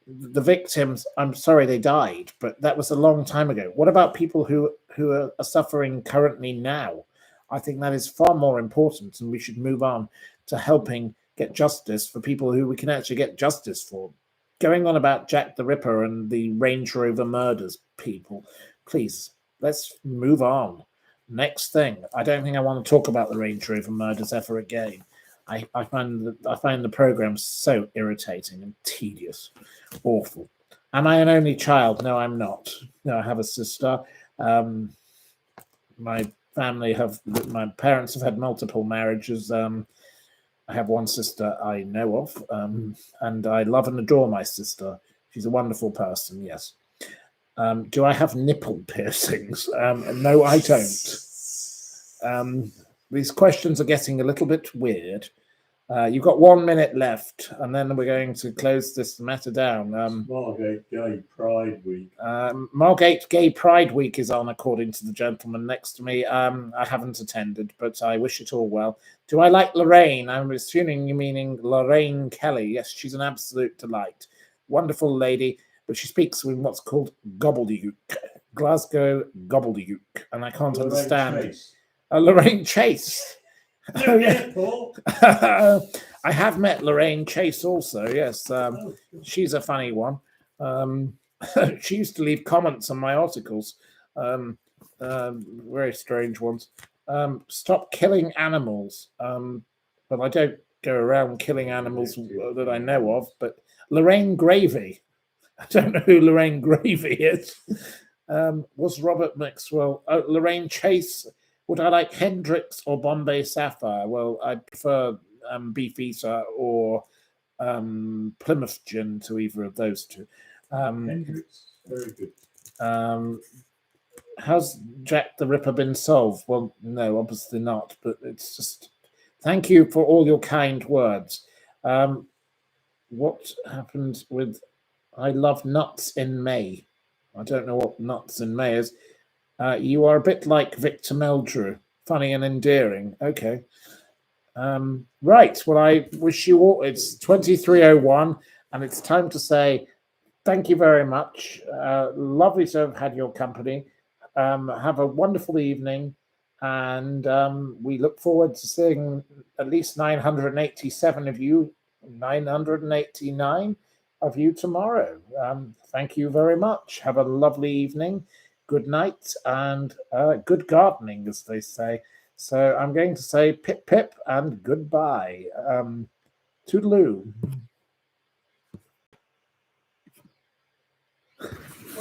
The victims, I'm sorry they died, but that was a long time ago. What about people who are suffering currently now? I think that is far more important, and we should move on to helping get justice for people who we can actually get justice for. Going on about Jack the Ripper and the Range Rover murders, people, please, let's move on. Next thing. I don't think I want to talk about the Range Rover murders ever again. I find the program so irritating and tedious, awful. Am I an only child? No, I'm not. No, I have a sister. My parents have had multiple marriages. I have one sister I know of, and I love and adore my sister. She's a wonderful person. Yes. Do I have nipple piercings? No, I don't. These questions are getting a little bit weird. You've got 1 minute left, and then we're going to close this matter down. Margate Gay Pride Week. Margate Gay Pride Week is on, according to the gentleman next to me. I haven't attended, but I wish it all well. Do I like Lorraine? I'm assuming you're meaning Lorraine Kelly. Yes, she's an absolute delight. Wonderful lady, but she speaks in what's called gobbledygook, Glasgow gobbledygook, and I can't understand. Lorraine Chase. Oh, yeah, Paul. I have met Lorraine Chase also, yes. She's a funny one. She used to leave comments on my articles, very strange ones. Stop killing animals. But I don't go around killing animals that I know of. But Lorraine Gravy. I don't know who Lorraine Gravy is. Was Robert Maxwell. Lorraine Chase. Would I like Hendrix or Bombay Sapphire? Well, I prefer Beefeater or Plymouth Gin to either of those two. Hendrix, very good. Has Jack the Ripper been solved? Well, no, obviously not. But it's just, thank you for all your kind words. What happened with I love nuts in May? I don't know what nuts in May is. You are a bit like Victor Meldrew, funny and endearing. Okay. Right. Well, I wish you all, it's 23:01, and it's time to say thank you very much. Lovely to have had your company. Have a wonderful evening, and we look forward to seeing at least 987 of you, 989 of you tomorrow. Thank you very much. Have a lovely evening. Good night and good gardening, as they say. So I'm going to say pip pip and goodbye. Toodaloo.